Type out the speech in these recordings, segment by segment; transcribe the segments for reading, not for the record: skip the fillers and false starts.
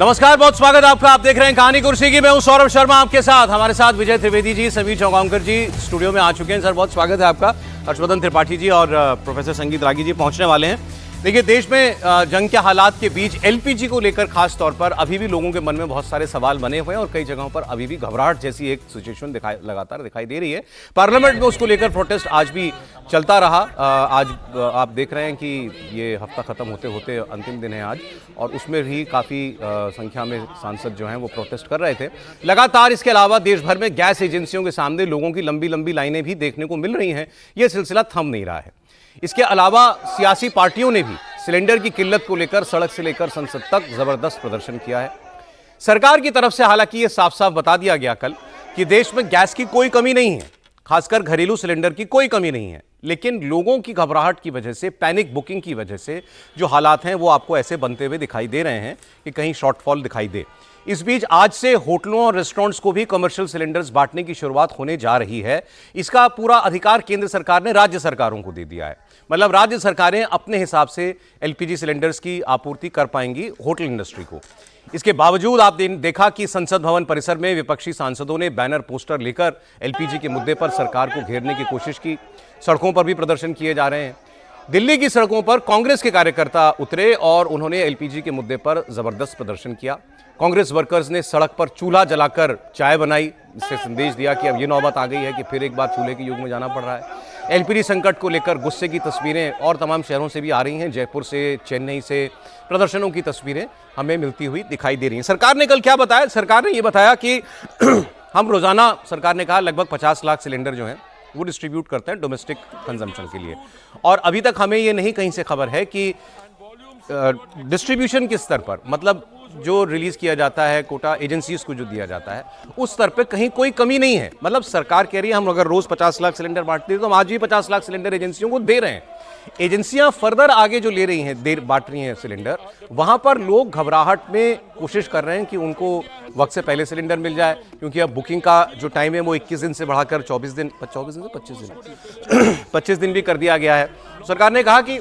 नमस्कार, बहुत स्वागत है आपका। आप देख रहे हैं कहानी कुर्सी की। मैं हूं सौरभ शर्मा आपके साथ। हमारे साथ विजय त्रिवेदी जी, समीर चौगांवकर जी स्टूडियो में आ चुके हैं। सर बहुत स्वागत है आपका। हर्षवर्धन त्रिपाठी जी और प्रोफेसर संगीत रागी जी पहुंचने वाले हैं। देखिए, देश में जंग के हालात के बीच एलपीजी को लेकर खास तौर पर अभी भी लोगों के मन में बहुत सारे सवाल बने हुए हैं और कई जगहों पर अभी भी घबराहट जैसी एक सिचुएशन लगातार दिखाई दे रही है। पार्लियामेंट में उसको लेकर प्रोटेस्ट आज भी चलता रहा। आज आप देख रहे हैं कि ये हफ्ता खत्म होते होते अंतिम दिन है आज, और उसमें भी काफ़ी संख्या में सांसद जो हैं वो प्रोटेस्ट कर रहे थे। लगातार इसके अलावा देश भर में गैस एजेंसियों के सामने लोगों की लंबी लंबी लाइनें भी देखने को मिल रही हैं। ये सिलसिला थम नहीं रहा है। इसके अलावा सियासी पार्टियों ने भी सिलेंडर की किल्लत को लेकर सड़क से लेकर संसद तक जबरदस्त प्रदर्शन किया है। सरकार की तरफ से हालांकि ये साफ साफ बता दिया गया कल कि देश में गैस की कोई कमी नहीं है, खासकर घरेलू सिलेंडर की कोई कमी नहीं है। लेकिन लोगों की घबराहट की वजह से, पैनिक बुकिंग की वजह से जो हालात हैं वो आपको ऐसे बनते हुए दिखाई दे रहे हैं कि कहीं शॉर्टफॉल दिखाई दे। इस बीच आज से होटलों और रेस्टोरेंट्स को भी कमर्शियल सिलेंडर्स बांटने की शुरुआत होने जा रही है। इसका पूरा अधिकार केंद्र सरकार ने राज्य सरकारों को दे दिया है। मतलब राज्य सरकारें अपने हिसाब से एलपीजी सिलेंडर्स की आपूर्ति कर पाएंगी होटल इंडस्ट्री को। इसके बावजूद आप देखा कि संसद भवन परिसर में विपक्षी सांसदों ने बैनर पोस्टर लेकर एलपीजी के मुद्दे पर सरकार को घेरने की कोशिश की। सड़कों पर भी प्रदर्शन किए जा रहे हैं। दिल्ली की सड़कों पर कांग्रेस के कार्यकर्ता उतरे और उन्होंने एलपीजी के मुद्दे पर जबरदस्त प्रदर्शन किया। कांग्रेस वर्कर्स ने सड़क पर चूल्हा जलाकर चाय बनाई। इससे संदेश दिया कि अब ये नौबत आ गई है कि फिर एक बार चूल्हे के युग में जाना पड़ रहा है। एलपीजी संकट को लेकर गुस्से की तस्वीरें और तमाम शहरों से भी आ रही हैं। जयपुर से, चेन्नई से प्रदर्शनों की तस्वीरें हमें मिलती हुई दिखाई दे रही हैं। सरकार ने कल क्या बताया? सरकार ने ये बताया कि हम रोजाना, सरकार ने कहा, लगभग 50 लाख सिलेंडर जो हैं वो डिस्ट्रीब्यूट करते हैं डोमेस्टिक कंजम्पशन के लिए। और अभी तक हमें ये नहीं कहीं से खबर है कि डिस्ट्रीब्यूशन के स्तर पर, मतलब जो रिलीज किया जाता है कोटा एजेंसीज को जो दिया जाता है, उस स्तर पे कहीं कोई कमी नहीं है। मतलब सरकार कह रही है हम अगर रोज 50 लाख सिलेंडर बांटते हैं तो हम आज भी 50 लाख सिलेंडर एजेंसियों को दे रहे हैं। एजेंसियां फर्दर आगे जो ले रही हैं, बांट रही हैं सिलेंडर, वहां पर लोग घबराहट में कोशिश कर रहे हैं कि उनको वक्त से पहले सिलेंडर मिल जाए, क्योंकि अब बुकिंग का जो टाइम है वो 21 दिन से बढ़ाकर 25 दिन से 25 दिन भी कर दिया गया है। सरकार ने कहा कि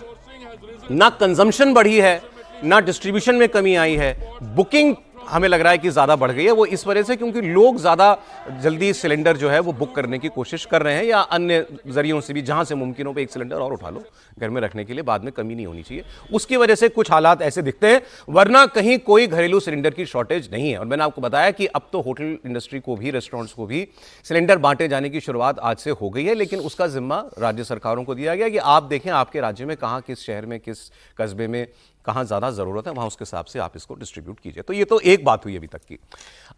ना कंजम्पशन बढ़ी है, ना डिस्ट्रीब्यूशन में कमी आई है, बुकिंग हमें लग रहा है कि ज़्यादा बढ़ गई है। वो इस वजह से क्योंकि लोग ज़्यादा जल्दी सिलेंडर जो है वो बुक करने की कोशिश कर रहे हैं, या अन्य जरियों से भी जहां से मुमकिन हो पे एक सिलेंडर और उठा लो घर में रखने के लिए, बाद में कमी नहीं होनी चाहिए। उसकी वजह से कुछ हालात ऐसे दिखते हैं, वरना कहीं कोई घरेलू सिलेंडर की शॉर्टेज नहीं है। और मैंने आपको बताया कि अब तो होटल इंडस्ट्री को भी, रेस्टोरेंट्स को भी सिलेंडर बांटे जाने की शुरुआत आज से हो गई है। लेकिन उसका जिम्मा राज्य सरकारों को दिया गया कि आप देखें आपके राज्य में कहाँ, किस शहर में, किस कस्बे में कहाँ ज़्यादा ज़रूरत है, वहाँ उसके हिसाब से आप इसको डिस्ट्रीब्यूट कीजिए। तो ये तो एक बात हुई अभी तक की।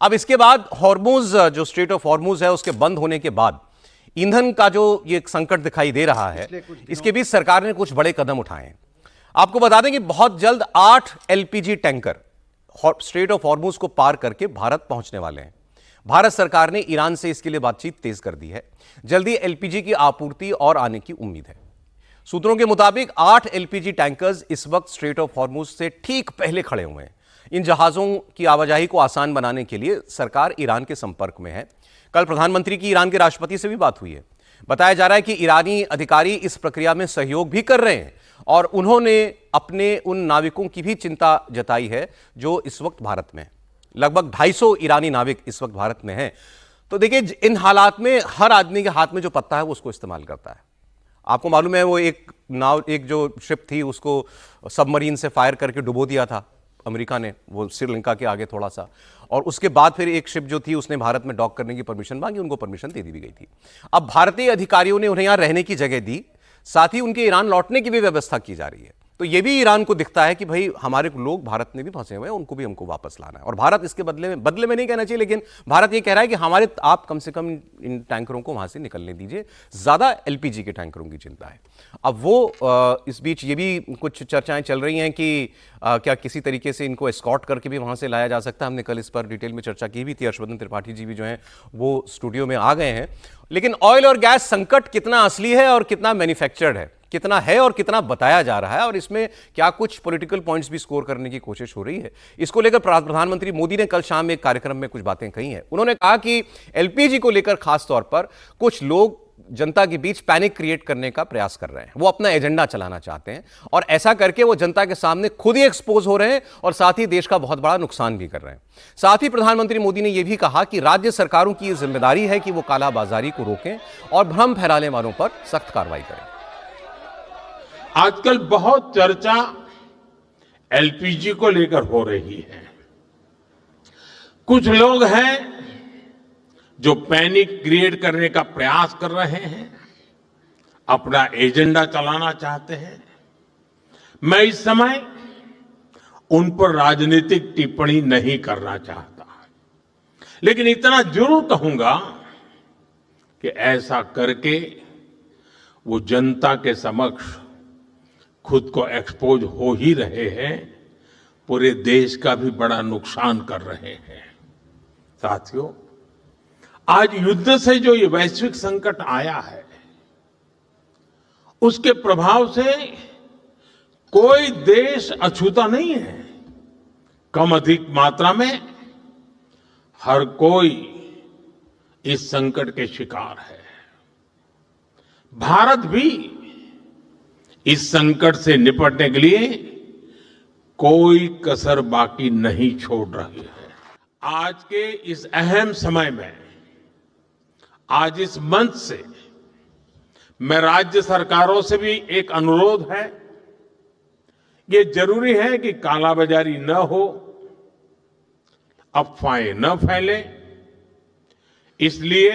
अब इसके बाद हॉर्मुज, जो स्ट्रेट ऑफ हॉर्मुज है, उसके बंद होने के बाद ईंधन का जो ये संकट दिखाई दे रहा है, इसके बीच सरकार ने कुछ बड़े कदम उठाए हैं। आपको बता दें कि बहुत जल्द 8 LPG tanker straight of Hormuz को पार करके भारत पहुंचने वाले हैं। भारत सरकार ने ईरान से इसके लिए बातचीत तेज कर दी है। जल्दी एलपीजी की आपूर्ति और आने की उम्मीद है। सूत्रों के मुताबिक 8 एलपीजी टैंकर्स इस वक्त स्ट्रेट ऑफ हॉर्मुज से ठीक पहले खड़े हुए हैं। इन जहाजों की आवाजाही को आसान बनाने के लिए सरकार ईरान के संपर्क में है। कल प्रधानमंत्री की ईरान के राष्ट्रपति से भी बात हुई है। बताया जा रहा है कि ईरानी अधिकारी इस प्रक्रिया में सहयोग भी कर रहे हैं और उन्होंने अपने उन नाविकों की भी चिंता जताई है जो इस वक्त भारत में, लगभग 250 ईरानी नाविक इस वक्त भारत में हैं। तो देखिए, इन हालात में हर आदमी के हाथ में जो पत्ता है वो उसको इस्तेमाल करता है। आपको मालूम है वो एक जो शिप थी उसको सबमरीन से फायर करके डुबो दिया था अमेरिका ने, वो श्रीलंका के आगे थोड़ा सा, और उसके बाद फिर एक शिप जो थी उसने भारत में डॉक करने की परमिशन मांगी, उनको परमिशन दे दी भी गई थी। अब भारतीय अधिकारियों ने उन्हें यहां रहने की जगह दी, साथ ही उनके ईरान लौटने की भी व्यवस्था की जा रही है। तो ये भी ईरान को दिखता है कि भाई हमारे लोग भारत में भी फंसे हुए हैं, उनको भी हमको वापस लाना है। और भारत इसके बदले में नहीं कहना चाहिए, लेकिन भारत ये कह रहा है कि आप कम से कम इन टैंकरों को वहां से निकलने दीजिए। ज्यादा एलपीजी के टैंकरों की चिंता है। अब वो इस बीच ये भी कुछ चर्चाएं चल रही हैं कि क्या किसी तरीके से इनको एस्कॉर्ट करके भी वहां से लाया जा सकता है। हमने कल इस पर डिटेल में चर्चा की भी थी। हर्षवर्धन त्रिपाठी जी भी जो हैं वो स्टूडियो में आ गए हैं। लेकिन ऑयल और गैस संकट कितना असली है और कितना मैन्युफैक्चर्ड है, कितना है और कितना बताया जा रहा है, और इसमें क्या कुछ पॉलिटिकल पॉइंट्स भी स्कोर करने की कोशिश हो रही है, इसको लेकर प्रधानमंत्री मोदी ने कल शाम एक कार्यक्रम में कुछ बातें कही हैं। उन्होंने कहा कि एलपीजी को लेकर खास तौर पर कुछ लोग जनता के बीच पैनिक क्रिएट करने का प्रयास कर रहे हैं। वो अपना एजेंडा चलाना चाहते हैं और ऐसा करके वो जनता के सामने खुद ही एक्सपोज हो रहे हैं और साथ ही देश का बहुत बड़ा नुकसान भी कर रहे हैं। साथ ही प्रधानमंत्री मोदी ने यह भी कहा कि राज्य सरकारों की जिम्मेदारी है कि वो कालाबाजारी को रोकें और भ्रम फैलाने वालों पर सख्त कार्रवाई करें। आजकल बहुत चर्चा एलपीजी को लेकर हो रही है। कुछ लोग हैं जो पैनिक क्रिएट करने का प्रयास कर रहे हैं, अपना एजेंडा चलाना चाहते हैं। मैं इस समय उन पर राजनीतिक टिप्पणी नहीं करना चाहता, लेकिन इतना जरूर कहूंगा कि ऐसा करके वो जनता के समक्ष खुद को एक्सपोज हो ही रहे हैं, पूरे देश का भी बड़ा नुकसान कर रहे हैं। साथियों, आज युद्ध से जो ये वैश्विक संकट आया है, उसके प्रभाव से कोई देश अछूता नहीं है। कम अधिक मात्रा में हर कोई इस संकट के शिकार है। भारत भी इस संकट से निपटने के लिए कोई कसर बाकी नहीं छोड़ रही है। आज के इस अहम समय में, आज इस मंच से मैं राज्य सरकारों से भी एक अनुरोध है। ये जरूरी है कि कालाबाजारी न हो, अफवाहें न फैले, इसलिए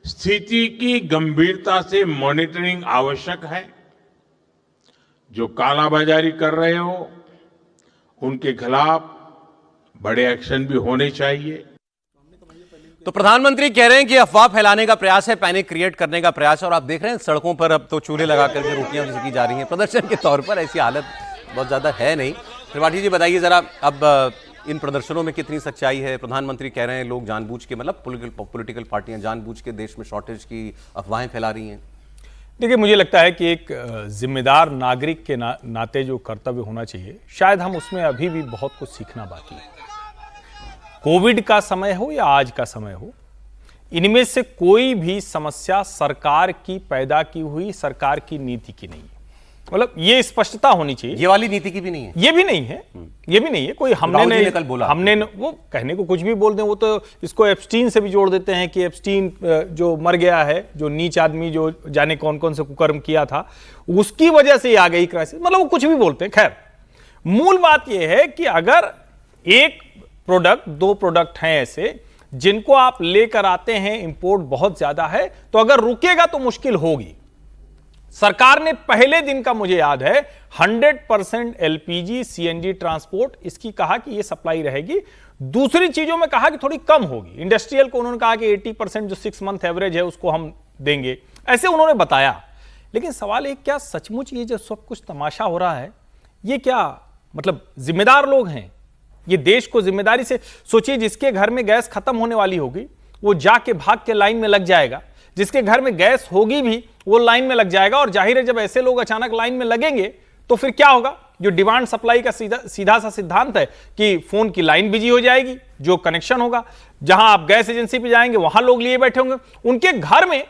स्थिति की गंभीरता से मॉनिटरिंग आवश्यक है। जो कालाबाजारी कर रहे हो उनके खिलाफ बड़े एक्शन भी होने चाहिए। तो प्रधानमंत्री कह रहे हैं कि अफवाह फैलाने का प्रयास है, पैनिक क्रिएट करने का प्रयास है। और आप देख रहे हैं सड़कों पर अब तो चूल्हे लगा करके रोटियां की जा रही हैं प्रदर्शन के तौर पर। ऐसी हालत बहुत ज्यादा है नहीं। त्रिपाठी जी बताइए जरा, अब इन प्रदर्शनों में कितनी सच्चाई है? प्रधानमंत्री कह रहे हैं लोग जानबूझ के, मतलब पॉलिटिकल पार्टियां जानबूझ के देश में शॉर्टेज की अफवाहें फैला रही हैं। देखिए, मुझे लगता है कि एक जिम्मेदार नागरिक के नाते जो कर्तव्य होना चाहिए, शायद हम उसमें अभी भी बहुत कुछ सीखना बाकी है। कोविड का समय हो या आज का समय हो, इनमें से कोई भी समस्या सरकार की पैदा की हुई, सरकार की नीति की नहीं है। मतलब ये स्पष्टता होनी चाहिए। ये वाली नीति की भी नहीं है, ये भी नहीं है, ये भी नहीं है। कोई हमने नहीं, कल बोला, हमने वो कहने को कुछ भी बोल दें, वो तो इसको एप्स्टीन से भी जोड़ देते हैं कि एप्स्टीन जो मर गया है, जो नीच आदमी, जो जाने कौन कौन से कुकर्म किया था, उसकी वजह से आ गई क्राइसिस। मतलब वो कुछ भी बोलते हैं। खैर, मूल बात यह है कि अगर एक प्रोडक्ट, दो प्रोडक्ट हैं ऐसे जिनको आप लेकर आते हैं, इंपोर्ट बहुत ज्यादा है, तो अगर रुकेगा तो मुश्किल होगी। सरकार ने पहले दिन का, मुझे याद है, 100% एलपीजी सीएनजी ट्रांसपोर्ट इसकी कहा कि यह सप्लाई रहेगी। दूसरी चीजों में कहा कि थोड़ी कम होगी। इंडस्ट्रियल को उन्होंने कहा कि 80% जो 6 मंथ एवरेज है उसको हम देंगे, ऐसे उन्होंने बताया। लेकिन सवाल एक, क्या सचमुच ये जो सब कुछ तमाशा हो रहा है, ये क्या मतलब जिम्मेदार लोग हैं? ये देश को जिम्मेदारी से सोचिए। जिसके घर में गैस खत्म होने वाली होगी वो जाके भाग के लाइन में लग जाएगा, जिसके घर में गैस होगी भी वो लाइन में लग जाएगा। और जाहिर है जब ऐसे लोग अचानक लाइन में लगेंगे तो फिर क्या होगा? जो डिमांड सप्लाई का सीधा सा सिद्धांत है कि फोन की लाइन बिजी हो जाएगी, जो कनेक्शन होगा, जहां आप गैस एजेंसी पे जाएंगे वहां लोग लिए बैठे होंगे उनके घर में।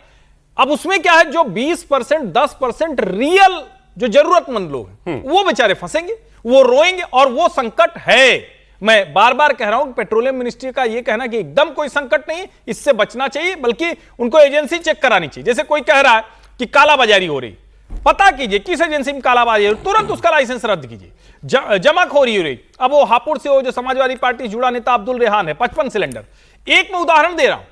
अब उसमें क्या है, जो 20% 10% रियल जो जरूरतमंद लोग हैं वो बेचारे फंसेंगे, वो रोएंगे। और वो संकट है। मैं बार बार कह रहा हूं कि पेट्रोलियम मिनिस्ट्री का यह कहना कि एकदम कोई संकट नहीं, इससे बचना चाहिए, बल्कि उनको एजेंसी चेक करानी चाहिए। जैसे कोई कह रहा है कि कालाबाजारी हो रही, पता कीजिए किस एजेंसी में कालाबाजारी हो रही, तुरंत उसका लाइसेंस रद्द कीजिए। जमाखोरी हो रही, अब वो हापुड़ से हो जो समाजवादी पार्टी से जुड़ा नेता अब्दुल रेहान है, 55 सिलेंडर। एक मैं उदाहरण दे रहा हूं,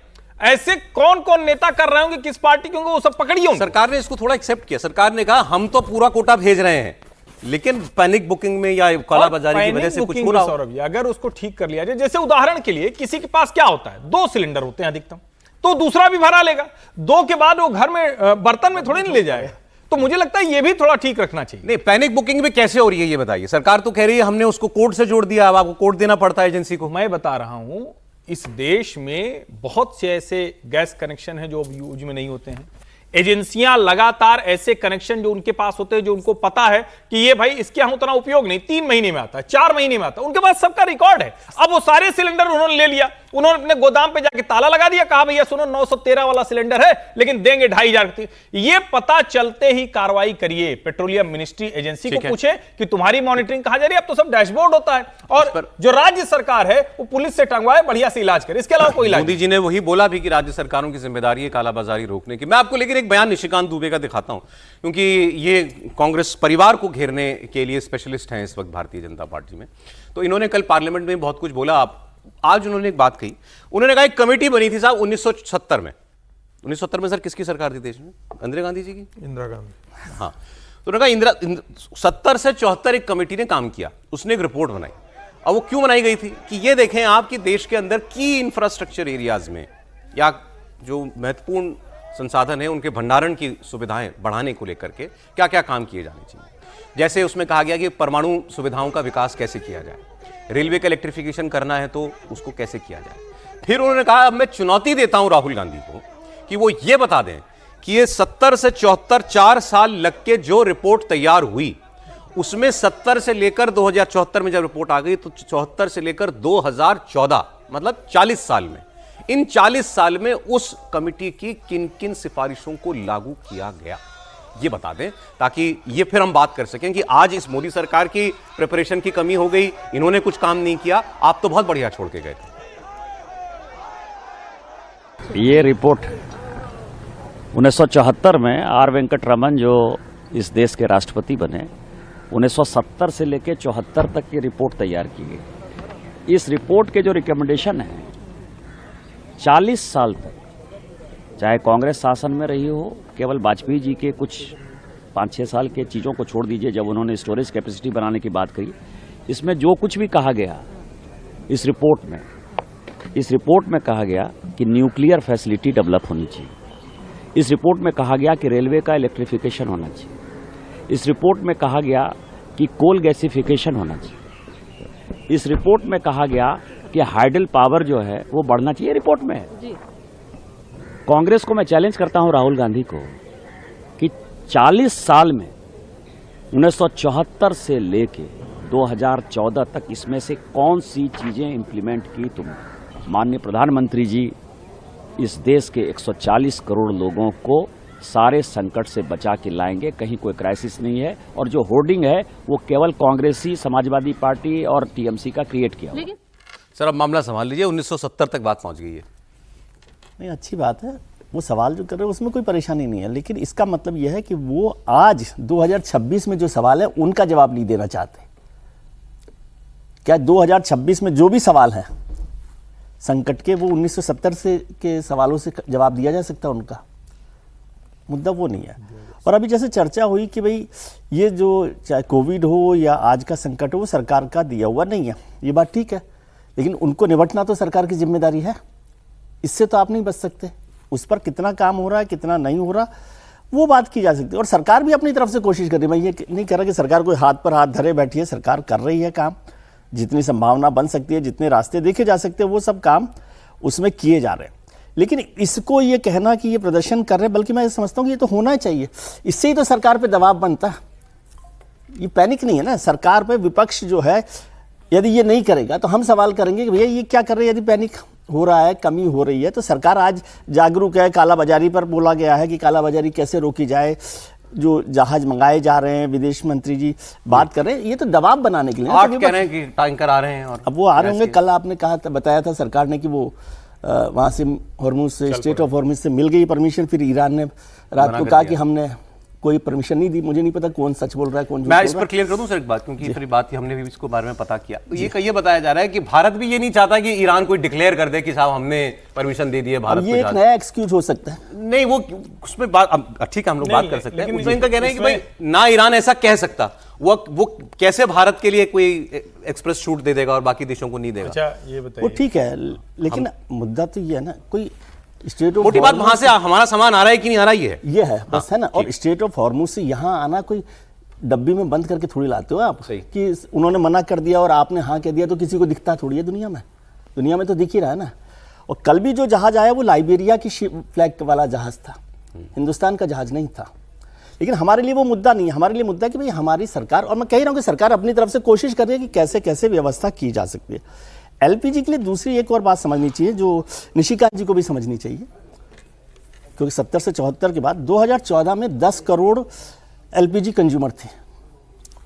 ऐसे कौन कौन नेता कर रहे होंगे, किस पार्टी के होंगे, वो सब पकड़िए। सरकार ने इसको थोड़ा एक्सेप्ट किया। सरकार ने कहा हम तो पूरा कोटा भेज रहे हैं, लेकिन पैनिक बुकिंग में या कालाबाजारी की वजह से कुछ हो रहा हो। सौरभ, अगर उसको ठीक कर लिया जाए, जैसे उदाहरण के लिए किसी के पास क्या होता है, 2 सिलेंडर होते हैं अधिकतम, तो दूसरा भी भरा लेगा, 2 के बाद वो घर में बर्तन में थोड़ी नहीं ले जाएगा। तो मुझे लगता है ये भी थोड़ा ठीक रखना चाहिए। नहीं, पैनिक बुकिंग में कैसे हो रही है ये बताइए। सरकार तो कह रही है हमने उसको कोर्ट से जोड़ दिया, अब आपको कोर्ट देना पड़ता है एजेंसी को। मैं बता रहा हूं, इस देश में बहुत से ऐसे गैस कनेक्शन हैं जो यूज में नहीं होते हैं। एजेंसियां लगातार ऐसे कनेक्शन जो उनके पास होते हैं, जो उनको पता है कि ये भाई इसके यहां उतना उपयोग नहीं, 3 महीने में आता है, 4 महीने में आता है, उनके पास सबका रिकॉर्ड है। अब वो सारे सिलेंडर उन्होंने ले लिया, उन्होंने अपने गोदाम पे जाके ताला लगा दिया, कहा भैया सुनो 913 वाला सिलेंडर है लेकिन देंगे 2500। ये पता चलते ही कार्रवाई करिए, पेट्रोलियम मिनिस्ट्री एजेंसी को पूछे कि तुम्हारी मॉनिटरिंग कहां जा रही है। अब तो सब डैशबोर्ड होता है, और जो राज्य सरकार है वो पुलिस से टंगवाए, बढ़िया से इलाज करे, इसके अलावा कोई इलाज। मोदी जी ने वही बोला भी कि राज्य सरकारों की जिम्मेदारी है कालाबाजारी रोकने की। मैं आपको लेकिन एक बयान निशिकांत दुबे का दिखाता हूं, क्योंकि ये कांग्रेस परिवार को घेरने के लिए स्पेशलिस्ट हैं इस वक्त भारतीय जनता पार्टी में। तो इन्होंने कल पार्लियामेंट में बहुत कुछ बोला। आज उन्होंने एक बात कही, उन्होंने कहा एक कमेटी बनी थी साहब 1970 में। 1970 में सर किसकी सरकार थी देश में? इंदिरा गांधी जी की। इंदिरा गांधी, हाँ। तो उन्होंने कहा 70 से 74 एक कमेटी ने काम किया, उसने एक रिपोर्ट बनाई। अब वो क्यों बनाई गई थी कि ये देखें आप कि देश के अंदर की इंफ्रास्ट्रक्चर एरियाज में या जो महत्वपूर्ण संसाधन है उनके भंडारण की सुविधाएं बढ़ाने को लेकर के क्या क्या काम किए जाने चाहिए। जैसे उसमें कहा गया कि परमाणु सुविधाओं का विकास कैसे किया जाए, रेलवे का इलेक्ट्रिफिकेशन करना है तो उसको कैसे किया जाए। फिर उन्होंने कहा अब मैं चुनौती देता हूं राहुल गांधी को कि वो ये बता दें कि ये 70 से 74 4 साल लग के जो रिपोर्ट तैयार हुई, उसमें 70 से लेकर 2074 में जब रिपोर्ट आ गई तो 74 से लेकर 2014 मतलब 40 साल में, इन 40 साल में उस कमेटी की किन किन सिफारिशों को लागू किया गया, ये बता दें, ताकि ये फिर हम बात कर सकें कि आज इस मोदी सरकार की प्रिपरेशन की कमी हो गई, इन्होंने कुछ काम नहीं किया, आप तो बहुत बढ़िया छोड़ के गए थे। ये रिपोर्ट 1974 में आर वेंकट रमन जो इस देश के राष्ट्रपति बने, 1970 से लेकर 74 तक की रिपोर्ट तैयार की गई। इस रिपोर्ट के जो रिकमेंडेशन है 40 साल तक, चाहे कांग्रेस शासन में रही हो, केवल वाजपेयी जी के कुछ 5-6 साल के चीज़ों को छोड़ दीजिए जब उन्होंने स्टोरेज कैपेसिटी बनाने की बात कही, इसमें जो कुछ भी कहा गया इस रिपोर्ट में कहा गया कि न्यूक्लियर फैसिलिटी डेवलप होनी चाहिए। इस रिपोर्ट में कहा गया कि रेलवे का इलेक्ट्रिफिकेशन होना चाहिए। इस रिपोर्ट में कहा गया कि कोल गैसिफिकेशन होना चाहिए। इस रिपोर्ट में कहा गया कि हाइडल पावर जो है वो बढ़ना चाहिए। रिपोर्ट में है। कांग्रेस को मैं चैलेंज करता हूं, राहुल गांधी को, कि 40 साल में 1974 से लेके 2014 तक इसमें से कौन सी चीजें इंप्लीमेंट की तुमने? माननीय प्रधानमंत्री जी इस देश के 140 करोड़ लोगों को सारे संकट से बचा के लाएंगे, कहीं कोई क्राइसिस नहीं है। और जो होर्डिंग है वो केवल कांग्रेसी, समाजवादी पार्टी और टीएमसी का क्रिएट किया हुआ। सर अब मामला संभाल लीजिए, 1970 तक बात पहुंच गई है। नहीं, अच्छी बात है, वो सवाल जो कर रहे हैं उसमें कोई परेशानी नहीं है, लेकिन इसका मतलब यह है कि वो आज 2026 में जो सवाल है उनका जवाब नहीं देना चाहते। क्या 2026 में जो भी सवाल है संकट के, वो 1970 से के सवालों से जवाब दिया जा सकता है? उनका मुद्दा वो नहीं है। और अभी जैसे चर्चा हुई कि भाई ये जो चाहे कोविड हो या आज का संकट हो वो सरकार का दिया हुआ नहीं है, ये बात ठीक है, लेकिन उनको निपटना तो सरकार की जिम्मेदारी है, इससे तो आप नहीं बच सकते। उस पर कितना काम हो रहा है, कितना नहीं हो रहा, वो बात की जा सकती है। और सरकार भी अपनी तरफ से कोशिश कर रही है। मैं ये नहीं कह रहा कि सरकार कोई हाथ पर हाथ धरे बैठी है, सरकार कर रही है काम, जितनी संभावना बन सकती है, जितने रास्ते देखे जा सकते हैं वो सब काम उसमें किए जा रहे हैं। लेकिन इसको ये कहना कि ये प्रदर्शन कर रहे हैं, बल्कि मैं समझता हूँ कि ये तो होना चाहिए, इससे ही तो सरकार पे दबाव बनता है। ये पैनिक नहीं है ना सरकार पे। विपक्ष जो है यदि ये नहीं करेगा तो हम सवाल करेंगे कि भैया ये क्या कर रहे हैं। यदि पैनिक हो रहा है, कमी हो रही है, तो सरकार आज जागरूक है। कालाबाजारी पर बोला गया है कि कालाबाजारी कैसे रोकी जाए, जो जहाज मंगाए जा रहे हैं, विदेश मंत्री जी बात कर रहे हैं, ये तो दबाव बनाने के लिए। आप कह रहे हैं कि टैंकर आ रहे हैं और अब वो आ रहे होंगे। कल आपने कहा था, बताया था सरकार ने कि वो वहाँ से हॉर्मुज से, स्टेट ऑफ हॉर्मुज से मिल गई परमिशन, फिर ईरान ने रात को कहा कि हमने कोई परमिशन नहीं दी। मुझे नहीं पता कौन सच बोल रहा है कौन झूठ बोल रहा है। मैं इस पर क्लियर कर दूं सर एक बात, क्योंकि फिर बात हमने भी इसको बारे में पता किया। तो ये बताया जा रहा है कि भारत भी ये नहीं चाहता कि ईरान कोई डिक्लेयर कर दे कि साहब हमने परमिशन दे दी है भारत को। ये एक नया एक्सक्यूज हो सकता है। नहीं, वो उसमें बात ठीक है, हम लोग बात कर सकते हैं। उसमें इनका कहना है कि भाई ना ईरान ऐसा कह सकता, वो कैसे भारत के लिए कोई एक्सप्रेस छूट दे देगा और बाकी देशों को नहीं देगा। अच्छा ये बताइए। वो ठीक है, लेकिन मुद्दा तो ये है ना, कोई स्टेट ऑफ मोटी बात वहां से हमारा सामान आ रहा है कि नहीं आ रहा ये है बस, है ना। और स्टेट ऑफ हॉर्मुज से यहाँ आना कोई डब्बी में बंद करके थोड़ी लाते हो आप, कि उन्होंने मना कर दिया और आपने हाँ कह दिया तो किसी को दिखता थोड़ी है दुनिया में। दुनिया में तो दिख ही रहा है ना। और कल भी जो जहाज आया वो लाइबेरिया की फ्लैग वाला जहाज था, हिंदुस्तान का जहाज नहीं था। लेकिन हमारे लिए वो मुद्दा नहीं है। हमारे लिए मुद्दा कि भाई हमारी सरकार, और मैं कह रहा हूँ कि सरकार अपनी तरफ से कोशिश कर रही है कि कैसे कैसे व्यवस्था की जा सकती है। एलपीजी के लिए दूसरी एक और बात समझनी चाहिए जो निशिकांत जी को भी समझनी चाहिए, क्योंकि 70 से 74 के बाद 2014 में 10 करोड़ एलपीजी कंज्यूमर थे,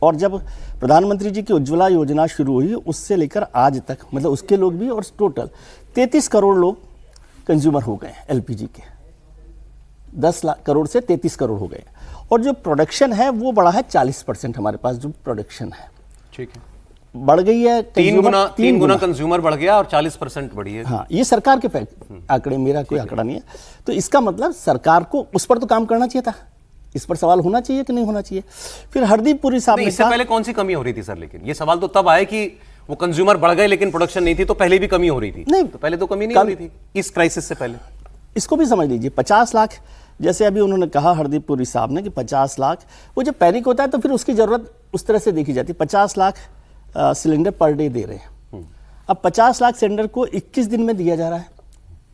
और जब प्रधानमंत्री जी की उज्ज्वला योजना शुरू हुई उससे लेकर आज तक, मतलब उसके लोग भी और टोटल 33 करोड़ लोग कंज्यूमर हो गए एलपीजी के। 10 लाख करोड़ से 33 करोड़ हो गए, और जो प्रोडक्शन है वो बढ़ा है 40%। हमारे पास जो प्रोडक्शन है ठीक है, बढ़ गई है, तीन गुना कंज्यूमर बढ़ गया और 40% बढ़ी है। हाँ, ये सरकार के आंकड़े, मेरा कोई आंकड़ा नहीं है। तो इसका मतलब सरकार को उस पर तो काम करना चाहिए था, इस पर सवाल होना चाहिए कि नहीं होना चाहिए। फिर हरदीप पुरी साहब ने इससे पहले कौन सी कमी हो रही थी सर? लेकिन ये सवाल तो तब आए कि वो कंज्यूमर बढ़ गए लेकिन प्रोडक्शन नहीं थी, तो पहले भी कमी हो रही थी। नहीं, तो पहले तो कमी नहीं हो रही थी इस क्राइसिस से पहले। इसको भी समझ लीजिए, 50 लाख, जैसे अभी उन्होंने कहा हरदीप पुरी साहब ने कि 50 लाख, वो जब पैनिक होता है तो फिर उसकी जरूरत उस तरह से देखी जाती है। 50 lakh cylinder per day they रहे हैं, अब 50 लाख सिलेंडर को 21 दिन में दिया जा रहा है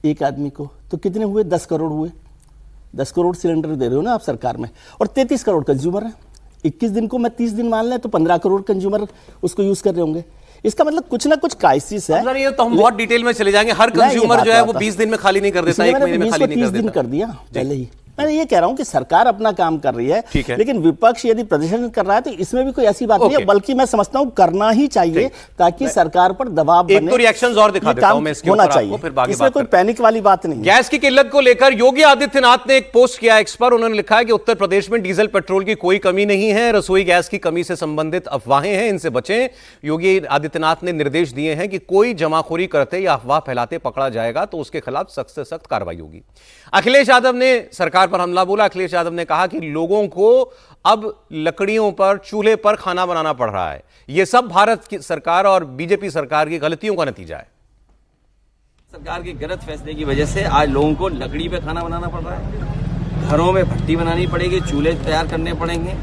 एक आदमी को, तो कितने हुए? 10 करोड़ हुए। 10 करोड़ सिलेंडर दे रहे हो ना आप सरकार में, और 33 करोड़ कंज्यूमर हैं। 21 दिन को मैं 30 दिन मान लें तो 15 करोड़ कंज्यूमर उसको यूज कर रहे होंगे। इसका मतलब कुछ ना कुछ क्राइसिस है। ये तो हम बहुत डिटेल में चले जाएंगे। हर कंज्यूमर जो है वो 20 दिन में खाली नहीं कर देता, एक महीने में खाली नहीं कर 30 दिन देता। कर दिया पहले ही। मैं ये कह रहा हूं कि सरकार अपना काम कर रही है, लेकिन विपक्ष यदि प्रदर्शन कर रहा है तो इसमें भी कोई ऐसी बात नहीं है, बल्कि मैं समझता हूं करना ही चाहिए ताकि सरकार पर दबाव बने। एक तो रिएक्शंस और दिखा देता हूं मैं इसके ऊपर आपको, फिर बाकी इसमें कोई पैनिक वाली बात नहीं है। गैस की किल्लत को लेकर योगी आदित्यनाथ ने एक पोस्ट किया एक्स पर। उन्होंने लिखा है कि उत्तर प्रदेश में डीजल पेट्रोल की कोई कमी नहीं है, रसोई गैस की कमी से संबंधित अफवाहें हैं, इनसे बचें। योगी आदित्यनाथ ने निर्देश दिए हैं कि कोई जमाखोरी करते या अफवाह फैलाते पकड़ा जाएगा तो उसके खिलाफ सख्त से सख्त कार्रवाई होगी। अखिलेश यादव ने सरकार पर हमला बोला। अखिलेश यादव ने कहा कि लोगों को अब लकड़ियों पर, चूल्हे पर खाना बनाना पड़ रहा है। यह सब भारत की सरकार और बीजेपी सरकार की गलतियों का नतीजा है। सरकार के गलत फैसले की वजह से आज लोगों को लकड़ी पे खाना बनाना पड़ रहा है, घरों में भट्टी बनानी पड़ेगी, चूल्हे तैयार करने पड़ेंगे,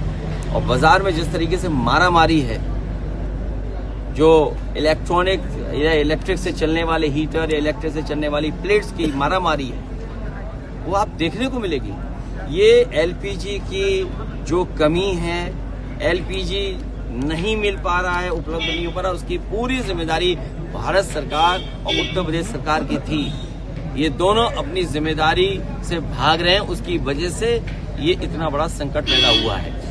और बाजार में जिस तरीके से मारामारी है, जो इलेक्ट्रिक से चलने वाले हीटर या इलेक्ट्रिक से चलने वाली प्लेट्स की मारामारी है, वो आप देखने को मिलेगी। ये एलपीजी की जो कमी है, एलपीजी नहीं मिल पा रहा है, उपलब्ध नहीं हो पा रहा, उसकी पूरी जिम्मेदारी भारत सरकार और उत्तर प्रदेश सरकार की थी। ये दोनों अपनी जिम्मेदारी से भाग रहे हैं, उसकी वजह से ये इतना बड़ा संकट पैदा हुआ है।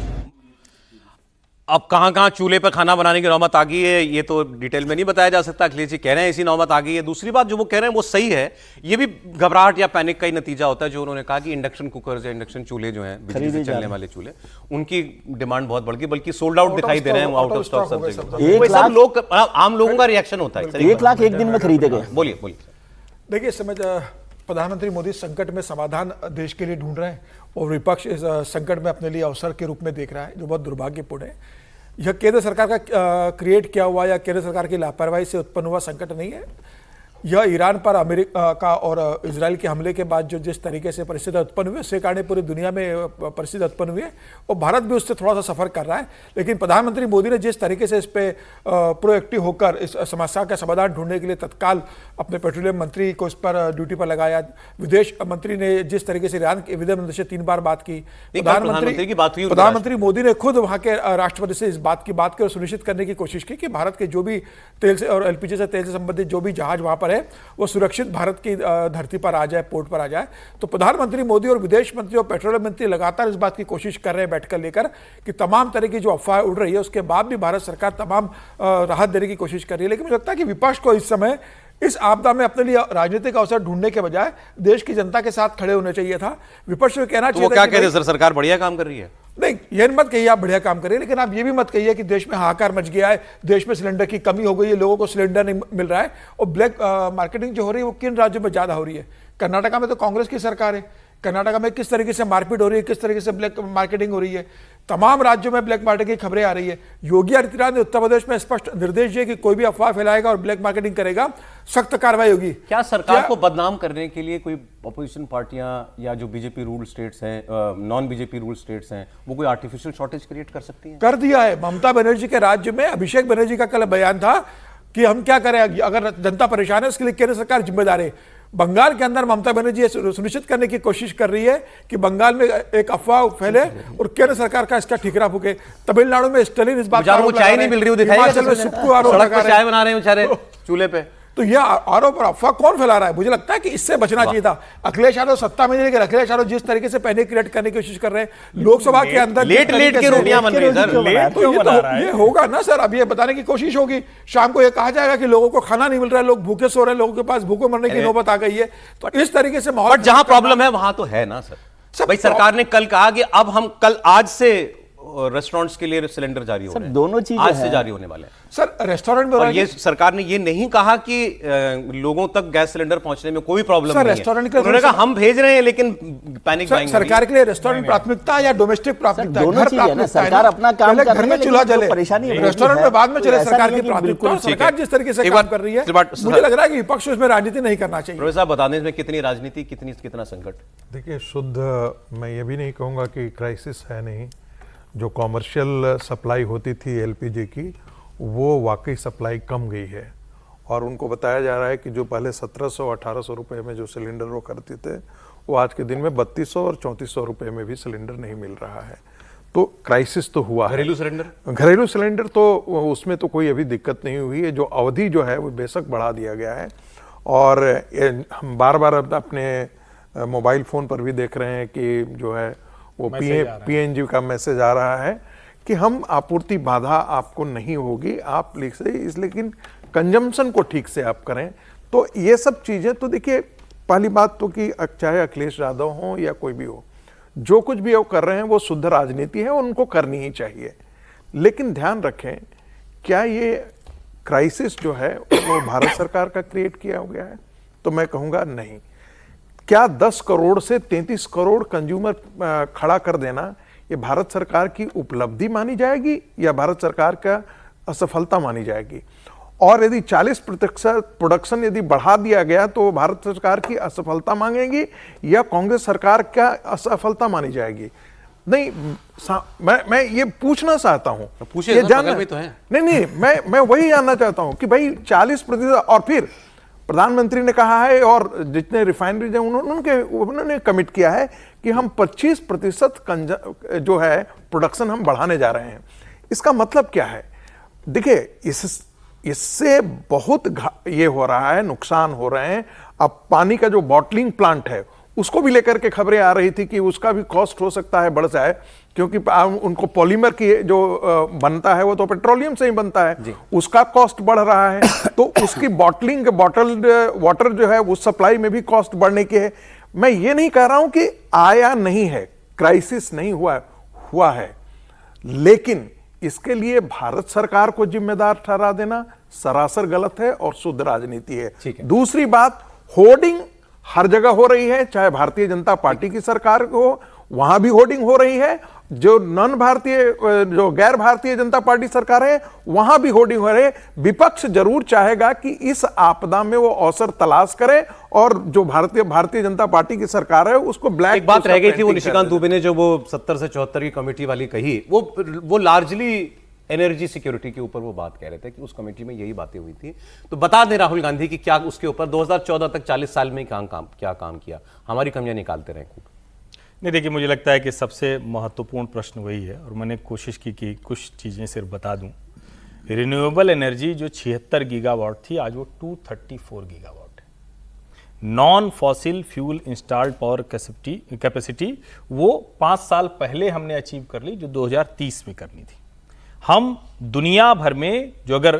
अब कहां चूल्हे पर खाना बनाने की नौबत आ गई है, ये तो डिटेल में नहीं बताया जा सकता। अखिलेश जी कह रहे हैं ऐसी नौबत आ गई है। दूसरी बात जो वो कह रहे हैं वो सही है, ये भी घबराहट या पैनिक का ही नतीजा होता है। जो उन्होंने कहा कि इंडक्शन कुकर्स या इंडक्शन चूल्हे जो हैं, बिजली से चलने वाले चूल्हे, उनकी डिमांड बहुत बढ़ गई, बल्कि सोल्ड आउट दिखाई दे रहे हैं, आउट ऑफ स्टॉक सब जगह। लोग, आम लोगों का रिएक्शन होता है। 1 लाख एक दिन में खरीदे गए। बोलिए बोलिए। देखिए, इस समय प्रधानमंत्री मोदी संकट में समाधान देश के लिए ढूंढ रहे हैं, और विपक्ष इस संकट में अपने लिए अवसर के रूप में देख रहा है, जो बहुत दुर्भाग्यपूर्ण है। यह केंद्र सरकार का क्रिएट किया हुआ या केंद्र सरकार की लापरवाही से उत्पन्न हुआ संकट नहीं है। यह ईरान पर अमेरिका का और इजराइल के हमले के बाद जो जिस तरीके से परिस्थिति उत्पन्न हुई, उसके कारण पूरी दुनिया में परिस्थिति उत्पन्न हुई है, और भारत भी उससे थोड़ा सा सफर कर रहा है। लेकिन प्रधानमंत्री मोदी ने जिस तरीके से इस पे प्रोएक्टिव होकर इस समस्या का समाधान ढूंढने के लिए तत्काल अपने पेट्रोलियम मंत्री को इस पर ड्यूटी पर लगाया, विदेश मंत्री ने जिस तरीके से ईरान के विदेश मंत्री से 3 बार बात की, प्रधानमंत्री मोदी ने खुद वहां के राष्ट्रपति से इस बात की बात कर सुनिश्चित करने की कोशिश की कि भारत के जो भी तेल से और एलपीजी से तेल से संबंधित जो भी जहाज वहां पर है वो सुरक्षित भारत की धरती पर आ जाए, पोर्ट पर आ जाए। तो प्रधानमंत्री मोदी और विदेश मंत्री और पेट्रोलियम मंत्री लगातार इस बात की कोशिश कर रहे हैं बैठकर लेकर कि तमाम तरह की जो अफवाह उड़ रही है उसके बाद भी भारत सरकार तमाम राहत देने की कोशिश कर रही है। लेकिन मुझे लगता है कि विपक्ष को इस समय इस आपदा में अपने लिए राजनीतिक अवसर ढूंढने के बजाय देश की जनता के साथ खड़े होने चाहिए था। विपक्ष को कहना चाहिए, वो क्या कह रहे हैं सर, सरकार बढ़िया काम कर रही है? नहीं, ये मत कहिए आप बढ़िया काम करिए, लेकिन आप ये भी मत कहिए कि देश में हाहाकार मच गया है, देश में सिलेंडर की कमी हो गई है, लोगों को सिलेंडर नहीं मिल रहा है। और ब्लैक मार्केटिंग जो हो रही है वो किन राज्यों में ज्यादा हो रही है? कर्नाटका में तो कांग्रेस की सरकार है, कर्नाटका में किस तरीके से मारपीट हो रही है, किस तरीके से ब्लैक मार्केटिंग हो रही है, तमाम राज्यों में ब्लैक मार्केटिंग की खबरें आ रही है। योगी आदित्यनाथ ने उत्तर प्रदेश में स्पष्ट निर्देश दिए कि कोई भी अफवाह फैलाएगा और ब्लैक मार्केटिंग करेगा, सख्त कार्रवाई होगी। क्या सरकार को बदनाम करने के लिए कोई अपोजिशन पार्टियां या जो बीजेपी रूल स्टेट्स हैं, नॉन बीजेपी रूल स्टेट्स हैं, वो कोई आर्टिफिशियल शॉर्टेज क्रिएट कर सकती हैं? कर दिया है। ममता बनर्जी के राज्य में अभिषेक बनर्जी का कल बयान था कि हम क्या करें, अगर जनता परेशान है उसके लिए केंद्र सरकार जिम्मेदार है। बंगाल के अंदर ममता बनर्जी सुनिश्चित करने की कोशिश कर रही है कि बंगाल में एक अफवाह फैले और केंद्र सरकार का इसका ठिकरा फूके। तमिलनाडु में स्टालिन इस बात चाय नहीं मिल रही, हिमाचल में सुक्कू आरोप लगा रहे हैं, चाय बना रहे हैं बेचारे। चूल्हे पे। तो यह आरोप और अफवाह कौन फैला रहा है? मुझे लगता है कि इससे बचना चाहिए था। अखिलेश यादव सत्ता में नहीं, लेकिन अखिलेश यादव जिस तरीके से पैनिक क्रिएट करने की कोशिश कर रहे हैं लोकसभा के अंदर, लेट की रोटियां बन रही है सर। ये होगा ना सर, अब ये बताने की कोशिश होगी, शाम को ये कहा जाएगा कि लोगों को खाना नहीं मिल रहा है, लोग भूखे सो रहे हैं, लोगों के पास भूखे मरने की नौबत आ गई है। तो इस तरीके से माहौल, बट जहां प्रॉब्लम है वहां तो है ना सर। भाई सरकार ने कल कहा कि अब हम कल आज से रेस्टोरेंट्स के लिए सिलेंडर जारी हो रहे हैं, दोनों चीजें आज से जारी होने वाले हैं सर। रेस्टोरेंट में और ये सरकार ने ये नहीं कहा कि लोगों तक गैस सिलेंडर पहुंचने में कोई प्रॉब्लम नहीं रेस्टोरेंट के है। उन्होंने कहा हम भेज रहे हैं लेकिन पैनिक बाइंग सरकार के लिए रेस्टोरेंट प्राथमिकता या डोमेस्टिक प्राथमिकता? दोनों चीजें है ना, सरकार अपना काम कर घर रही में है, चूल्हा लेकिन जले, जो परेशानी है, रेस्टोरेंट में बाद में तो चले, ऐसा सरकार नहीं की है कि प्राथमिकता। बिल्कुल ठीक सरकार है। जिस तरीके से एक काम बात- कर रही है, एक बात- मुझे लग रहा है कि विपक्ष उसमें राजनीति नहीं करना चाहिए। प्रोफेसर साहब बता दें इसमें कितनी राजनीति, कितना संकट? देखिए, शुद्ध मैं ये भी नहीं कहूँगा कि क्राइसिस है नहीं। जो कॉमर्शियल सप्लाई होती थी एलपीजी की, वो वाकई सप्लाई कम गई है और उनको बताया जा रहा है कि जो पहले 1700-1800 रुपए में जो सिलेंडर वो करते थे, वो आज के दिन में 3200 और 3400 रुपए में भी सिलेंडर नहीं मिल रहा है। तो क्राइसिस तो हुआ है। घरेलू सिलेंडर तो उसमें तो कोई अभी दिक्कत नहीं हुई है। जो अवधि जो है वो बेशक बढ़ा दिया गया है और हम बार बार अपने मोबाइल फ़ोन पर भी देख रहे हैं कि जो है वो पीएनजी का मैसेज आ रहा है कि हम आपूर्ति बाधा आपको नहीं होगी, आप लेकिन कंजम्पशन को ठीक से आप करें। तो ये सब चीज़ें तो देखिए, पहली बात तो कि चाहे अखिलेश यादव हो या कोई भी हो, जो कुछ भी वो कर रहे हैं वो शुद्ध राजनीति है, उनको करनी ही चाहिए। लेकिन ध्यान रखें, क्या ये क्राइसिस जो है वो भारत सरकार का क्रिएट किया हो गया है? तो मैं कहूँगा नहीं। क्या 10 करोड़ से 33 करोड़ कंज्यूमर खड़ा कर देना ये भारत सरकार की उपलब्धि मानी जाएगी या भारत सरकार का असफलता मानी जाएगी? और यदि 40% प्रोडक्शन यदि बढ़ा दिया गया तो भारत सरकार की असफलता मांगेगी या कांग्रेस सरकार का असफलता मानी जाएगी? नहीं, मैं ये पूछना चाहता हूं, पूछिए, ये जानना भी तो है। नहीं, मैं वही जानना चाहता हूं कि भाई 40%, और फिर प्रधानमंत्री ने कहा है और जितने रिफाइनरीज हैं उन्होंने कमिट किया है कि हम 25% जो है प्रोडक्शन हम बढ़ाने जा रहे हैं। इसका मतलब क्या है? देखिए, इससे बहुत ये हो रहा है, नुकसान हो रहे हैं। अब पानी का जो बॉटलिंग प्लांट है उसको भी लेकर के खबरें आ रही थी कि उसका भी कॉस्ट हो सकता है बढ़ जाए, क्योंकि उनको पॉलीमर की जो बनता है वो तो पेट्रोलियम से ही बनता है, उसका कॉस्ट बढ़ रहा है। तो उसकी बॉटलिंग, बॉटल्ड वाटर जो है उस सप्लाई में भी कॉस्ट बढ़ने की है। मैं ये नहीं कह रहा हूं कि आया नहीं है, क्राइसिस नहीं हुआ है, लेकिन इसके लिए भारत सरकार को जिम्मेदार ठहरा देना सरासर गलत है और शुद्ध राजनीति है। दूसरी बात, होर्डिंग हर जगह हो रही है, चाहे भारतीय जनता पार्टी की सरकार हो, वहां भी होर्डिंग हो रही है। जो जो गैर भारतीय जनता पार्टी सरकार है वहां भी होर्डिंग हो रही है। विपक्ष जरूर चाहेगा कि इस आपदा में वो अवसर तलाश करे और जो भारतीय जनता पार्टी की सरकार है उसको ब्लैक। एक बात रह गई थी, वो निशिकांत दुबे ने जो वो 70 से 74 की कमेटी वाली कही, वो लार्जली एनर्जी सिक्योरिटी के ऊपर वो बात कह रहे थे कि उस कमेटी में यही बातें हुई थी। तो बता दें राहुल गांधी कि क्या उसके ऊपर 2014 तक 40 साल में क्या काम किया, हमारी कमियां निकालते रहे। नहीं, देखिए, मुझे लगता है कि सबसे महत्वपूर्ण प्रश्न वही है और मैंने कोशिश की कि कुछ चीज़ें सिर्फ बता दूं। रिन्यूएबल एनर्जी जो 76 गीगावाट थी, आज वो 234 गीगावाट है। Non fossil fuel installed power capacity वो 5 साल पहले हमने अचीव कर ली, जो 2030 में करनी थी। हम दुनिया भर में जो अगर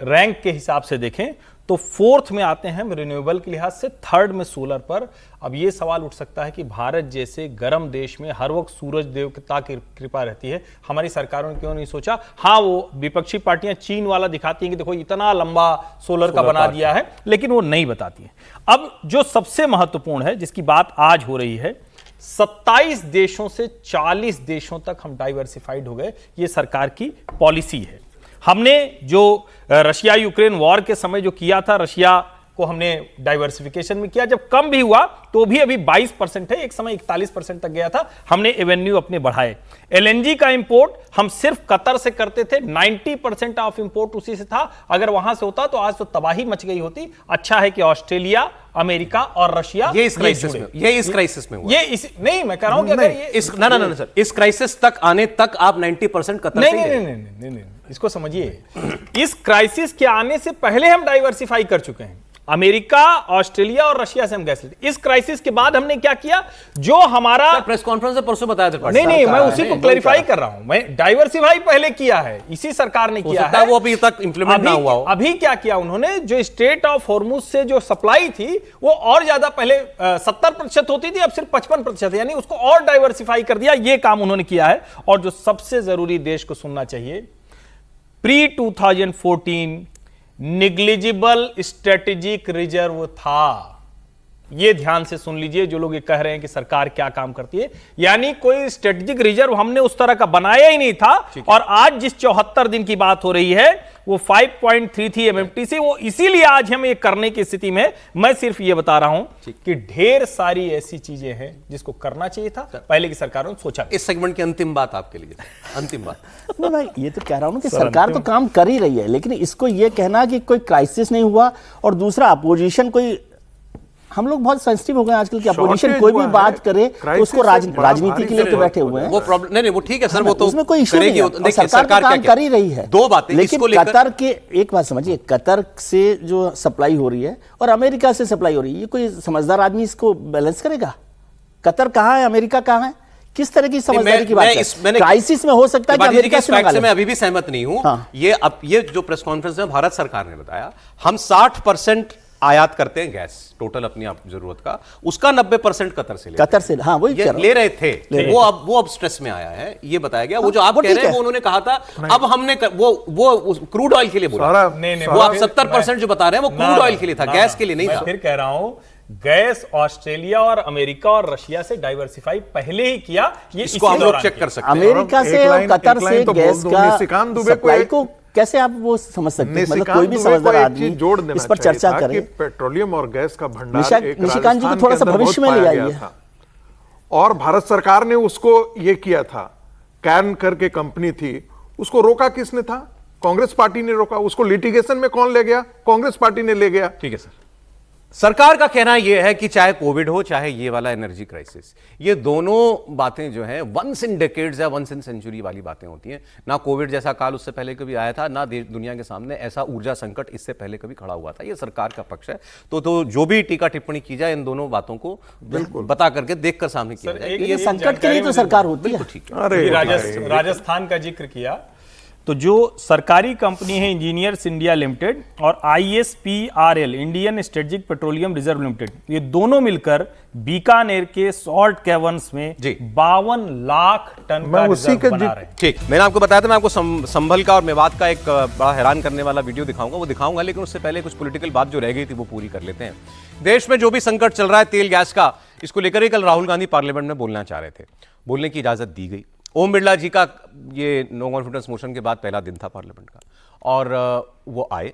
रैंक के हिसाब से देखें तो 4th में आते हैं रिन्यूएबल के लिहाज से, 3rd में सोलर पर। अब ये सवाल उठ सकता है कि भारत जैसे गर्म देश में हर वक्त सूरज देवता की कृपा रहती है, हमारी सरकारों ने क्यों नहीं सोचा? हाँ, वो विपक्षी पार्टियां चीन वाला दिखाती हैं कि देखो इतना लंबा सोलर का बना दिया है, लेकिन वो नहीं बताती हैं। अब जो सबसे महत्वपूर्ण है, जिसकी बात आज हो रही है, 27 देशों से 40 देशों तक हम डाइवर्सिफाइड हो गए। ये सरकार की पॉलिसी है। हमने जो रशिया यूक्रेन वॉर के समय जो किया था, रशिया को हमने डाइवर्सिफिकेशन में किया, जब कम भी हुआ तो भी अभी 22% है, एक समय 41% तक गया था, हमने एवेन्यू अपने बढ़ाए। एलएनजी का इंपोर्ट हम सिर्फ कतर से करते थे, 90% ऑफ इंपोर्ट उसी से था। अगर वहां से होता तो आज तो तबाही मच गई होती। अच्छा है कि ऑस्ट्रेलिया, अमेरिका और रशिया ये इस क्राइसिस में हुआ। नहीं, मैं कह रहा हूं कि अगर ये सर, इस क्राइसिस तक आने तक आप 90% कतर से नहीं, इसको समझिए, इस क्राइसिस के आने से पहले हम डाइवर्सिफाई कर चुके हैं। अमेरिका, ऑस्ट्रेलिया और रशिया से हम गैस लेते। इस क्राइसिस के बाद हमने क्या किया, जो हमारा प्रेस कॉन्फ्रेंस में परसों बताया था। नहीं, मैं उसी को क्लैरिफाई कर रहा हूं। मैं डाइवर्सिफाई पहले किया है, इसी सरकार ने किया है, वो अभी तक इंप्लीमेंट ना हुआ हो। अभी क्या किया उन्होंने, जो स्ट्रेट ऑफ हॉर्मुज से जो सप्लाई थी वो और ज्यादा, पहले 70% होती थी, अब सिर्फ 55%, यानी उसको और डाइवर्सिफाई कर दिया। ये काम उन्होंने किया है। और जो सबसे जरूरी देश को सुनना चाहिए, प्री 2014 निग्लिजिबल स्ट्रेटेजिक रिजर्व था। ये ध्यान से सुन लीजिए, जो लोग ये कह रहे हैं कि सरकार क्या काम करती है, यानी कोई स्ट्रेटेजिक रिजर्व हमने उस तरह का बनाया ही नहीं था। और आज जिस 74 दिन की बात हो रही है वो 5.33 MMTC, वो इसीलिए आज हम ये करने की स्थिति में। मैं सिर्फ ये बता रहा हूं कि ढेर सारी ऐसी चीजें हैं जिसको करना चाहिए था, पहले की सरकारों ने सोचा। इस सेगमेंट की अंतिम बात आपके लिए, अंतिम बात। नहीं भाई, ये तो कह रहा हूं कि सरकार तो काम कर ही रही है, लेकिन इसको ये कहना कि कोई क्राइसिस नहीं हुआ, और दूसरा अपोजिशन कोई, हम लोग बहुत सेंसिटिव हो गए आजकल की, अपोजिशन कोई भी बात करे तो उसको राजनीति के लिए तो बैठे हुए हैं। वो प्रॉब्लम नहीं, वो ठीक है सर, वो तो उसमें कोई इशू नहीं है। सरकार काम कर ही रही है। दो बातें, लेकिन कतर के, एक बात समझिए, कतर से जो सप्लाई हो रही है और अमेरिका से सप्लाई हो रही है, ये कोई समझदार आदमी इसको बैलेंस करेगा? कतर कहाँ है, अमेरिका कहाँ है? किस तरह की समझदारी की बात है? क्राइसिस में हो सकता है कि अमेरिका से मंगा ले। मैं अभी भी सहमत नहीं हूं। हाँ। ये जो प्रेस कॉन्फ्रेंस में भारत सरकार ने बताया, हम 60% आयात करते हैं गैस टोटल अपनी जरूरत का, उसका 90% कतर से कतर से, हाँ वही ले रहे थे। वो अब स्ट्रेस में आया है, ये बताया गया। वो जो आप कह रहे हैं वो उन्होंने कहा था, अब हमने वो क्रूड ऑयल के लिए बोला। वो आप 70% जो बता रहे हैं वो क्रूड ऑयल के लिए था, गैस के लिए नहीं था। फिर कह रहा हूं, गैस ऑस्ट्रेलिया और अमेरिका और रशिया से डाइवर्सिफाई पहले ही किया। ये इसको हम लोग चेक कर सकते हैं। अमेरिका से और कतर से गैस का सप्लाई को कैसे आप वो समझ सकते हैं? मतलब कोई भी समझदार आदमी इस पर चर्चा करे। पेट्रोलियम और गैस का भंडार निशिकांत जी को थोड़ा सा भविष्य में ले आइए। और भारत सरकार ने उसको ये किया था, कैन करके कंपनी थी, उसको रोका किसने था? कांग्रेस पार्टी ने रोका। उसको लिटिगेशन में कौन ले गया? कांग्रेस पार्टी ने ले गया। ठीक है सर, सरकार का कहना यह है कि चाहे कोविड हो चाहे ये वाला एनर्जी क्राइसिस, ये दोनों बातें जो हैं वंस इन डेकेड्स या वंस इन सेंचुरी वाली बातें होती हैं। ना कोविड जैसा काल उससे पहले कभी आया था, ना दुनिया के सामने ऐसा ऊर्जा संकट इससे पहले कभी खड़ा हुआ था। ये सरकार का पक्ष है। तो जो भी टीका टिप्पणी की जाए इन दोनों बातों को बता करके देखकर सामने किया जाए। ये संकट के लिए तो सरकार होती है। ठीक है। राजस्थान का जिक्र किया, तो जो सरकारी कंपनी है इंजीनियर्स इंडिया लिमिटेड और ISPRL Indian strategic petroleum reserve limited, ये दोनों मिलकर बीकानेर के सॉल्ट कैवर्न्स में 52 लाख टन का रिजर्व बना रहे हैं। ठीक, मैंने आपको बताया था, मैं आपको संभल का और मेवात का एक बड़ा हैरान करने वाला वीडियो दिखाऊंगा, वो दिखाऊंगा, लेकिन उससे पहले कुछ पॉलिटिकल बात जो रह गई थी वो पूरी कर लेते हैं। देश में जो भी संकट चल रहा है तेल गैस का, इसको लेकर ही कल राहुल गांधी पार्लियामेंट में बोलना चाह रहे थे, बोलने की इजाजत दी गई। ओम बिरला जी का ये नो कॉन्फिडेंस मोशन के बाद पहला दिन था पार्लियामेंट का, और वो आए,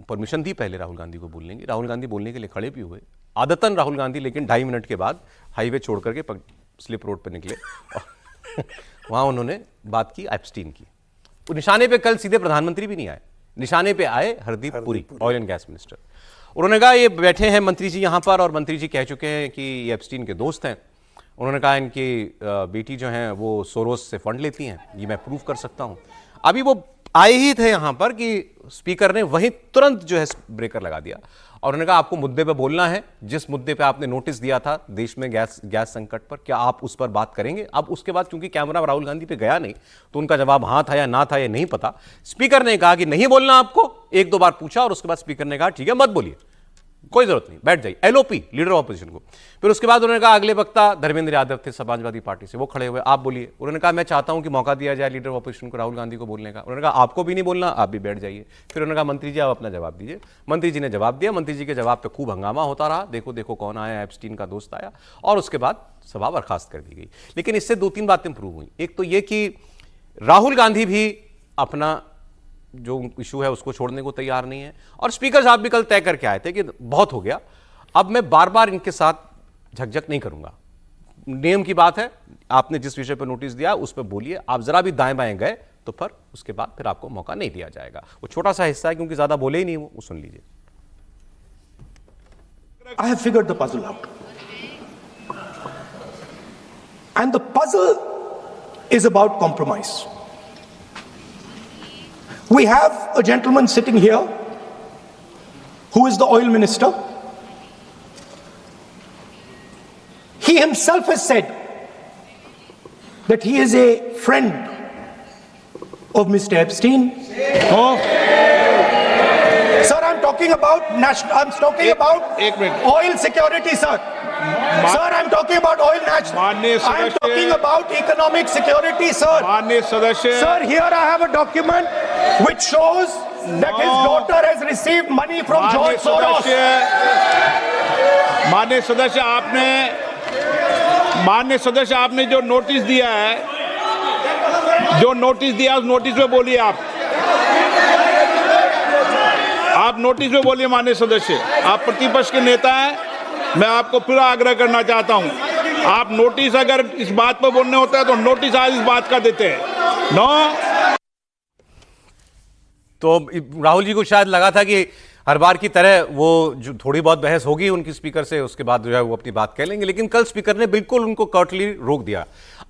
परमिशन दी पहले राहुल गांधी को बोलने की। राहुल गांधी बोलने के लिए खड़े भी हुए, आदतन राहुल गांधी, लेकिन 2.5 मिनट के बाद हाईवे छोड़ करके स्लिप रोड पर निकले और वहां उन्होंने बात की एप्स्टीन की। तो निशाने पे कल सीधे प्रधानमंत्री भी नहीं आए, निशाने पे आए Hardeep Puri, oil and gas minister. उन्होंने कहा ये बैठे हैं मंत्री जी यहाँ पर, और मंत्री जी कह चुके हैं कि ये एप्स्टीन के दोस्त हैं। उन्होंने कहा इनकी बेटी जो हैं वो सोरोस से फंड लेती हैं, ये मैं प्रूव कर सकता हूं। अभी वो आए ही थे यहां पर कि स्पीकर ने वहीं तुरंत जो है ब्रेकर लगा दिया, और उन्होंने कहा आपको मुद्दे पे बोलना है, जिस मुद्दे पे आपने नोटिस दिया था देश में गैस संकट पर, क्या आप उस पर बात करेंगे? अब उसके बाद क्योंकि कैमरा राहुल गांधी पे गया नहीं, तो उनका जवाब हाँ था या ना था ये नहीं पता। स्पीकर ने कहा कि नहीं बोलना आपको, 1-2 बार पूछा, और उसके बाद स्पीकर ने कहा ठीक है मत बोलिए, कोई जरूरत नहीं, बैठ जाइए। LOP, लीडर ऑफ अपोजिशन को। फिर उसके बाद उन्होंने कहा, अगले वक्ता धर्मेंद्र यादव थे समाजवादी पार्टी से, वो खड़े हुए, आप बोलिए। उन्होंने कहा मैं चाहता हूं कि मौका दिया जाए लीडर ऑफ अपोजिशन को, राहुल गांधी को बोलने का। उन्होंने कहा आपको भी नहीं बोलना, आप भी बैठ जाइए। फिर उन्होंने कहा मंत्री जी आप अपना जवाब दीजिए। मंत्री जी ने जवाब दिया, मंत्री जी के जवाब पे खूब हंगामा होता रहा, देखो देखो कौन आया, एप्स्टीन का दोस्त आया, और उसके बाद सभा बर्खास्त कर दी गई। लेकिन इससे 2-3 बातें प्रूव हुई। एक तो ये कि राहुल गांधी भी अपना जो इशू है उसको छोड़ने को तैयार नहीं है, और स्पीकर साहब भी कल तय करके आए थे कि बहुत हो गया, अब मैं बार बार इनके साथ झकझक नहीं करूंगा। नियम की बात है, आपने जिस विषय पर नोटिस दिया उस पर बोलिए, आप जरा भी दाएं बाएं गए तो फिर उसके बाद फिर आपको मौका नहीं दिया जाएगा। वो छोटा सा हिस्सा है क्योंकि ज्यादा बोले ही नहीं, वो सुन लीजिए। I have figured the puzzle out. And the puzzle is about compromise. We have a gentleman sitting here who is the oil minister. He himself has said that he is a friend of Mr. Epstein. Sir, I'm talking about oil security, sir. Sir, I'm talking about oil national. I'm talking about economic security, sir. माननीय सदस्य, Sir, here I have a document which shows that his daughter has received money from George Soros. माननीय सदस्य आपने जो notice दिया है, उस notice में बोलिए आप नोटिस में बोलिए। माननीय सदस्य, आप प्रतिपक्ष के नेता हैं, मैं आपको फिर आग्रह करना चाहता हूं, आप नोटिस अगर इस बात पर बोलने होता है तो नोटिस आज इस बात का देते हैं। तो राहुल जी को शायद लगा था कि हर बार की तरह वो जो थोड़ी बहुत बहस होगी उनकी स्पीकर से, उसके बाद जो है वो अपनी बात कह लेंगे, लेकिन कल स्पीकर ने बिल्कुल उनको कर्टली रोक दिया।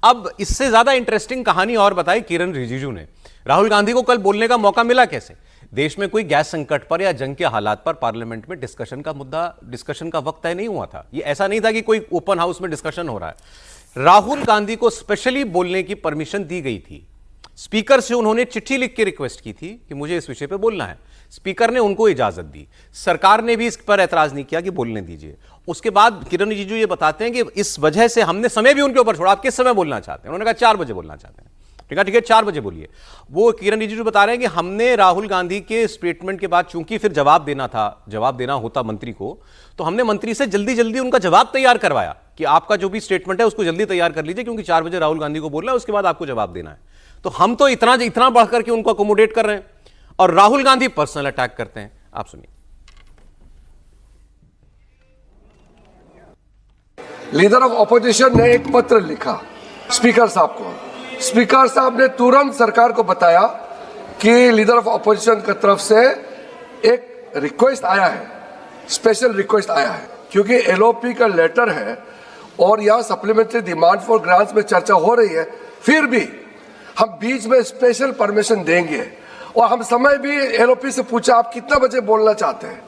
अब इससे ज्यादा इंटरेस्टिंग कहानी और बताई किरण रिजिजू ने। राहुल गांधी को कल बोलने का मौका मिला कैसे? देश में कोई गैस संकट पर या जंग के हालात पर पार्लियामेंट में डिस्कशन का वक्त तय नहीं हुआ था। ये ऐसा नहीं था कि कोई ओपन हाउस में डिस्कशन हो रहा है। राहुल गांधी को स्पेशली बोलने की परमिशन दी गई थी। स्पीकर से उन्होंने चिट्ठी लिख के रिक्वेस्ट की थी कि मुझे इस विषय पे बोलना है। स्पीकर ने उनको इजाजत दी। सरकार ने भी इस पर ऐतराज नहीं किया कि बोलने दीजिए। उसके बाद किरण रिजिजू ये बताते हैं कि इस वजह से हमने समय भी उनके ऊपर छोड़ा। आप किस समय बोलना चाहते हैं? उन्होंने कहा 4 बजे बोलना चाहते हैं। ठीक है 4 बजे बोलिए। वो किरण रिजिजू बता रहे हैं कि हमने राहुल गांधी के स्टेटमेंट के बाद चूंकि फिर जवाब देना होता मंत्री को, तो हमने मंत्री से जल्दी जल्दी उनका जवाब तैयार करवाया कि आपका जो भी स्टेटमेंट है उसको जल्दी तैयार कर लीजिए, क्योंकि 4 बजे राहुल गांधी को बोलना है, उसके बाद आपको जवाब देना है। तो हम तो इतना बढ़कर के उनको अकोमोडेट कर रहे हैं और राहुल गांधी पर्सनल अटैक करते हैं। आप सुनिए। लीडर ऑफ ऑपोजिशन ने एक पत्र लिखा स्पीकर साहब को। स्पीकर साहब ने तुरंत सरकार को बताया कि लीडर ऑफ ऑपोजिशन की तरफ से एक रिक्वेस्ट आया है, स्पेशल रिक्वेस्ट आया है, क्योंकि एलओपी का लेटर है और यह सप्लीमेंट्री डिमांड फॉर ग्रांट्स में चर्चा हो रही है। फिर भी हम बीच में स्पेशल परमिशन देंगे और हम समय भी एलओपी से पूछा आप कितना बजे बोलना चाहते हैं।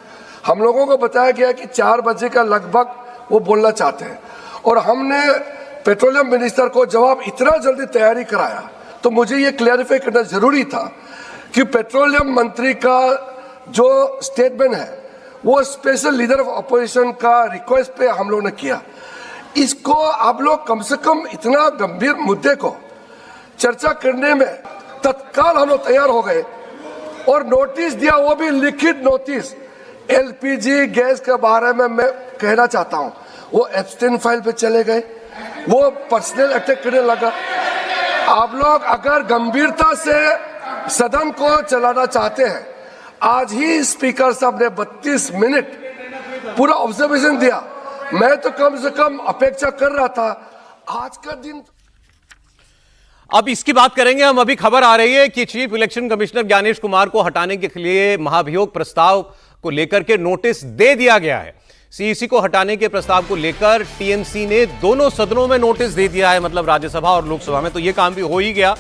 हम लोगों को बताया गया कि 4 बजे का लगभग वो बोलना चाहते हैं और हमने पेट्रोलियम मिनिस्टर को जवाब इतना जल्दी तैयारी कराया। तो मुझे ये क्लैरिफाई करना जरूरी था कि पेट्रोलियम मंत्री का जो स्टेटमेंट है वो स्पेशल लीडर ऑफ ऑपोजिशन का रिक्वेस्ट पे हम लोग ने किया। इसको आप लोग कम से कम इतना गंभीर मुद्दे को चर्चा करने में तत्काल हम लोग तैयार हो गए और नोटिस दिया, वो भी लिखित नोटिस। एलपीजी गैस के बारे में मैं कहना चाहता हूं, वो एब्स्टेन फाइल पे चले गए, वो पर्सनल अटैक करने लगा। आप लोग अगर गंभीरता से सदन को चलाना चाहते हैं, आज ही स्पीकर साहब ने 32 मिनट पूरा ऑब्जर्वेशन दिया। मैं तो कम से कम अपेक्षा कर रहा था आज का दिन। अब इसकी बात करेंगे हम। अभी खबर आ रही है कि chief election commissioner Gyanesh Kumar को हटाने के लिए महाभियोग प्रस्ताव को लेकर के नोटिस दे दिया गया है। सीईसी को हटाने के प्रस्ताव को लेकर टीएमसी ने दोनों सदनों में नोटिस दे दिया है, मतलब राज्यसभा और लोकसभा में। तो ये काम भी हो ही गया।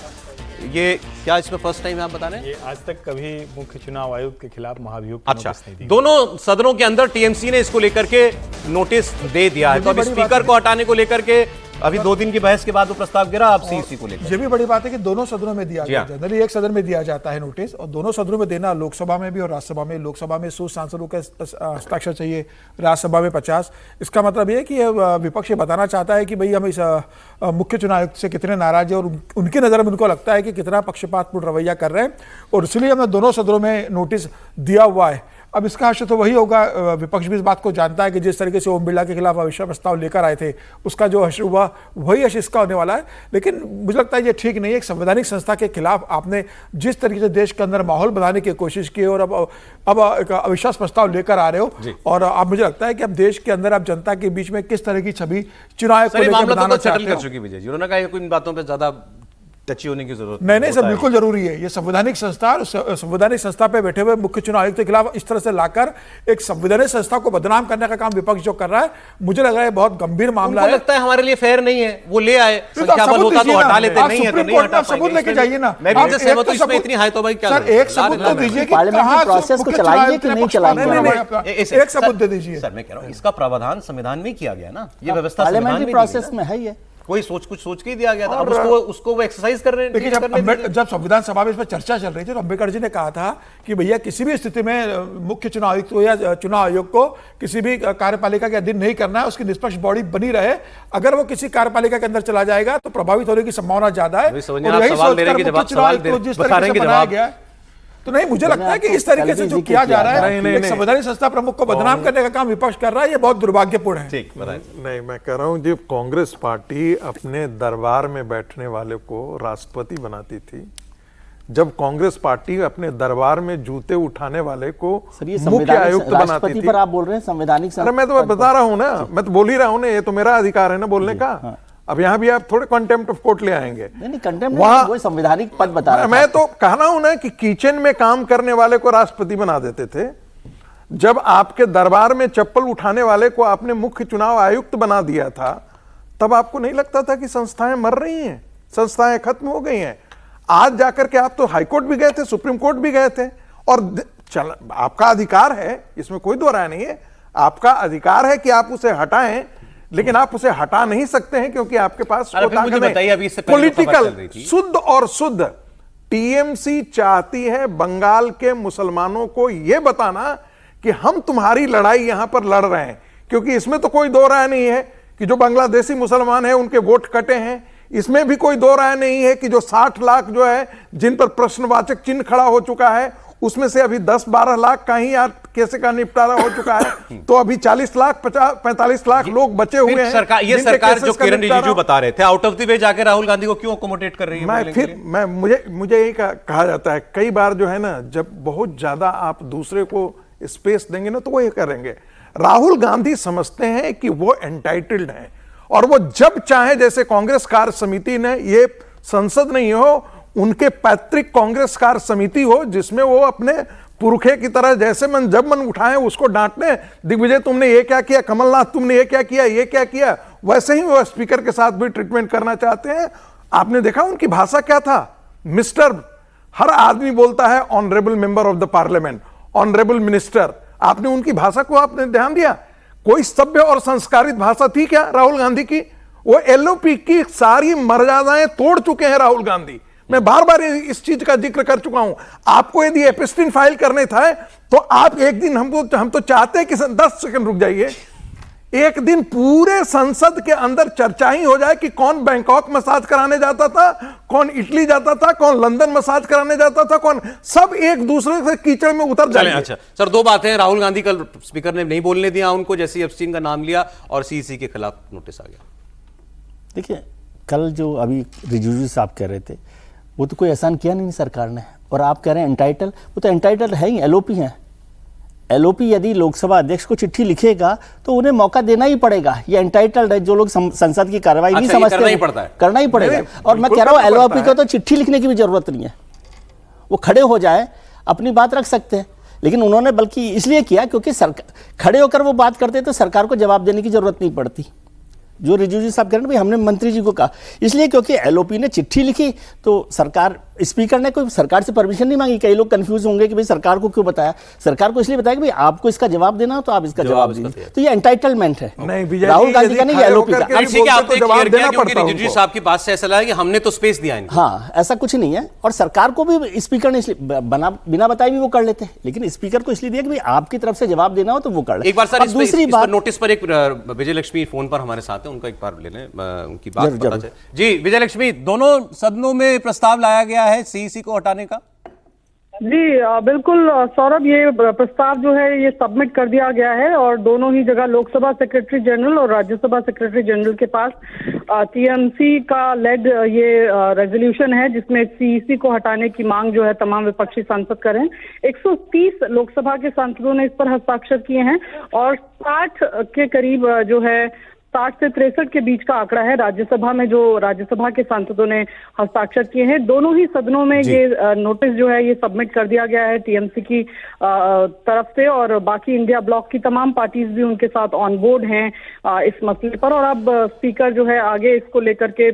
ये क्या इसमें फर्स्ट टाइम आप बता रहे हैं? ये आज तक कभी मुख्य चुनाव आयुक्त के खिलाफ महाभियोग अच्छा, दोनों सदनों के अंदर टीएमसी ने इसको लेकर के नोटिस दे दिया है। तो अभी स्पीकर को हटाने को लेकर के अभी 2 दिन की बहस के बाद वो प्रस्ताव गिरा। अब सीईसी को लेकर ये भी बड़ी बात है कि दोनों सदनों में दिया गया। जनरली एक सदन में दिया जाता है नोटिस, और दोनों सदनों में देना, लोकसभा में भी और राज्यसभा में। लोकसभा में 100 सांसदों का हस्ताक्षर चाहिए, राज्यसभा में 50। इसका मतलब ये कि विपक्ष ये बताना चाहता है कि भाई हम इस मुख्य चुनाव आयुक्त से कितने नाराज है और उनकी नज़र में उनको लगता है कि कितना पक्षपातपूर्ण रवैया कर रहे हैं, और इसलिए हमने दोनों सदनों में नोटिस दिया हुआ है। अब इसका हश्र तो वही होगा, विपक्ष भी इस बात को जानता है कि जिस तरीके से ओम बिरला के खिलाफ अविश्वास प्रस्ताव लेकर आए थे, उसका जो हश्र हुआ वही हश्र इसका होने वाला है। लेकिन मुझे लगता है ये ठीक नहीं है। एक संवैधानिक संस्था के खिलाफ आपने जिस तरीके से देश के अंदर माहौल बनाने की कोशिश की और अब एक अविश्वास प्रस्ताव लेकर आ रहे हो, और अब मुझे लगता है कि अब देश के अंदर आप जनता के बीच में किस तरह की छवि चुनाव को लेकर बनाना चाहते हो। उन्होंने कहा इन बातों पर ज्यादा टची होने की जरूरत नहीं, सब बिल्कुल जरूरी है। ये संवैधानिक संस्था, और संवैधानिक संस्था पे बैठे हुए मुख्य चुनाव आयुक्त के खिलाफ इस तरह से लाकर एक संवैधानिक संस्था को बदनाम करने का काम विपक्ष जो कर रहा है, मुझे लग रहा है बहुत गंभीर मामला है। लगता है हमारे लिए फेयर नहीं है, वो ले आए, संख्याबल होता तो हटा लेते, नहीं है तो नहीं हटा पाएंगे। सबूत लेके जाइए ना। मैं भी सहमत हूं, इसमें इतनी हाई तो भाई क्या सर, एक सबूत तो दीजिए कि पार्लियामेंट्री प्रोसेस को चलाएंगे कि नहीं चलाएंगे। एक सबूत दे दीजिए। सर मैं कह रहा हूं इसका प्रावधान संविधान में किया गया ना, ये व्यवस्था पार्लियामेंट्री प्रोसेस में है। ये कोई कुछ सोच के ही दिया गया था, अब उसको वो एक्सरसाइज कर रहे हैं। देखिए, जब संविधान सभा में इस पर चर्चा चल रही थी तो अंबेडकर जी ने कहा था कि भैया किसी भी स्थिति में मुख्य चुनाव आयुक्त को या चुनाव आयोग को किसी भी कार्यपालिका के अधीन नहीं करना है, उसकी निष्पक्ष बॉडी बनी रहे। अगर वो किसी कार्यपालिका के अंदर चला जाएगा तो प्रभावित होने की संभावना ज्यादा है। जिस तरीके से बनाया गया है, तो नहीं, मुझे लगता है कि इस तरीके से जो किया जा रहा है, एक संवैधानिक संस्था प्रमुख को बदनाम करने का काम विपक्ष कर रहा है, ये बहुत दुर्भाग्यपूर्ण है। नहीं, मैं कह रहा हूं जब कांग्रेस पार्टी अपने दरबार में बैठने वाले को राष्ट्रपति बनाती थी, जब कांग्रेस पार्टी अपने दरबार में जूते उठाने वाले को मुख्य आयुक्त बनाती थी। पर आप बोल रहे हैं संवैधानिक। अरे मैं तो बता रहा हूं ना, मैं तो बोल ही रहा हूं ना, ये तो मेरा अधिकार है ना बोलने का। अब यहाँ भी आप थोड़े कंटेम्प्ट ऑफ कोर्ट ले आएंगे। नहीं, कंटेम्प्ट नहीं, वो संवैधानिक पद बता रहा मैं तो कह रहा हूं ना कि किचन में काम करने वाले को राष्ट्रपति बना देते थे। जब आपके दरबार में चप्पल उठाने वाले को आपने मुख्य चुनाव आयुक्त बना दिया था, तब आपको नहीं लगता था कि संस्थाएं मर रही हैं, संस्थाएं खत्म हो गई हैं। आज जाकर के आप तो हाईकोर्ट भी गए थे, सुप्रीम कोर्ट भी गए थे, और आपका अधिकार है, इसमें कोई दो राय नहीं है, आपका अधिकार है कि आप उसे हटाएं, लेकिन आप उसे हटा नहीं सकते हैं क्योंकि आपके पास पॉलिटिकल शुद्ध और शुद्ध। टीएमसी चाहती है बंगाल के मुसलमानों को यह बताना कि हम तुम्हारी लड़ाई यहां पर लड़ रहे हैं, क्योंकि इसमें तो कोई दो राय नहीं है कि जो बांग्लादेशी मुसलमान है उनके वोट कटे हैं। इसमें भी कोई दो राय नहीं है कि जो 60 लाख जो है जिन पर प्रश्नवाचक चिन्ह खड़ा हो चुका है, उसमें से अभी 10-12 लाख का ही यार कैसे का निपटारा हो चुका है, तो अभी 40 लाख 45 लाख लोग बचे हुए हैं। ये सरकार जो किरण रिजिजू बता रहे थे, आउट ऑफ द वे जाके राहुल गांधी को क्यों अकोमोडेट कर रही है? मुझे यही कहा जाता है कई बार जो है ना, जब बहुत ज्यादा आप दूसरे को स्पेस देंगे ना तो वो ये करेंगे। राहुल गांधी समझते हैं कि वो एंटाइटल्ड हैं, और वो जब चाहे, जैसे कांग्रेस कार्य समिति ने, ये संसद नहीं हो, उनके पैतृक कांग्रेस कार्य समिति हो, जिसमें वो अपने पुरखे की तरह जैसे जब मन उठाए उसको डांटने, दिग्विजय तुमने ये क्या किया, कमलनाथ तुमने ये क्या किया, ये क्या किया, वैसे ही वो स्पीकर के साथ भी ट्रीटमेंट करना चाहते हैं। आपने देखा उनकी भाषा क्या था, मिस्टर, हर आदमी बोलता है honourable member of the parliament, honourable minister. आपने उनकी भाषा को आपने ध्यान दिया? कोई सभ्य और संस्कारित भाषा थी क्या राहुल गांधी की? वो एलओपी की सारी मर्यादाएं तोड़ चुके हैं राहुल गांधी। मैं बार बार इस चीज का जिक्र कर चुका हूं। आपको यदि एपिस्टिन फाइल करने था तो आप एक दिन, हम तो चाहते हैं कि 10 सेकंड रुक जाइए, एक दिन पूरे संसद के अंदर चर्चा ही हो जाए कि कौन बैंकॉक मसाज कराने जाता था, कौन इटली जाता था, कौन लंदन मसाज कराने जाता था, कौन, सब एक दूसरे से कीचड़ में उतर जाए। अच्छा सर, दो बातें। राहुल गांधी कल स्पीकर ने नहीं बोलने दिया उनको, जैसे एप्स्टीन का नाम लिया, और सीईसी के खिलाफ नोटिस आ गया। देखिए, कल जो अभी रिजिजू साहब कह रहे थे, वो तो कोई एहसान किया नहीं सरकार ने, और आप कह रहे हैं एंटाइटल, वो तो एंटाइटल है ही, एलओपी है। एलओपी यदि लोकसभा अध्यक्ष को चिट्ठी लिखेगा तो उन्हें मौका देना ही पड़ेगा। ये एंटाइटल्ड है, जो लोग संसद की कार्रवाई नहीं समझते, करना ही पड़ेगा। और मैं कह रहा हूँ एलओपी को तो चिट्ठी लिखने की भी जरूरत नहीं है, वो खड़े हो जाए, अपनी बात रख सकते हैं। लेकिन उन्होंने बल्कि इसलिए किया क्योंकि खड़े होकर वो बात करते तो सरकार को जवाब देने की जरूरत नहीं पड़ती। जो रिजिजू साहब कह रहे हैं, भाई हमने मंत्री जी को कहा, इसलिए क्योंकि एलओपी ने चिट्ठी लिखी तो सरकार, स्पीकर ने कोई सरकार से परमिशन नहीं मांगी। कई लोग कंफ्यूज होंगे कि भाई सरकार को क्यों बताया, सरकार को इसलिए बताया कि भाई आपको इसका जवाब देना हो तो आप इसका जवाब दीजिए। तो ये एंटाइटलमेंट है, राहुल गांधी का नहीं, एलओपी का। रिजिजू साहब की बात से ऐसा लगा कि हमने तो स्पेस दिया इनको। हाँ, ऐसा कुछ नहीं है, और सरकार को भी स्पीकर ने इसलिए बिना बताए भी वो कर लेते, लेकिन स्पीकर को इसलिए दिया कि भाई आपकी तरफ से जवाब देना हो तो वो कर ले। एक बार सर, दूसरी बात, नोटिस पर एक विजय लक्ष्मी फोन पर हमारे साथ है, उनका एक बार ले लें, उनकी बात पता चले। जी विजय लक्ष्मी, दोनों सदनों में प्रस्ताव लाया गया है सीईसी को हटाने का। जी बिल्कुल सौरभ, ये प्रस्ताव जो है ये सबमिट कर दिया गया है, और दोनों ही जगह लोकसभा सेक्रेटरी जनरल और राज्यसभा सेक्रेटरी जनरल के पास टीएमसी का लेड ये रेजोल्यूशन है, जिसमें सीईसी को हटाने की मांग जो है तमाम विपक्षी सांसद कर रहे हैं। 130 लोकसभा के सांसदों ने इस पर हस्ताक्षर किए हैं, और 60 के करीब जो है 60 से 63 के बीच का आंकड़ा है। राज्यसभा में जो राज्यसभा के सांसदों ने हस्ताक्षर किए हैं, दोनों ही सदनों में ये नोटिस जो है ये सबमिट कर दिया गया है टीएमसी की तरफ से, और बाकी इंडिया ब्लॉक की तमाम पार्टीज भी उनके साथ ऑन बोर्ड हैं इस मसले पर। और अब स्पीकर जो है आगे इसको लेकर के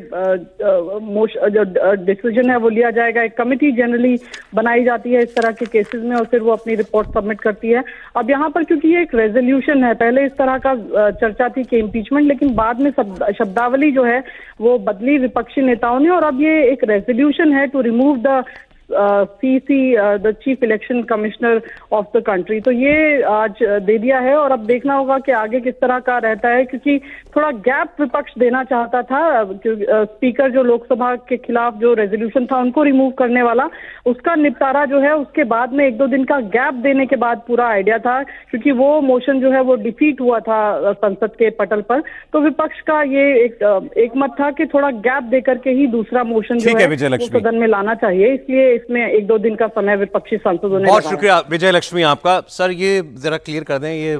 डिसीजन है वो लिया जाएगा। एक कमेटी जनरली बनाई जाती है इस तरह के केसेस में और फिर वो अपनी रिपोर्ट सबमिट करती है। अब यहाँ पर क्योंकि ये एक रेजोल्यूशन है, पहले इस तरह का चर्चा थी कि इम्पीचमेंट, लेकिन बाद में शब्दावली जो है वो बदली विपक्षी नेताओं ने, और अब ये एक रेजोल्यूशन है to remove the CC the chief election commissioner of the country. तो ये आज दे दिया है और अब देखना होगा कि आगे किस तरह का रहता है, क्योंकि थोड़ा गैप विपक्ष देना चाहता था। स्पीकर जो लोकसभा के खिलाफ जो रेजोल्यूशन था उनको रिमूव करने वाला, उसका निपटारा जो है उसके बाद में 1-2 दिन का गैप देने के बाद पूरा आइडिया था, क्योंकि वो मोशन जो है वो डिफीट हुआ था संसद के पटल पर। तो विपक्ष का ये एक मत था कि थोड़ा गैप देकर के ही दूसरा मोशन जो है वो सदन में लाना चाहिए, इसलिए इसमें 1-2 दिन का समय विपक्षी सांसदों ने। बहुत शुक्रिया विजय लक्ष्मी आपका। सर ये जरा क्लियर कर दें, ये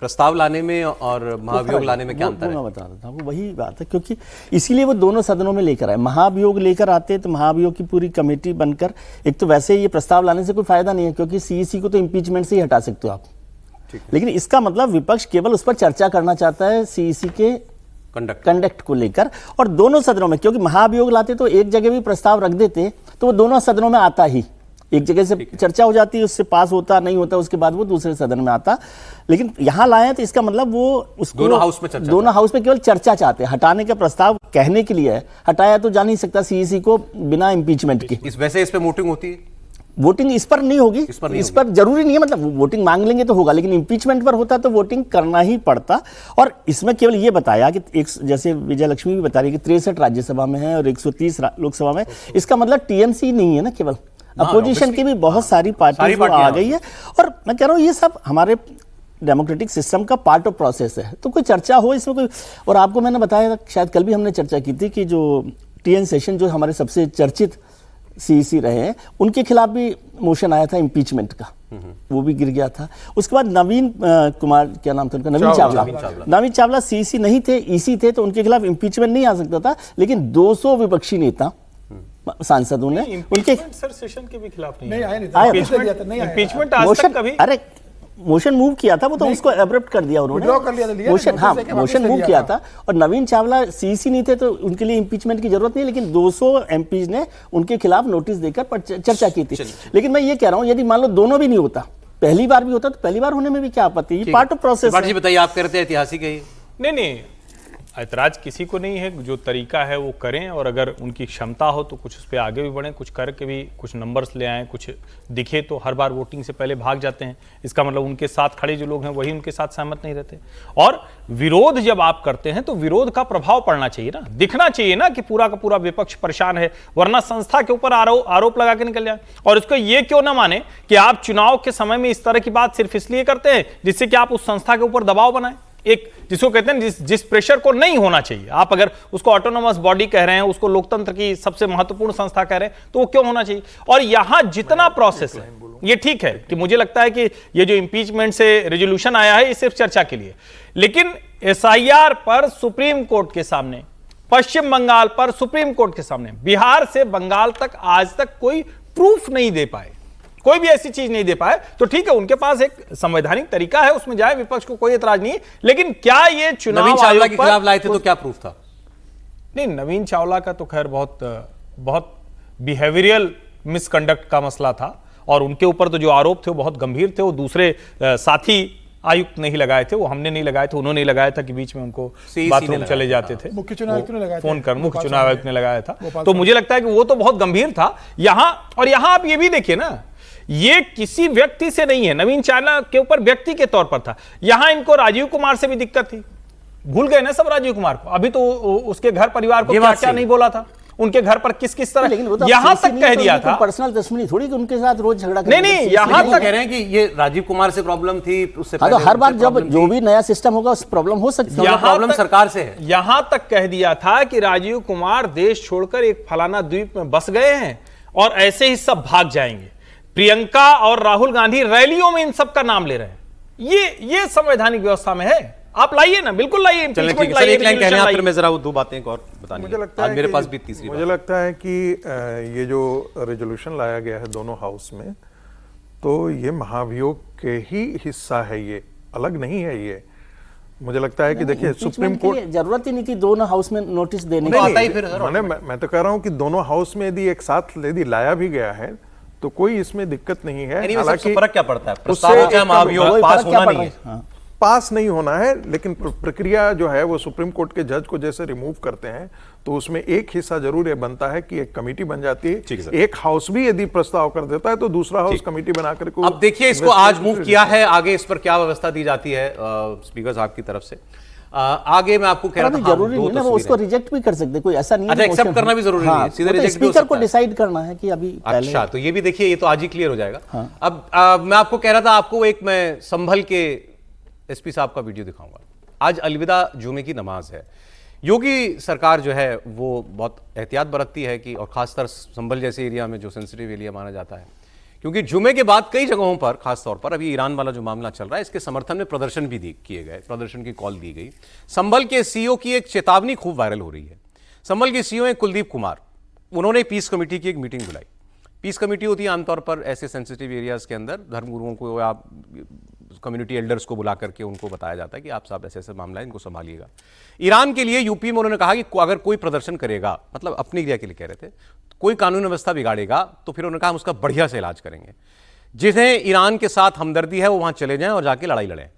प्रस्ताव लाने में और महाभियोग लाने में क्या अंतर है? मैं बता देता हूँ, वही बात है, क्योंकि इसीलिए वो दोनों सदनों में लेकर आए। महाभियोग लेकर आते तो महाभियोग की पूरी कमेटी बनकर, एक तो वैसे ये प्रस्ताव लाने से कोई फायदा नहीं है क्योंकि सीईसी को तो इम्पीचमेंट से ही हटा सकते हो आप, लेकिन इसका मतलब विपक्ष केवल उस पर चर्चा करना चाहता है सीईसी के कंडक्ट को लेकर, और दोनों सदनों में। क्योंकि महाभियोग लाते तो एक जगह भी प्रस्ताव रख देते तो वो दोनों सदनों में आता ही, एक जगह से चर्चा हो जाती है, उससे पास होता नहीं होता, उसके बाद वो दूसरे सदन में आता। लेकिन यहां लाए तो इसका मतलब वो उसको दोनों हाउस में केवल चर्चा चाहते हैं, हटाने का प्रस्ताव कहने के लिए है। हटाया तो जा नहीं सकता सीईसी को बिना इम्पीचमेंट के। वैसे इस पे वोटिंग होती है, वोटिंग इस पर नहीं होगी, इस पर जरूरी नहीं है, मतलब वोटिंग मांग लेंगे तो होगा, लेकिन इम्पीचमेंट पर होता तो वोटिंग करना ही पड़ता। और इसमें केवल ये बताया कि एक, जैसे विजय लक्ष्मी भी बता रही है कि 63 राज्यसभा में है और 130 लोकसभा में, इसका मतलब टीएमसी नहीं है ना, केवल अपोजिशन की भी बहुत सारी पार्टी आ गई है। और मैं कह रहा हूँ ये सब हमारे डेमोक्रेटिक सिस्टम का पार्ट ऑफ प्रोसेस है, तो कोई चर्चा हो इसमें कोई। और आपको मैंने बताया, शायद कल भी हमने चर्चा की थी कि जो टीएन सेशन जो हमारे सबसे चर्चित सीईसी रहे हैं, उनके खिलाफ भी मोशन आया था इम्पीचमेंट का, वो भी गिर गया था। उसके बाद नवीन कुमार, क्या नाम था उनका, नवीन चावला सीईसी नहीं थे, ईसी थे, तो उनके खिलाफ इम्पीचमेंट नहीं आ सकता था, लेकिन 200 विपक्षी नेता सांसदों ने उनके सर सेशन के भी खिलाफ नहीं आया, इम्पीचमेंट आज तक कभी, अरे मोशन मूव किया था, वो तो उसको एब्रप्ट कर दिया उन्होंने, मोशन मूव किया था। और नवीन चावला सीईसी नहीं थे तो उनके लिए इम्पीचमेंट की जरूरत नहीं, लेकिन 200 एमपीज ने उनके खिलाफ नोटिस देकर चर्चा की थी। लेकिन मैं ये कह रहा हूं, यदि मान लो दोनों भी नहीं होता, पहली बार भी होता तो पहली बार होने में भी क्या आपत्ति, ये पार्ट ऑफ प्रोसेस है। बताइए, आप कहते हैं ऐतिहासिक है? नहीं, ऐतराज किसी को नहीं है, जो तरीका है वो करें, और अगर उनकी क्षमता हो तो कुछ उस पर आगे भी बढ़ें, कुछ करके भी कुछ नंबर्स ले आएं, कुछ दिखे तो हर बार वोटिंग से पहले भाग जाते हैं, इसका मतलब उनके साथ खड़े जो लोग हैं वही उनके साथ सहमत नहीं रहते। और विरोध जब आप करते हैं तो विरोध का प्रभाव पड़ना चाहिए ना, दिखना चाहिए ना कि पूरा का पूरा विपक्ष परेशान है, वरना संस्था के ऊपर आरोप लगा के निकल जाए। और इसको ये क्यों ना माने कि आप चुनाव के समय में इस तरह की बात सिर्फ इसलिए करते हैं जिससे कि आप उस संस्था के ऊपर दबाव बनाएं, एक जिसको कहते हैं जिस प्रेशर को नहीं होना चाहिए। आप अगर उसको ऑटोनोमस बॉडी कह रहे हैं, उसको लोकतंत्र की सबसे महत्वपूर्ण संस्था कह रहे हैं, तो वो क्यों होना चाहिए? और यहां जितना प्रोसेस है ये ठीक है कि मुझे लगता है कि ये जो इंपीचमेंट से रेजोल्यूशन आया है ये सिर्फ चर्चा के लिए, लेकिन एसआईआर पर सुप्रीम कोर्ट के सामने, पश्चिम बंगाल पर सुप्रीम कोर्ट के सामने, बिहार से बंगाल तक आज तक कोई प्रूफ नहीं दे पाए, कोई भी ऐसी चीज नहीं दे पाए। तो ठीक है, उनके पास एक संवैधानिक तरीका है, उसमें जाए, विपक्ष को कोई एतराज नहीं है। लेकिन क्या ये चुनाव नवीन चावला के खिलाफ लाए थे तो क्या प्रूफ था? नहीं, नवीन चावला का तो खैर बहुत बिहेवियरल मिसकंडक्ट का मसला था, और उनके ऊपर तो जो आरोप थे वो बहुत गंभीर थे। वो दूसरे साथी आयुक्त नहीं लगाए थे, वो हमने नहीं लगाए थे, उन्होंने लगाया था कि बीच में उनको बाथरूम चले जाते थे, मुख्य चुनाव आयुक्त ने लगाया था, फोन कर मुख्य चुनाव आयुक्त ने लगाया था। तो मुझे लगता है कि वो तो बहुत गंभीर था यहां। और यहां आप ये भी देखिए ना, ये किसी व्यक्ति से नहीं है, नवीन चावला के ऊपर व्यक्ति के तौर पर था। यहां इनको राजीव कुमार से भी दिक्कत थी, भूल गए ना सब राजीव कुमार को। अभी तो उसके घर परिवार को क्या नहीं बोला था, उनके घर पर किस तरह, यहां तक कह दिया था। पर्सनल दुश्मनी थोड़ी कि उनके साथ रोज झगड़ा नहीं, यहां तक कह रहे हैं कि ये राजीव कुमार से प्रॉब्लम थी, उससे तो हर बार जब जो भी नया सिस्टम होगा उस प्रॉब्लम हो सकती है, प्रॉब्लम सरकार से है। यहां तक कह दिया था कि राजीव कुमार देश छोड़कर एक फलाना द्वीप में बस गए हैं और ऐसे ही सब भाग जाएंगे। प्रियंका और राहुल गांधी रैलियों में इन सब का नाम ले रहे हैं। ये संवैधानिक व्यवस्था में है। आप लाइए ना, बिल्कुल लाइए, चलिए ठीक impeachment है सर, लाइए, एक लाइन कहने resolution आप, फिर लाइए। मैं जरा वो 2 बातें और बतानी मुझे लगता आज है मेरे कि- पास भी तीसरी मुझे बात। लगता है कि ये जो रेजोल्यूशन लाया गया है दोनों हाउस में, तो ये महाभियोग के ही हिस्सा है, ये अलग नहीं है। ये मुझे लगता है कि देखिए सुप्रीम Impeachment के कोर्ट लिए जरूरत ही नहीं थी दोनों हाउस में नोटिस देने तो की। आता ही फिर सर, मैं तो कह रहा हूं कि दोनों हाउस में यदि एक साथ यदि लाया भी गया है तो कोई इसमें दिक्कत नहीं है। Anyway, सर, हालांकि फर्क क्या पड़ता है? उससे प्रस्ताव हो चाहे एक महाभियोग, कोई पास फर्क क्या होना पड़ नहीं रहा है। हाँ। पास नहीं होना है, लेकिन प्रक्रिया जो है वो सुप्रीम कोर्ट के जज को जैसे रिमूव करते हैं तो उसमें एक हिस्सा जरूर ये बनता है कि एक कमेटी बन जाती ठीक है है। सर। एक हाउस भी यदि प्रस्ताव कर देता है तो दूसरा हाउस कमेटी बनाकर के अब देखिए इसको आज मूव किया है, आगे इस पर क्या व्यवस्था दी जाती है स्पीकर साहब की तरफ से। आगे मैं आपको कह रहा अभी था, हाँ, जरूरी दो नहीं ना, वो तस्वीरें। उसको रिजेक्ट भी कर सकते, कोई ऐसा नहीं है अच्छा, कि accept motion- करना भी जरूरी नहीं है, सीधे वो तो reject भी हो स्पीकर को सकता है। डिसाइड करना है कि अभी पहले। अच्छा, तो ये भी देखिए, ये तो आज ही क्लियर हो जाएगा। हाँ। अब मैं आपको कह रहा था, आपको एक मैं संभल के एसपी साहब का वीडियो दिखाऊंगा। आज अलविदा जुमे की नमाज है। योगी सरकार जो है वो बहुत एहतियात बरतती है कि, और खासकर संभल जैसे एरिया में जो सेंसिटिव एरिया माना जाता है, क्योंकि जुमे के बाद कई जगहों पर, खासतौर पर अभी ईरान वाला जो मामला चल रहा है, इसके समर्थन में प्रदर्शन भी किए गए, प्रदर्शन की कॉल दी गई। संभल के सीईओ की एक चेतावनी खूब वायरल हो रही है। संभल के सीईओ हैं कुलदीप कुमार, उन्होंने पीस कमेटी की एक मीटिंग बुलाई। पीस कमेटी होती है आमतौर पर ऐसे सेंसिटिव एरियाज के अंदर, धर्मगुरुओं को या कम्युनिटी एल्डर्स को बुला करके उनको बताया जाता है कि आप साहब ऐसे ऐसे मामला है, इनको संभालिएगा। ईरान के लिए यूपी में उन्होंने कहा कि अगर कोई प्रदर्शन करेगा, मतलब अपने एरिया के लिए कह रहे थे, कोई कानून व्यवस्था बिगाड़ेगा तो फिर उन्होंने कहा हम उसका बढ़िया से इलाज करेंगे। जिन्हें ईरान के साथ हमदर्दी है वो वहां चले जाएं और जाके लड़ाई लड़ें।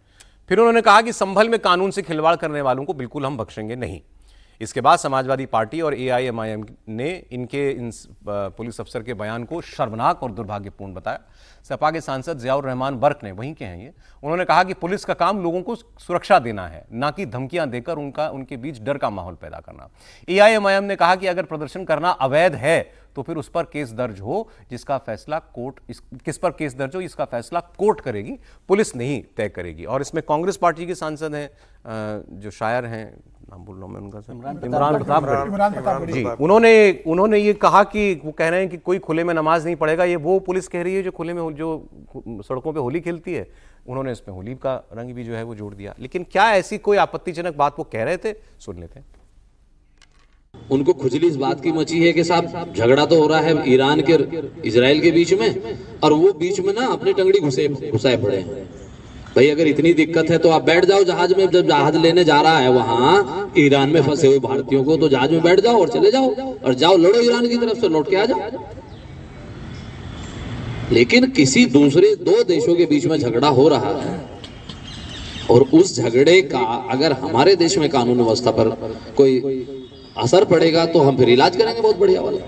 फिर उन्होंने कहा कि संभल में कानून से खिलवाड़ करने वालों को बिल्कुल हम बख्शेंगे नहीं। इसके बाद समाजवादी पार्टी और एआईएमआईएम ने इन पुलिस अफसर के बयान को शर्मनाक और दुर्भाग्यपूर्ण बताया। सपा के सांसद जियाउर रहमान बर्क ने, वहीं के हैं ये, उन्होंने कहा कि पुलिस का काम लोगों को सुरक्षा देना है, ना कि धमकियां देकर उनके बीच डर का माहौल पैदा करना। एआईएमआईएम ने कहा कि अगर प्रदर्शन करना अवैध है तो फिर उस पर केस दर्ज हो, जिसका फैसला किस पर केस दर्ज हो इसका फैसला कोर्ट करेगी, पुलिस नहीं तय करेगी। और इसमें कांग्रेस पार्टी के सांसद हैं, जो शायर हैं, नाम बोल रहा हूं मैं उनका, इमरान प्रताप जी, उन्होंने ये कहा कि वो कह रहे हैं कि कोई खुले में नमाज नहीं पढ़ेगा। ये वो पुलिस कह रही है जो खुले में, जो सड़कों पे होली खेलती है। उन्होंने इसमें होली का रंग भी जो है वो जोड़ दिया। लेकिन क्या ऐसी कोई आपत्तिजनक बात वो कह रहे थे? सुन लेते हैं। उनको खुजली इस बात की मची है कि साहब झगड़ा तो हो रहा है ईरान के इजराइल के बीच में, और वो बीच में ना अपनी टंगड़ी घुसाए पड़े हैं। भाई अगर इतनी दिक्कत है तो आप बैठ जाओ जहाज में, जब जहाज लेने जा रहा है वहां ईरान में फंसे हुए भारतीयों को, तो जहाज में बैठ जाओ और चले जाओ, और जाओ लड़ो ईरान की तरफ से, लौट के आ जाओ। लेकिन किसी दूसरे दो देशों के बीच में झगड़ा हो रहा है, और उस झगड़े का अगर हमारे देश में कानून व्यवस्था पर कोई असर पड़ेगा तो हम फिर इलाज करेंगे बहुत बढ़िया वाला।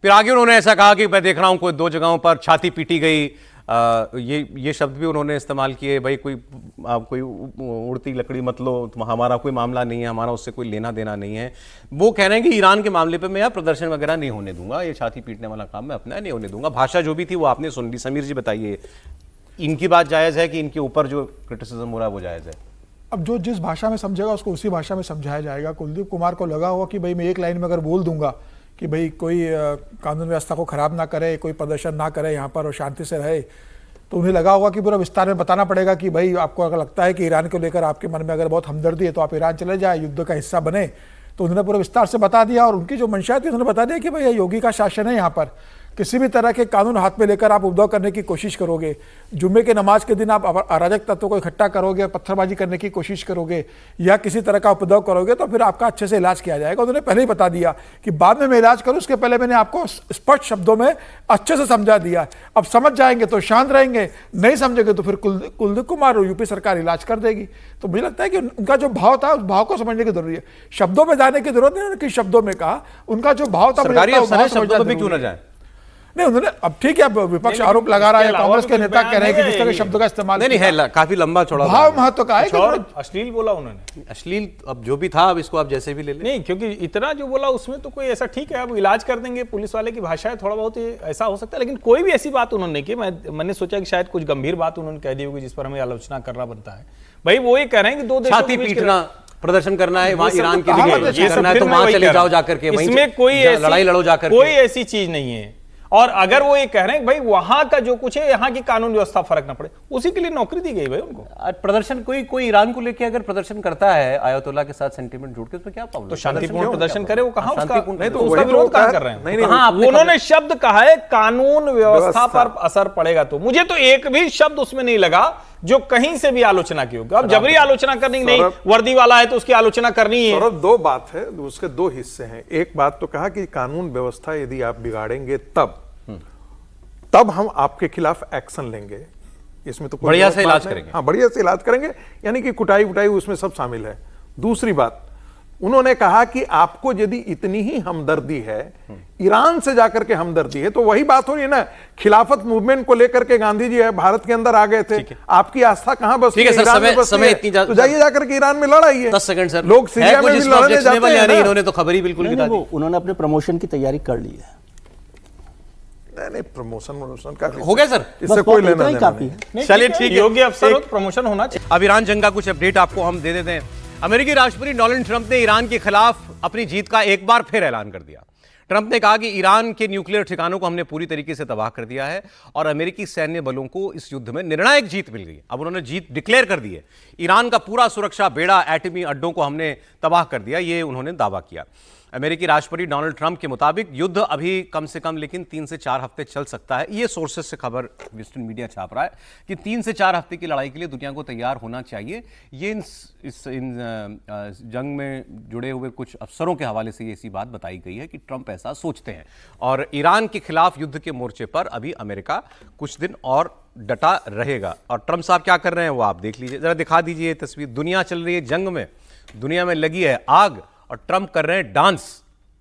फिर आगे उन्होंने ऐसा कहा कि मैं देख रहा हूं कोई 2 जगहों पर छाती पीटी गई। ये शब्द भी उन्होंने इस्तेमाल किए, भाई कोई उड़ती लकड़ी मत लो, हमारा कोई मामला नहीं है, हमारा उससे कोई लेना देना नहीं है। वो कह रहे हैं कि ईरान के मामले पे मैं यहाँ प्रदर्शन वगैरह नहीं होने दूंगा, ये छाती पीटने वाला काम मैं अपना नहीं होने दूंगा। भाषा जो भी थी वो आपने सुन ली। समीर जी बताइए, इनकी बात जायज़ है कि इनके ऊपर जो क्रिटिसिज्म हो रहा है वो जायज़ है? अब जो जिस भाषा में समझेगा उसको उसी भाषा में समझाया जाएगा। कुलदीप कुमार को लगा हुआ कि भाई मैं एक लाइन में अगर बोल दूंगा कि भाई कोई कानून व्यवस्था को खराब ना करे, कोई प्रदर्शन ना करे यहाँ पर और शांति से रहे, तो उन्हें लगा होगा कि पूरा विस्तार में बताना पड़ेगा कि भाई आपको अगर लगता है कि ईरान को लेकर आपके मन में अगर बहुत हमदर्दी है तो आप ईरान चले जाए, युद्ध का हिस्सा बने। तो उन्होंने पूरा विस्तार से बता दिया, और उनकी जो मंशा थी उन्होंने बता दिया कि भाई योगी का शासन है, यहाँ पर किसी भी तरह के कानून हाथ में लेकर आप उपद्रव करने की कोशिश करोगे, जुम्मे के नमाज के दिन आप अराजक तत्वों को इकट्ठा करोगे, पत्थरबाजी करने की कोशिश करोगे या किसी तरह का उपद्रव करोगे, तो फिर आपका अच्छे से इलाज किया जाएगा। उन्होंने पहले ही बता दिया कि बाद में मैं इलाज करूं, उसके पहले मैंने आपको स्पष्ट शब्दों में अच्छे से समझा दिया। अब समझ जाएंगे तो शांत रहेंगे, नहीं समझेंगे तो फिर कुलदीप कुमार और यूपी सरकार इलाज कर देगी। तो मुझे लगता है कि उनका जो भाव था उस भाव को समझने की जरूरी है, शब्दों में जाने की जरूरत नहीं। उन्होंने किस शब्दों में कहा, उनका जो भाव था सरकारी अफसर शब्दों में भी क्यों ना जाए? नहीं, उन्होंने, अब ठीक है, अब विपक्ष आरोप लगा रहा है, कांग्रेस के नेता कह रहे हैं कि जिस तरह के शब्दों का इस्तेमाल नहीं है, काफी लंबा चौड़ा भाव महत्व का है। अश्लील बोला उन्होंने, अश्लील अब जो भी था, अब इसको आप जैसे भी ले लें। नहीं, क्योंकि इतना जो बोला उसमें तो कोई ऐसा, ठीक है अब इलाज कर देंगे, पुलिस वाले की भाषा है, थोड़ा बहुत ऐसा हो सकता है, लेकिन कोई भी ऐसी बात उन्होंने की। मैंने सोचा कि शायद कुछ गंभीर बात उन्होंने कह दी होगी जिस पर हमें आलोचना करना बनता है। भाई वो ये कह रहे हैं कि 2 देशों छाती पीटना, प्रदर्शन करना है वहां ईरान के लिए, ये करना है तो वहां चले जाओ जाकर के, इसमें कोई लड़ाई लड़ो जाकर, कोई ऐसी चीज नहीं है। और अगर वो ये कह रहे हैं भाई वहां का जो कुछ है यहाँ की कानून व्यवस्था फर्क ना पड़े, उसी के लिए नौकरी दी गई भाई उनको। प्रदर्शन कोई ईरान को लेके अगर प्रदर्शन करता है आयतुल्लाह के साथ सेंटीमेंट जोड़ के, उसमें क्या प्रॉब्लम? तो शांतिपूर्ण प्रदर्शन करे, वो कहां उसका नहीं, तो उसका विरोध कहां कर रहे हैं? कहां उन्होंने शब्द कहा है कानून व्यवस्था पर असर पड़ेगा, तो मुझे तो एक भी शब्द उसमें नहीं लगा जो कहीं से भी आलोचना की होगी। अब जबरी आलोचना करनी नहीं, वर्दी वाला है तो उसकी आलोचना करनी है। और दो बात है, उसके दो हिस्से हैं। एक बात तो कहा कि कानून व्यवस्था यदि आप बिगाड़ेंगे तब हम आपके खिलाफ एक्शन लेंगे, इसमें तो बढ़िया से इलाज करेंगे। हाँ, बढ़िया से इलाज करेंगे, यानी कि कुटाई उटाई उसमें सब शामिल है। दूसरी बात, उन्होंने कहा कि आपको यदि इतनी ही हमदर्दी है, ईरान से जाकर के हमदर्दी है, तो वही बात हो रही है ना, खिलाफत मूवमेंट को लेकर के गांधी जी है भारत के अंदर आ गए थे, आपकी आस्था कहां बसती है? ईरान में बसती है, तो जाइए जाकर के ईरान में लड़ाई है। 10 सेकंड सर, लोग सीरिया में भी लड़ने जाते हैं ना। इन्होंने तो खबर ही बिल्कुल नहीं दी। उन्होंने अपने प्रमोशन की तैयारी कर ली है। नहीं, प्रमोशन का हो गया सर, इससे कोई लेना देना नहीं। चलिए ठीक है, योग्य अफसर हो तो प्रमोशन होना चाहिए। अब ईरान जंग का कुछ अपडेट आपको हम दे देते हैं। अमेरिकी राष्ट्रपति डोनाल्ड ट्रंप ने ईरान के खिलाफ अपनी जीत का एक बार फिर ऐलान कर दिया। ट्रंप ने कहा कि ईरान के न्यूक्लियर ठिकानों को हमने पूरी तरीके से तबाह कर दिया है और अमेरिकी सैन्य बलों को इस युद्ध में निर्णायक जीत मिल गई। अब उन्होंने जीत डिक्लेयर कर दी है। ईरान का पूरा सुरक्षा बेड़ा, एटमी अड्डों को हमने तबाह कर दिया, ये उन्होंने दावा किया। अमेरिकी राष्ट्रपति डोनाल्ड ट्रंप के मुताबिक युद्ध अभी कम से कम लेकिन 3 से 4 हफ्ते चल सकता है। ये सोर्सेस से खबर वेस्टर्न मीडिया छाप रहा है कि 3 से 4 हफ्ते की लड़ाई के लिए दुनिया को तैयार होना चाहिए। ये इन जंग में जुड़े हुए कुछ अफसरों के हवाले से ये ऐसी बात बताई गई है कि ट्रंप ऐसा सोचते हैं। और ईरान के खिलाफ युद्ध के मोर्चे पर अभी अमेरिका कुछ दिन और डटा रहेगा। और ट्रंप साहब क्या कर रहे हैं वो आप देख लीजिए, जरा दिखा दीजिए ये तस्वीर। दुनिया चल रही है जंग में, दुनिया में लगी है आग और ट्रंप कर रहे हैं डांस।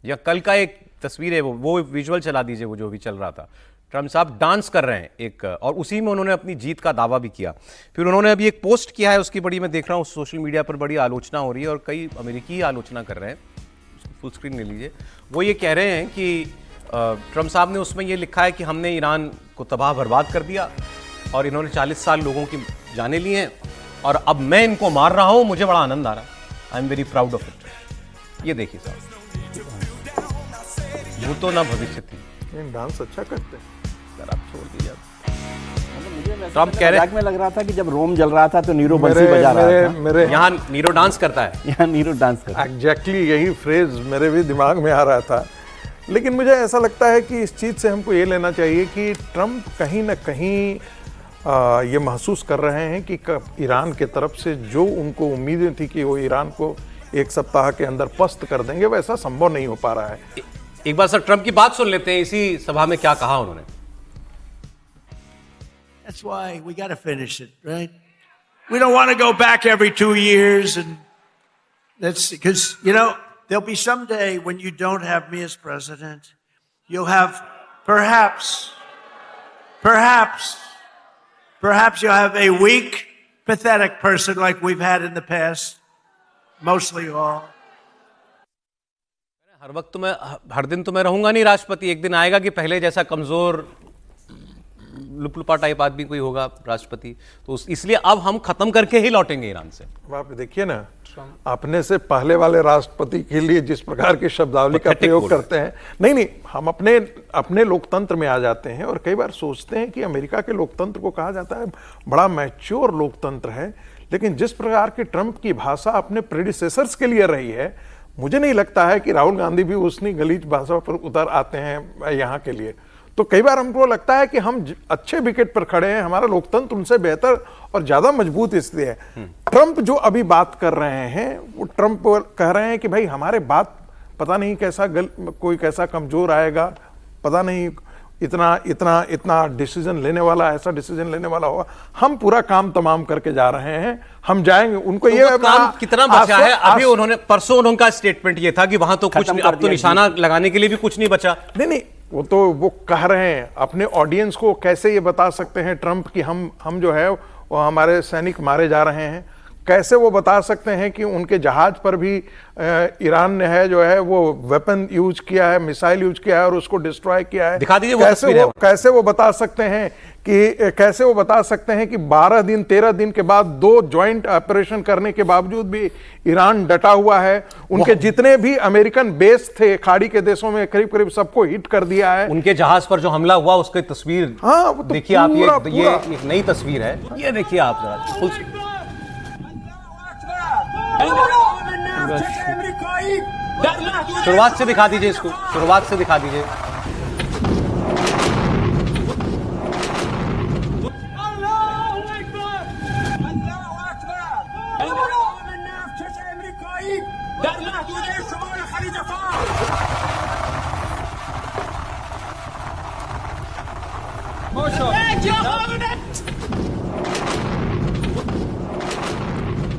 या कल का एक तस्वीर है, वो विजुअल चला दीजिए, वो जो भी चल रहा था। ट्रंप साहब डांस कर रहे हैं एक, और उसी में उन्होंने अपनी जीत का दावा भी किया। फिर उन्होंने अभी एक पोस्ट किया है, उसकी बड़ी मैं देख रहा हूँ सोशल मीडिया पर बड़ी आलोचना हो रही है और कई अमेरिकी आलोचना कर रहे हैं। फुल स्क्रीन ले लीजिए। वो ये कह रहे हैं कि ट्रंप साहब ने उसमें ये लिखा है कि हमने ईरान को तबाह बर्बाद कर दिया और इन्होंने 40 साल लोगों की जानें ली हैं और अब मैं इनको मार रहा हूँ, मुझे बड़ा आनंद आ रहा है। I am very proud of it. ये देखिए साहब, वो तो ना भविष्य थी। डांस अच्छा करते हैं सर, आप छोड़ दीजिए। ट्रंप कह रहे में लग रहा था कि जब रोम जल रहा था तो नीरो बंसी बजा रहा था। यहाँ नीरो डांस करता है, यहाँ नीरो डांस करता है। एग्जैक्टली यही फ्रेज मेरे भी दिमाग में आ रहा था। लेकिन मुझे ऐसा लगता है कि इस चीज़ से हमको ये लेना चाहिए कि ट्रंप कहीं ना कहीं ये महसूस कर रहे हैं कि ईरान के तरफ से जो उनको उम्मीदें थी कि वो ईरान को एक सप्ताह के अंदर पस्त कर देंगे, वैसा संभव नहीं हो पा रहा है। एक बार सर ट्रंप की बात सुन लेते हैं, इसी सभा में क्या कहा उन्होंने। That's why we got to finish it, right? We don't want to go back every 2 years, and that's because, you know, there'll be some day when you don't have me as president. You'll have perhaps you'll have a weak, pathetic person like we've had in the past, mostly all. हर वक्त तो मैं, हर दिन तो मैं रहूंगा नहीं राष्ट्रपति। एक दिन आएगा कि पहले जैसा कमजोर लुपलुपा टाइप आदमी कोई होगा राष्ट्रपति, तो इसलिए अब हम खत्म करके ही लौटेंगे ईरान से। आप देखिए ना, अपने से पहले वाले राष्ट्रपति के लिए जिस प्रकार की शब्दावली का प्रयोग करते हैं। नहीं, हम अपने लोकतंत्र में आ जाते हैं और कई बार सोचते हैं कि अमेरिका के लोकतंत्र को कहा जाता है बड़ा मैच्योर लोकतंत्र है, लेकिन जिस प्रकार की ट्रंप की भाषा अपने प्रेडिसेसर्स के लिए रही है, मुझे नहीं लगता है कि राहुल गांधी भी उतनी गलीज भाषा पर उतर आते हैं यहाँ के लिए। तो कई बार हमको लगता है कि हम अच्छे विकेट पर खड़े हैं, हमारा लोकतंत्र उनसे बेहतर और ज्यादा मजबूत इसलिए है। ट्रंप जो अभी बात कर रहे हैं, वो ट्रंप कह रहे हैं कि भाई हमारे बात पता नहीं कैसा कोई कैसा कमजोर आएगा, पता नहीं इतना डिसीजन लेने वाला, ऐसा डिसीजन लेने वाला होगा। हम पूरा काम तमाम करके जा रहे हैं, हम जाएंगे। उनको ये काम कितना बचा है? अभी उन्होंने परसों उनका स्टेटमेंट ये था कि वहां तो कुछ नहीं, अब तो निशाना लगाने के लिए भी कुछ नहीं बचा। नहीं, वो कह रहे हैं अपने ऑडियंस को कैसे ये बता सकते हैं ट्रंप कि हम जो है वो हमारे सैनिक मारे जा रहे हैं। कैसे वो बता सकते हैं कि उनके जहाज पर भी ईरान ने है जो है वो वेपन यूज किया है, मिसाइल यूज किया है और उसको डिस्ट्रॉय किया है। दिखा दीजिए कैसे वो बता सकते हैं कि कैसे वो बता सकते हैं कि 12 दिन 13 दिन के बाद 2 ज्वाइंट ऑपरेशन करने के बावजूद भी ईरान डटा हुआ है। उनके जितने भी अमेरिकन बेस थे खाड़ी के देशों में करीब करीब सबको हिट कर दिया है। उनके जहाज पर जो हमला हुआ उसकी तस्वीर हाँ, तो देखिए आप, ये पूरा। एक नई तस्वीर है, ये देखिए आप जरा फुल शुरुआत से दिखा दीजिए, इसको शुरुआत से दिखा दीजिए।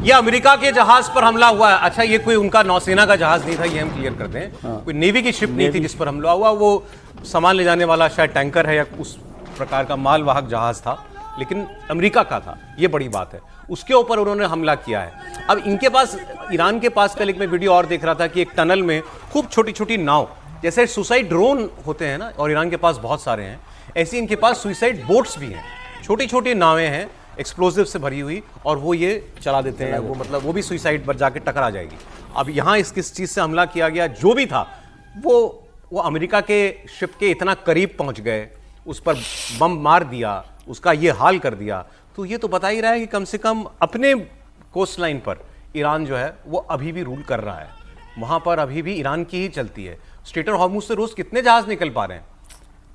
ये अमेरिका के जहाज पर हमला हुआ है। अच्छा, ये कोई उनका नौसेना का जहाज नहीं था, ये हम क्लियर करते हैं। कोई नेवी की शिप नहीं थी जिस पर हमला हुआ, वो सामान ले जाने वाला शायद टैंकर है या उस प्रकार का मालवाहक जहाज था, लेकिन अमेरिका का था, ये बड़ी बात है। उसके ऊपर उन्होंने हमला किया है। अब इनके पास, ईरान के पास, कल एक मैं वीडियो और देख रहा था कि एक टनल में खूब छोटी छोटी नाव, जैसे सुसाइड ड्रोन होते हैं ना, और ईरान के पास बहुत सारे हैं, ऐसे इनके पास सुसाइड बोट्स भी हैं, छोटी छोटी नावें हैं एक्सप्लोजिव से भरी हुई, और वो ये चला देते हैं, वो मतलब वो भी सुसाइड पर जाके टकरा जाएगी। अब यहाँ इस किस चीज़ से हमला किया गया, जो भी था वो अमेरिका के शिप के इतना करीब पहुँच गए, उस पर बम मार दिया, उसका ये हाल कर दिया, तो ये तो बता ही रहा है कि कम से कम अपने कोस्ट लाइन पर ईरान जो है वो अभी भी रूल कर रहा है, वहाँ पर अभी भी ईरान की ही चलती है। स्ट्रेट ऑफ हॉर्मुज़ से रोज़ कितने जहाज़ निकल पा रहे हैं,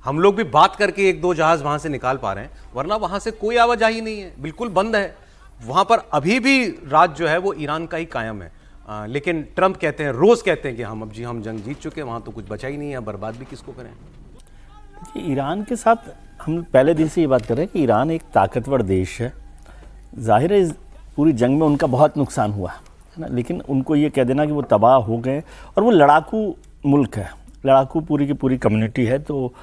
हम लोग भी बात करके 1-2 जहाज वहां से निकाल पा रहे हैं, वरना वहां से कोई आवाजाही नहीं है, बिल्कुल बंद है। वहां पर अभी भी राज जो है वो ईरान का ही कायम है। लेकिन ट्रंप कहते हैं, रोज कहते हैं कि हम जंग जीत चुके हैं, वहां तो कुछ बचा ही नहीं है, बर्बाद भी किसको करें। ईरान के साथ हम पहले दिन से ये बात कर रहे हैं कि ईरान एक ताकतवर देश है। जाहिर है पूरी जंग में उनका बहुत नुकसान हुआ है ना, लेकिन उनको ये कह देना कि वो तबाह हो गए, और वो लड़ाकू मुल्क है, लड़ाकू पूरी की पूरी कम्युनिटी है, तो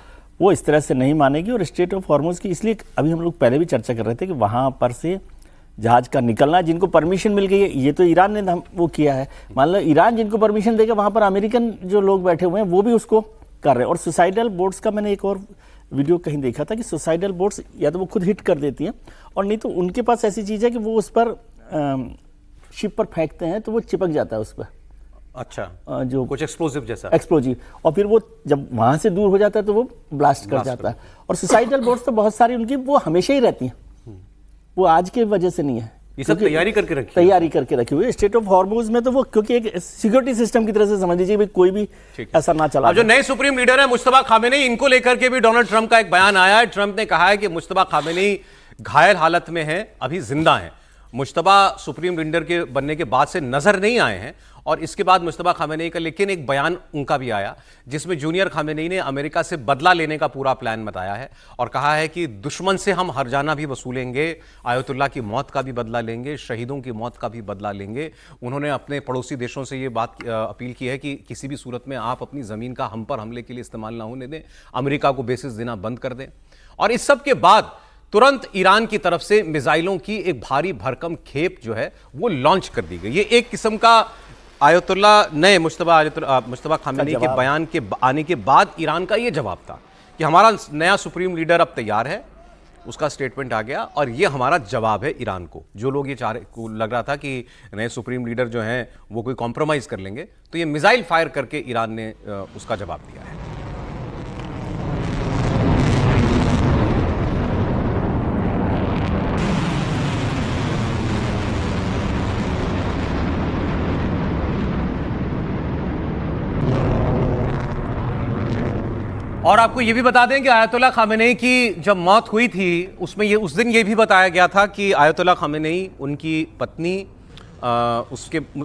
वो इस तरह से नहीं मानेगी। और स्ट्रेट ऑफ हॉर्मुज़ की, इसलिए अभी हम लोग पहले भी चर्चा कर रहे थे कि वहाँ पर से जहाज का निकलना, जिनको परमिशन मिल गई है, ये तो ईरान ने वो किया है, मान लो ईरान जिनको परमिशन देगा, वहाँ पर अमेरिकन जो लोग बैठे हुए हैं वो भी उसको कर रहे हैं। और सुसाइडल बोट्स का मैंने एक और वीडियो कहीं देखा था कि सुसाइडल बोट्स या तो वो खुद हिट कर देती हैं, और नहीं तो उनके पास ऐसी चीज़ है कि वो उस पर शिप पर फेंकते हैं तो वो चिपक जाता है उस पर। अच्छा, जो कुछ एक्सप्लोजिव जैसा, एक्सप्लोजिव, और फिर वो जब वहां से दूर हो जाता है तो वो ब्लास्ट कर जाता है। और सुसाइडल बोट्स तो बहुत सारी उनकी वो हमेशा ही रहती हैं, वो आज की वजह से नहीं है, ये सब तैयारी करके रखी हुई है। स्ट्रेट ऑफ हॉर्मुज़ में तो वो क्योंकि एक सिक्योरिटी सिस्टम की तरह से समझ लीजिए, कोई भी ऐसा ना चला। जो नए सुप्रीम लीडर है मुश्तबा खामेनी, इनको लेकर के भी डोनाल्ड ट्रंप का एक बयान आया है। ट्रंप ने कहा है कि मुश्तबा खामेनी घायल हालत में है, अभी जिंदा है। मुश्तबा सुप्रीम लीडर के बनने के बाद से नजर नहीं आए हैं, और इसके बाद मुश्तबा खामेनी का लेकिन एक बयान उनका भी आया, जिसमें जूनियर खामेनी ने अमेरिका से बदला लेने का पूरा प्लान बताया है, और कहा है कि दुश्मन से हम हरजाना भी वसूलेंगे, आयतुल्लाह की मौत का भी बदला लेंगे, शहीदों की मौत का भी बदला लेंगे। उन्होंने अपने पड़ोसी देशों से ये बात अपील की है कि किसी भी सूरत में आप अपनी ज़मीन का हम पर हमले के लिए इस्तेमाल ना होने दें, अमेरिका को बेसिस देना बंद कर दें। और इस सब के बाद तुरंत ईरान की तरफ से मिसाइलों की एक भारी भरकम खेप जो है वो लॉन्च कर दी गई। ये एक किस्म का आयतुल्लाह नए मुश्तबा खामेनी के बयान के आने के बाद ईरान का ये जवाब था कि हमारा नया सुप्रीम लीडर अब तैयार है, उसका स्टेटमेंट आ गया, और ये हमारा जवाब है ईरान को। जो लोग ये लग रहा था कि नए सुप्रीम लीडर जो हैं वो कोई कॉम्प्रोमाइज़ कर लेंगे, तो ये मिसाइल फायर करके ईरान ने उसका जवाब दिया है। और आपको ये भी बता दें कि आयतुल्लाह खामेनी की जब मौत हुई थी उसमें ये उस दिन ये भी बताया गया था कि आयतुल्लाह खामेनी, उनकी पत्नी,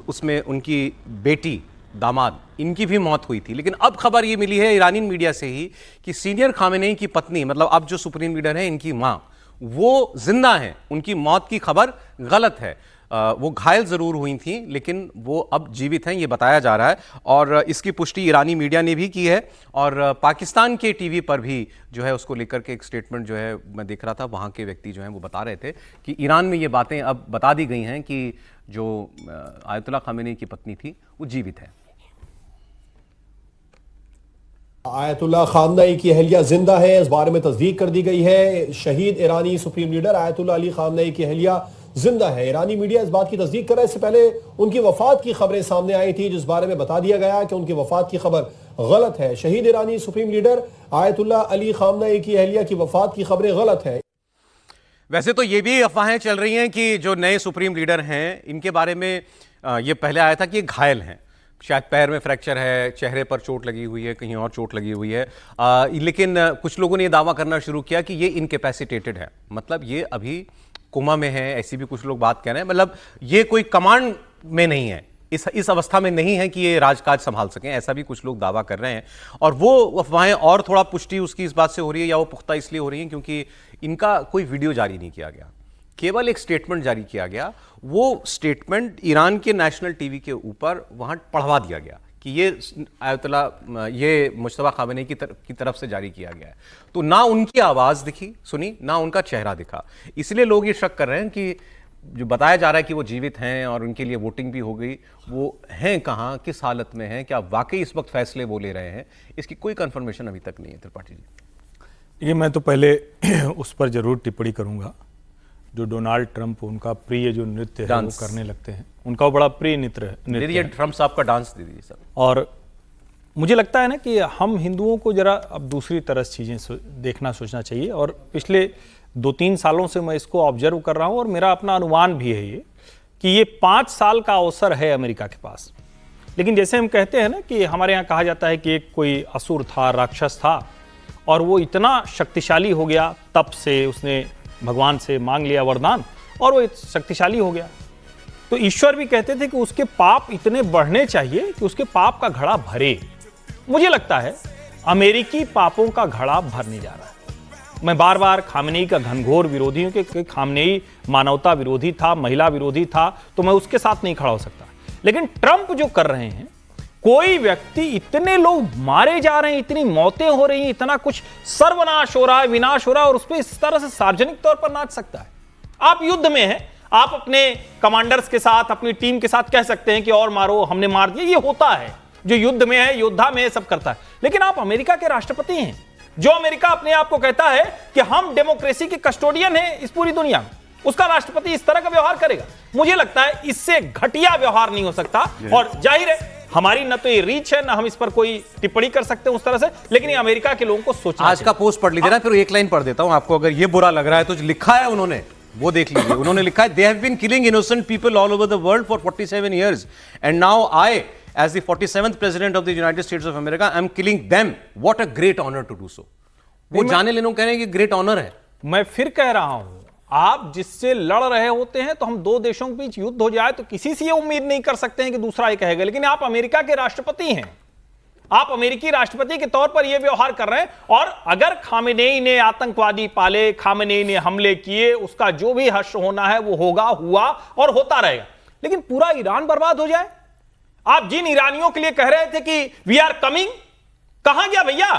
उसमें उनकी बेटी, दामाद, इनकी भी मौत हुई थी। लेकिन अब खबर ये मिली है ईरानी मीडिया से ही कि सीनियर खामेनी की पत्नी, मतलब अब जो सुप्रीम लीडर है, इनकी माँ, वो जिंदा हैं, उनकी मौत की खबर गलत है। वो घायल ज़रूर हुई थी लेकिन वो अब जीवित हैं, ये बताया जा रहा है। और इसकी पुष्टि ईरानी मीडिया ने भी की है, और पाकिस्तान के टीवी पर भी जो है उसको लेकर के एक स्टेटमेंट जो है मैं देख रहा था, वहाँ के व्यक्ति जो हैं वो बता रहे थे कि ईरान में ये बातें अब बता दी गई हैं कि जो आयतुल्लाह खामेनी की पत्नी थी वो जीवित है। आयतुल्ला खामनेई की अहलिया जिंदा है, इस बारे में तस्दीक कर दी गई है। शहीद ईरानी supreme leader Ayatollah Ali Khamenei की अहलिया जिंदा है। ईरानी मीडिया इस बात की तस्दीक कर रहा है। इससे पहले उनकी वफात की खबरें सामने आई थी, जिस बारे में बता दिया गया कि उनकी वफात की खबर गलत है। शहीद ईरानी supreme leader Ayatollah Ali Khamenei की अहलिया की वफात की खबरें गलत है। वैसे तो ये भी अफवाहें चल रही हैं कि जो नए सुप्रीम लीडर हैं, इनके बारे में ये पहले आया था कि ये घायल हैं, शायद पैर में फ्रैक्चर है, चेहरे पर चोट लगी हुई है, कहीं और चोट लगी हुई है। लेकिन कुछ लोगों ने ये दावा करना शुरू किया कि ये इनकेपेसिटेटेड है, मतलब ये अभी कोमा में है, ऐसी भी कुछ लोग बात कह रहे हैं। मतलब ये कोई कमांड में नहीं है, इस अवस्था में नहीं है कि ये राजकाज संभाल सकें, ऐसा भी कुछ लोग दावा कर रहे हैं। और वो अफवाहें और थोड़ा पुष्टि उसकी इस बात से हो रही है, या वो पुख्ता इसलिए हो रही है क्योंकि इनका कोई वीडियो जारी नहीं किया गया, केवल एक स्टेटमेंट जारी किया गया। वो स्टेटमेंट ईरान के नेशनल टीवी के ऊपर वहां पढ़वा दिया गया कि ये आयतुल्ला, ये मुश्तबा खामेनी की तरफ से जारी किया गया है। तो ना उनकी आवाज दिखी सुनी, ना उनका चेहरा दिखा। इसलिए लोग ये शक कर रहे हैं कि जो बताया जा रहा है कि वो जीवित हैं और उनके लिए वोटिंग भी हो गई, वो हैं कहाँ, किस हालत में हैं, क्या वाकई इस वक्त फैसले वो ले रहे हैं, इसकी कोई कंफर्मेशन अभी तक नहीं है। त्रिपाठी जी, देखिए, मैं तो पहले उस पर जरूर टिप्पणी करूंगा, जो डोनाल्ड ट्रंप उनका प्रिय जो नृत्य है वो करने लगते हैं, उनका वो बड़ा प्रिय नृत्य है। ट्रंप साहब का डांस दे दीजिए सर। और मुझे लगता है ना कि हम हिंदुओं को जरा अब दूसरी तरह से चीज़ें देखना सोचना चाहिए। और पिछले 2-3 सालों से मैं इसको ऑब्जर्व कर रहा हूं, और मेरा अपना अनुमान भी है ये कि ये 5 साल का अवसर है अमेरिका के पास। लेकिन जैसे हम कहते हैं ना कि हमारे यहाँ कहा जाता है कि एक कोई असुर था, राक्षस था, और वो इतना शक्तिशाली हो गया, तब से उसने भगवान से मांग लिया वरदान और वो शक्तिशाली हो गया। तो ईश्वर भी कहते थे कि उसके पाप इतने बढ़ने चाहिए कि उसके पाप का घड़ा भरे। मुझे लगता है अमेरिकी पापों का घड़ा भरने जा रहा है। मैं बार बार खामनेई का घनघोर विरोधी हूं कि खामनेई मानवता विरोधी था, महिला विरोधी था, तो मैं उसके साथ नहीं खड़ा हो सकता। लेकिन ट्रंप जो कर रहे हैं, कोई व्यक्ति, इतने लोग मारे जा रहे हैं, इतनी मौतें हो रही हैं, इतना कुछ सर्वनाश हो रहा है, विनाश हो रहा है, और उस पर इस तरह से सार्वजनिक तौर पर नाच सकता है। आप युद्ध में हैं, आप अपने कमांडर्स के साथ, अपनी टीम के साथ कह सकते हैं कि और मारो, हमने मार दिया, ये होता है, जो युद्ध में है, योद्धा में है, सब करता है। लेकिन आप अमेरिका के राष्ट्रपति हैं, जो अमेरिका अपने आप को कहता है कि हम डेमोक्रेसी के कस्टोडियन हैं इस पूरी दुनिया में, उसका राष्ट्रपति इस तरह का व्यवहार करेगा। मुझे लगता है इससे घटिया व्यवहार नहीं हो सकता। और जाहिर है हमारी न तो ये रीच है, ना हम इस पर कोई टिप्पणी कर सकते हैं उस तरह से, लेकिन ये अमेरिका के लोगों को सोचना। आज का पोस्ट पढ़ लीजिए ना, फिर एक लाइन पढ़ देता हूं आपको, अगर ये बुरा लग रहा है तो जो लिखा है उन्होंने वो देख लीजिए। उन्होंने लिखा है, they have been killing innocent people all over the world for 47 years and now I as the 47th president of the United States of America I am killing them. What a great honor to do so. वो जाने लेने को कह रहे हैं कि great honour है। मैं फिर कह रहा हूं, आप जिससे लड़ रहे होते हैं, तो हम दो देशों के बीच युद्ध हो जाए तो किसी से ये उम्मीद नहीं कर सकते हैं कि दूसरा ये कहेगा। लेकिन आप अमेरिका के राष्ट्रपति हैं, आप अमेरिकी राष्ट्रपति के तौर पर यह व्यवहार कर रहे हैं। और अगर खामेनेई ने आतंकवादी पाले, खामेनेई ने हमले किए, उसका जो भी हश्र होना है वो होगा, हुआ और होता रहेगा। लेकिन पूरा ईरान बर्बाद हो जाए, आप जिन ईरानियों के लिए कह रहे थे कि वी आर कमिंग, कहां गया भैया?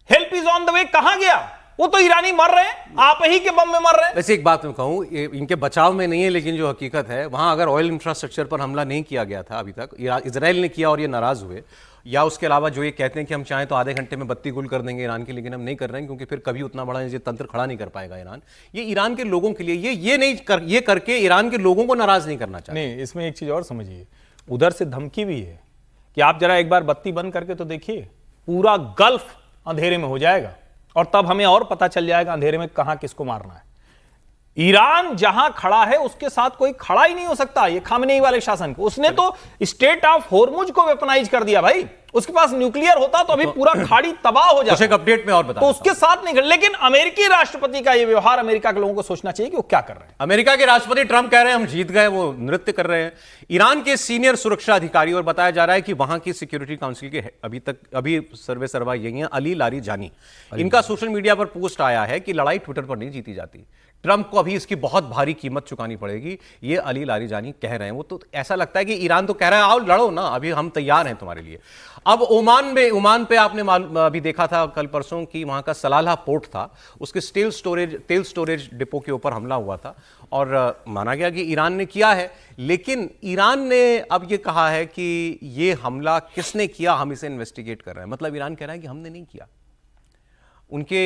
Help is on the way, कहां गया? वो तो ईरानी मर रहे हैं, आप ही के बम में मर रहे हैं। वैसे एक बात मैं कहूं, इनके बचाव में नहीं है, लेकिन जो हकीकत है, वहां अगर ऑयल इंफ्रास्ट्रक्चर पर हमला नहीं किया गया था अभी तक, इजराइल ने किया और ये नाराज हुए, या उसके अलावा जो ये कहते हैं कि हम चाहें तो आधे घंटे में बत्ती गुल कर देंगे ईरान की, लेकिन हम नहीं कर रहे हैं क्योंकि फिर कभी उतना बड़ा ये तंत्र खड़ा नहीं कर पाएगा ईरान। ये ईरान के लोगों के लिए ये करके ईरान के लोगों को नाराज नहीं करना चाहिए। नहीं, इसमें एक चीज और समझिए, उधर से धमकी भी है कि आप जरा एक बार बत्ती बंद करके तो देखिए, पूरा गल्फ अंधेरे में हो जाएगा और तब हमें और पता चल जाएगा अंधेरे में कहां किसको मारना है। ईरान जहां खड़ा है उसके साथ कोई खड़ा ही नहीं हो सकता। ये खामेनेई वाले शासन को, उसने तो स्टेट ऑफ होर्मुज को वेपनाइज कर दिया भाई। उसके पास न्यूक्लियर होता तो अभी पूरा खाड़ी तबाह हो जाता। एक अपडेट में और बता, तो उसके साथ नहीं। लेकिन अमेरिकी राष्ट्रपति का ये व्यवहार, अमेरिका के लोगों को सोचना चाहिए कि वो क्या कर रहे हैं। अमेरिका के राष्ट्रपति ट्रंप कह रहे हैं हम जीत गए, वो नृत्य कर रहे हैं। ईरान के सीनियर सुरक्षा अधिकारी, और बताया जा रहा है कि वहां की सिक्योरिटी काउंसिल के अभी सर्वे सर्वा यही है, अली लारीजानी। इनका सोशल मीडिया पर पोस्ट आया है कि लड़ाई ट्विटर पर नहीं जीती जाती, ट्रंप को अभी इसकी बहुत भारी कीमत चुकानी पड़ेगी, ये अली लारीजानी कह रहे हैं। वो तो ऐसा लगता है कि ईरान तो कह रहा है आओ लड़ो ना, अभी हम तैयार हैं तुम्हारे लिए। अब ओमान पे आपने अभी देखा था कल परसों की वहां का सलाला पोर्ट था, उसके तेल स्टोरेज डिपो के ऊपर हमला हुआ था और माना गया कि ईरान ने किया है, लेकिन ईरान ने अब ये कहा है कि ये हमला किसने किया हम इसे इन्वेस्टिगेट कर रहे हैं। मतलब ईरान कह रहा है कि हमने नहीं किया। उनके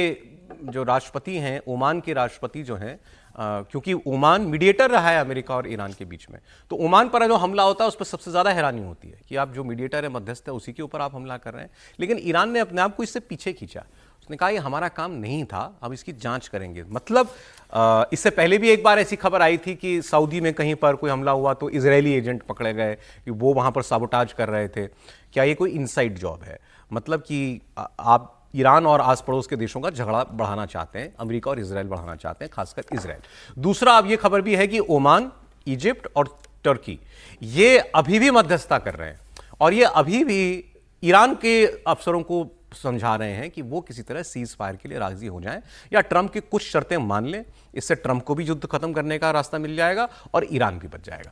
जो राष्ट्रपति हैं, ओमान के राष्ट्रपति जो हैं, क्योंकि ओमान मीडिएटर रहा है अमेरिका और ईरान के बीच में, तो ओमान पर जो हमला होता है उस पर सबसे ज़्यादा हैरानी होती है कि आप जो मीडिएटर है, मध्यस्थ है, उसी के ऊपर आप हमला कर रहे हैं। लेकिन ईरान ने अपने आप को इससे पीछे खींचा। उसने कहा ये हमारा काम नहीं था, हम इसकी जांच करेंगे। मतलब इससे पहले भी एक बार ऐसी खबर आई थी कि सऊदी में कहीं पर कोई हमला हुआ तो इजरायली एजेंट पकड़े गए कि वो वहाँ पर साबोटाज कर रहे थे। क्या ये कोई इनसाइड जॉब है? मतलब कि आप ईरान और आस पड़ोस के देशों का झगड़ा बढ़ाना चाहते हैं, अमेरिका और इजराइल बढ़ाना चाहते हैं, खासकर इजराइल। दूसरा, अब ये खबर भी है कि ओमान, इजिप्ट और तुर्की ये अभी भी मध्यस्थता कर रहे हैं और ये अभी भी ईरान के अफसरों को समझा रहे हैं कि वो किसी तरह सीज फायर के लिए राजी हो जाएं या ट्रंप की कुछ शर्तें मान लें। इससे ट्रंप को भी युद्ध खत्म करने का रास्ता मिल जाएगा और ईरान भी बच जाएगा।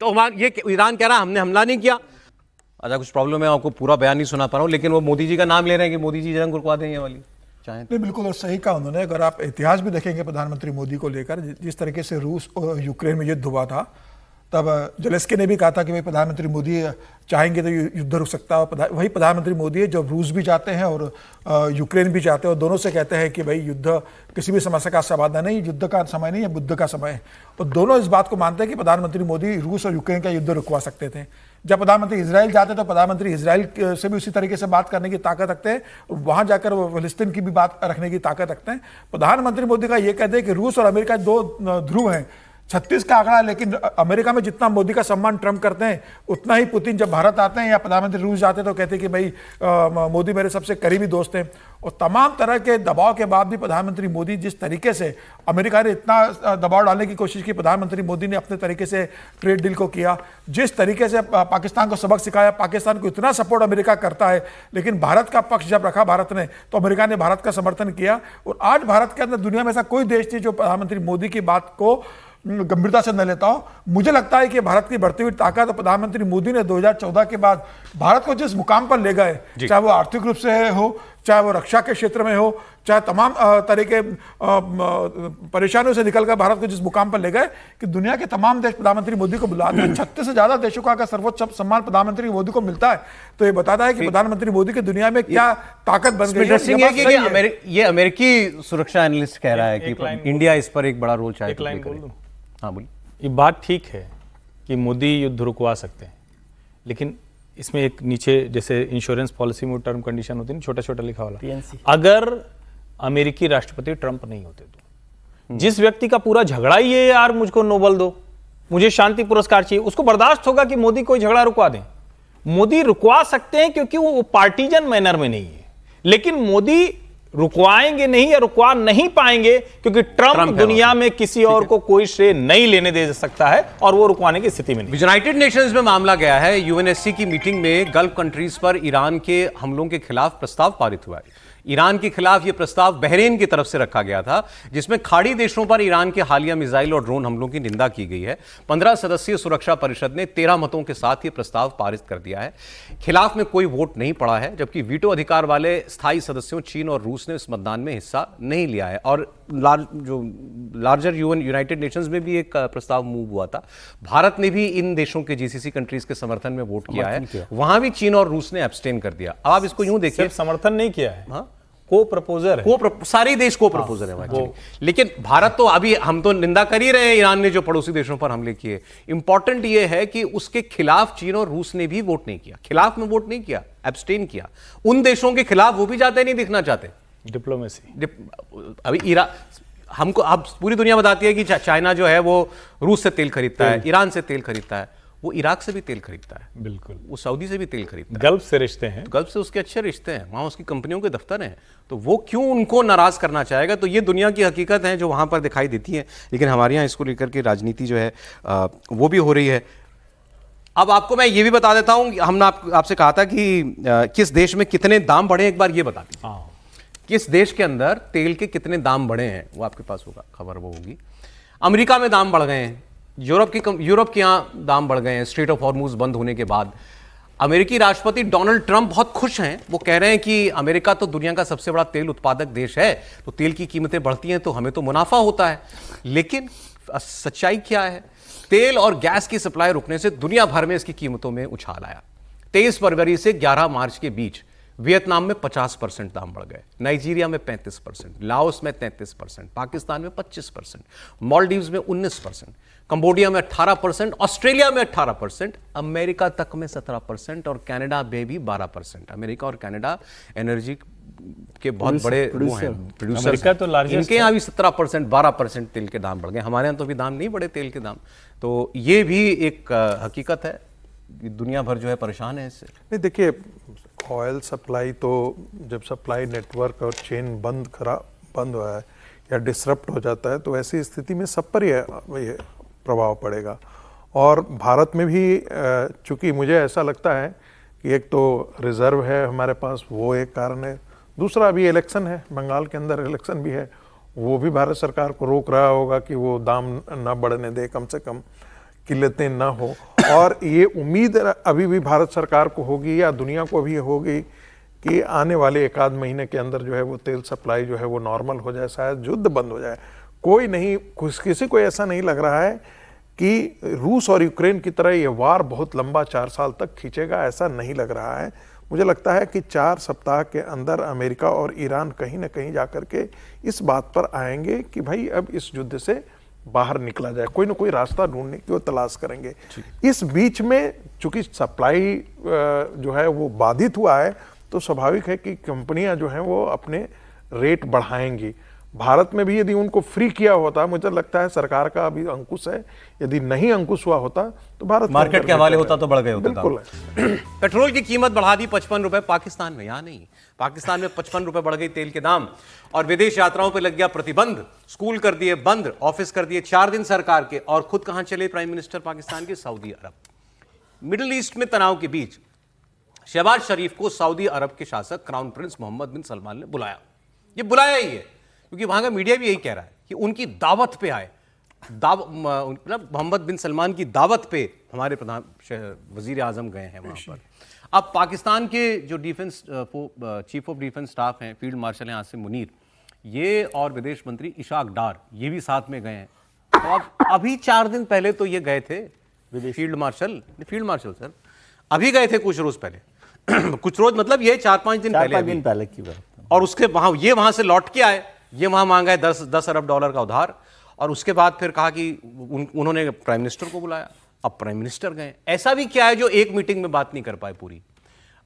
तो ये ईरान कह रहा है हमने हमला नहीं किया। अच्छा, कुछ प्रॉब्लम है, आपको पूरा बयान नहीं सुना पा रहा हूं, लेकिन वो मोदी जी का नाम ले रहे हैं कि मोदी जी जंग रुकवा दें ये वाली। नहीं, बिल्कुल और सही कहा उन्होंने। अगर आप इतिहास भी देखेंगे प्रधानमंत्री मोदी को लेकर, जिस तरीके से रूस और यूक्रेन में युद्ध हुआ था, तब जेलेंस्की ने भी कहा था कि भाई प्रधानमंत्री मोदी चाहेंगे तो युद्ध रुक सकता है। वही प्रधानमंत्री मोदी है जो रूस भी जाते हैं और यूक्रेन भी जाते हैं और दोनों से कहते हैं कि भाई युद्ध किसी भी समस्या का समाधान नहीं, युद्ध का समय नहीं है, बुद्ध का समय है। और दोनों इस बात को मानते हैं कि प्रधानमंत्री मोदी रूस और यूक्रेन का युद्ध रुकवा सकते थे। जब प्रधानमंत्री इजराइल जाते तो प्रधानमंत्री इजराइल से भी उसी तरीके से बात करने की ताकत रखते हैं, वहां जाकर वो फिलिस्तीन की भी बात रखने की ताकत रखते हैं। प्रधानमंत्री मोदी का ये कहते हैं कि रूस और अमेरिका दो ध्रुव हैं, 36 का आंकड़ा है, लेकिन अमेरिका में जितना मोदी का सम्मान ट्रंप करते हैं उतना ही पुतिन जब भारत आते हैं या प्रधानमंत्री रूस जाते हैं तो कहते हैं कि भाई मोदी मेरे सबसे करीबी दोस्त हैं। और तमाम तरह के दबाव के बाद भी प्रधानमंत्री मोदी जिस तरीके से, अमेरिका ने इतना दबाव डालने की कोशिश की, प्रधानमंत्री मोदी ने अपने तरीके से ट्रेड डील को किया, जिस तरीके से पाकिस्तान को सबक सिखाया, पाकिस्तान को इतना सपोर्ट अमेरिका करता है, लेकिन भारत का पक्ष जब रखा भारत ने तो अमेरिका ने भारत का समर्थन किया। और आज भारत के अंदर दुनिया में ऐसा कोई देश नहीं जो प्रधानमंत्री मोदी की बात को गंभीरता से न लेता हो। मुझे लगता है कि भारत की बढ़ती हुई ताकत, प्रधानमंत्री मोदी ने 2014 के बाद भारत को जिस मुकाम पर ले गए, चाहे वो आर्थिक रूप से हो, चाहे वो रक्षा के क्षेत्र में हो, चाहे तमाम तरह के परेशानियों से निकलकर भारत को जिस मुकाम पर ले गए कि दुनिया के तमाम देश प्रधानमंत्री मोदी को बुलाते हैं। 36 से ज्यादा देशों का अगर सर्वोच्च सम्मान प्रधानमंत्री मोदी को मिलता है तो ये बताता है कि प्रधानमंत्री मोदी की दुनिया में क्या ताकत बन गई है। ये अमेरिकी सुरक्षा एनालिस्ट कह रहा है कि इंडिया इस पर एक बड़ा रोल चाहे। हाँ बोलिए। ये बात ठीक है कि मोदी युद्ध रुकवा सकते हैं, लेकिन इसमें एक नीचे जैसे इंश्योरेंस पॉलिसी में टर्म कंडीशन होती है, छोटा छोटा लिखा वाला, अगर अमेरिकी राष्ट्रपति ट्रंप नहीं होते तो जिस व्यक्ति का पूरा झगड़ा ही है यार मुझको नोबेल दो, मुझे शांति पुरस्कार चाहिए, उसको बर्दाश्त होगा कि मोदी कोई झगड़ा रुकवा दें। मोदी रुकवा सकते हैं क्योंकि वो पार्टीजन मैनर में नहीं है, लेकिन मोदी रुकवाएंगे नहीं या रुकवा नहीं पाएंगे क्योंकि ट्रंप दुनिया में किसी और को कोई श्रेय नहीं लेने दे सकता है और वो रुकवाने की स्थिति में नहीं। यूनाइटेड नेशंस में मामला गया है। यूएनएससी की मीटिंग में गल्फ कंट्रीज पर ईरान के हमलों के खिलाफ प्रस्ताव पारित हुआ है। ईरान के खिलाफ यह प्रस्ताव बहरीन की तरफ से रखा गया था, जिसमें खाड़ी देशों पर ईरान के हालिया मिसाइल और ड्रोन हमलों की निंदा की गई है। 15 सदस्यीय सुरक्षा परिषद ने 13 मतों के साथ यह प्रस्ताव पारित कर दिया है। खिलाफ में कोई वोट नहीं पड़ा है, जबकि वीटो अधिकार वाले स्थायी सदस्यों चीन और रूस ने इस मतदान में हिस्सा नहीं लिया है। और लार्जर यूनाइटेड नेशंस में भी एक प्रस्ताव मूव हुआ था। भारत ने भी इन देशों के जीसीसी कंट्रीज के समर्थन में वोट किया है, वहां भी चीन और रूस ने एब्सटेन कर दिया। अब आप इसको यूं देखिए, समर्थन नहीं किया है, हाँ? को प्रपोजर है, सारे देश को प्रपोजर है। लेकिन भारत तो अभी हम तो निंदा कर ही रहे हैं ईरान ने जो पड़ोसी देशों पर हमले किए। इंपॉर्टेंट ये है कि उसके खिलाफ चीन और रूस ने भी वोट नहीं किया, खिलाफ में वोट नहीं किया, एब्सटेन किया। उन देशों के खिलाफ वो भी जाते नहीं दिखना चाहते। डिप्लोमेसी अभी ईरान हमको अब पूरी दुनिया बताती है कि चाइना जो है वो रूस से तेल खरीदता है, ईरान से तेल खरीदता है। वो इराक से भी तेल खरीदता है, बिल्कुल, वो सऊदी से भी तेल खरीदता है, गल्फ से रिश्ते हैं, तो गल्फ से उसके अच्छे रिश्ते हैं, वहाँ उसकी कंपनियों के दफ्तर हैं, तो वो क्यों उनको नाराज करना चाहेगा? तो ये दुनिया की हकीकत है जो वहाँ पर दिखाई देती है, लेकिन हमारे यहाँ इसको लेकर के राजनीति जो है वो भी हो रही है। अब आपको मैं ये भी बता देता हूँ, हमने आपसे कहा था कि किस देश में कितने दाम बढ़े, एक बार ये बता दीजिए किस देश के अंदर तेल के कितने दाम बढ़े हैं, वो आपके पास होगा, खबर वो होगी। अमेरिका में दाम बढ़ गए हैं, यूरोप के यहाँ दाम बढ़ गए हैं स्ट्रेट ऑफ हॉर्मुज बंद होने के बाद। अमेरिकी राष्ट्रपति डोनाल्ड ट्रंप बहुत खुश हैं, वो कह रहे हैं कि अमेरिका तो दुनिया का सबसे बड़ा तेल उत्पादक देश है, तो तेल की कीमतें बढ़ती हैं तो हमें तो मुनाफा होता है। लेकिन सच्चाई क्या है? तेल और गैस की सप्लाई रुकने से दुनिया भर में इसकी कीमतों में उछाल आया। 23 फरवरी से 11 मार्च के बीच वियतनाम में 50% दाम बढ़ गए, नाइजीरिया में 35%, लाओस में 33%, पाकिस्तान में 25%, मालदीव्स में 19%, कंबोडिया में 18%, ऑस्ट्रेलिया में 18%, अमेरिका तक में 17% और कनाडा में भी 12%। अमेरिका और कनाडा एनर्जी के बहुत बड़े वो हैं, प्रोड्यूसर, इनके यहाँ भी 17%, 12% तेल के दाम बढ़ गए। हमारे यहाँ तो भी दाम नहीं बढ़े तेल के दाम, तो ये भी एक हकीकत है, दुनिया भर जो है परेशान है इससे। नहीं, देखिए ऑयल सप्लाई तो जब सप्लाई नेटवर्क और चेन बंद हुआ है या डिसरप्ट हो जाता है तो ऐसी स्थिति में सब पर ये प्रभाव पड़ेगा। और भारत में भी चूंकि मुझे ऐसा लगता है कि एक तो रिजर्व है हमारे पास, वो एक कारण है, दूसरा अभी इलेक्शन है, बंगाल के अंदर इलेक्शन भी है, वो भी भारत सरकार को रोक रहा होगा कि वो दाम ना बढ़ने दे, कम से कम किल्लतें ना हो। और ये उम्मीद अभी भी भारत सरकार को होगी या दुनिया को भी होगी कि आने वाले एक आध महीने के अंदर जो है वो तेल सप्लाई जो है वो नॉर्मल हो जाए, शायद युद्ध बंद हो जाए। कोई नहीं, किसी को ऐसा नहीं लग रहा है कि रूस और यूक्रेन की तरह ये वार बहुत लंबा 4 साल तक खींचेगा, ऐसा नहीं लग रहा है। मुझे लगता है कि 4 सप्ताह के अंदर अमेरिका और ईरान कहीं ना कहीं जाकर के इस बात पर आएंगे कि भाई अब इस युद्ध से बाहर निकला जाए, कोई ना कोई रास्ता ढूंढने की वो तलाश करेंगे। इस बीच में चूंकि सप्लाई जो है वो बाधित हुआ है तो स्वाभाविक है कि कंपनियां जो हैं वो अपने रेट बढ़ाएंगी। भारत में भी यदि उनको फ्री किया होता, मुझे लगता है सरकार का अभी अंकुश है, यदि नहीं अंकुश हुआ होता तो भारत मार्केट के हवाले होता तो बढ़ गए होते। बिल्कुल। पेट्रोल की कीमत बढ़ा दी 55 रुपए पाकिस्तान में, यहाँ नहीं, पाकिस्तान में 55 रुपए बढ़ गई तेल के दाम। और विदेश यात्राओं पर लग गया प्रतिबंध, स्कूल कर दिए बंद, ऑफिस कर दिए 4 दिन सरकार के। और खुद कहां चले प्राइम मिनिस्टर पाकिस्तान के? सऊदी अरब। मिडिल ईस्ट में तनाव के बीच शहबाज शरीफ को सऊदी अरब के शासक क्राउन प्रिंस मोहम्मद बिन सलमान ने बुलाया। ये बुलाया ही है क्योंकि वहां का मीडिया भी यही कह रहा है कि उनकी दावत पे आए, मतलब मोहम्मद बिन सलमान की दावत पे हमारे प्रधान वजीर आजम गए हैं वहां पर। अब पाकिस्तान के जो defence chief of defence staff हैं, फील्ड मार्शल हैं आसिम मुनीर, ये और विदेश मंत्री इशाक डार, ये भी साथ में गए हैं। तो अब अभी 4 दिन पहले तो ये गए थे फील्ड मार्शल सर, अभी गए थे कुछ रोज पहले कुछ रोज मतलब ये 4-5 दिन पहले की बात। और उसके वहां से लौट के आए, ये वहां मांगा है 10 अरब डॉलर का उधार। और उसके बाद फिर कहा कि उन्होंने प्राइम मिनिस्टर को बुलाया, अब प्राइम मिनिस्टर गए। ऐसा भी क्या है जो एक मीटिंग में बात नहीं कर पाए पूरी?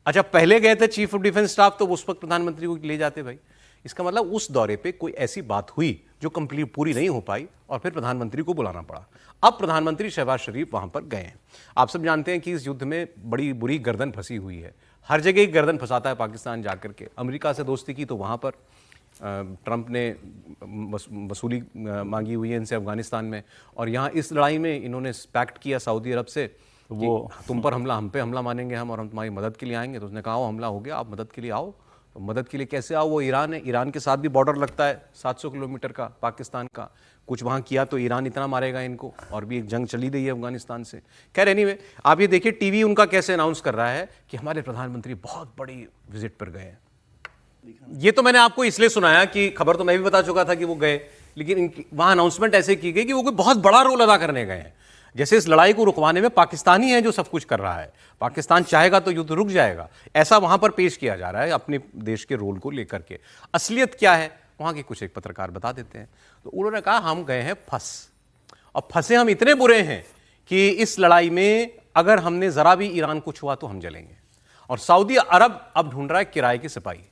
अच्छा, पहले गए थे चीफ ऑफ डिफेंस स्टाफ तो उस वक्त प्रधानमंत्री को ले जाते भाई। इसका मतलब उस दौरे पे कोई ऐसी बात हुई जो कंप्लीट पूरी नहीं हो पाई और फिर प्रधानमंत्री को बुलाना पड़ा। अब प्रधानमंत्री शहबाज शरीफ वहां पर गए हैं। आप सब जानते हैं कि इस युद्ध में बड़ी बुरी गर्दन फंसी हुई है, हर जगह गर्दन फंसाता है पाकिस्तान जाकर के। अमेरिका से दोस्ती की तो वहां पर ट्रंप ने वसूली मांगी हुई है इनसे अफगानिस्तान में, और यहाँ इस लड़ाई में इन्होंने पैक्ट किया सऊदी अरब से वो तुम पर हमला, हम पे हमला मानेंगे हम, और हम तुम्हारी मदद के लिए आएंगे। तो उसने कहा हमला हो गया, आप मदद के लिए आओ। तो मदद के लिए कैसे आओ? वो ईरान है, ईरान के साथ भी बॉर्डर लगता है 700 किलोमीटर का पाकिस्तान का। कुछ वहाँ किया तो ईरान इतना मारेगा इनको, और भी एक जंग चली गई है अफगानिस्तान से। खैर एनीवे, आप ये देखिए टीवी उनका कैसे अनाउंस कर रहा है कि हमारे प्रधानमंत्री बहुत बड़ी विजिट पर गए हैं। ये तो मैंने आपको इसलिए सुनाया कि खबर तो मैं भी बता चुका था कि वो गए, लेकिन वहां अनाउंसमेंट ऐसे की गई कि वो कोई बहुत बड़ा रोल अदा करने गए हैं। जैसे इस लड़ाई को रुकवाने में पाकिस्तानी है जो सब कुछ कर रहा है, पाकिस्तान चाहेगा तो युद्ध रुक जाएगा, ऐसा वहां पर पेश किया जा रहा है अपने देश के रोल को लेकर के। असलियत क्या है वहां के कुछ एक पत्रकार बता देते हैं। तो उन्होंने कहा हम गए हैं फंस, और फंसे हम इतने बुरे हैं कि इस लड़ाई में अगर हमने जरा भी ईरान को छुआ तो हम जलेंगे। और सऊदी अरब अब ढूंढ रहा है किराए के सिपाही,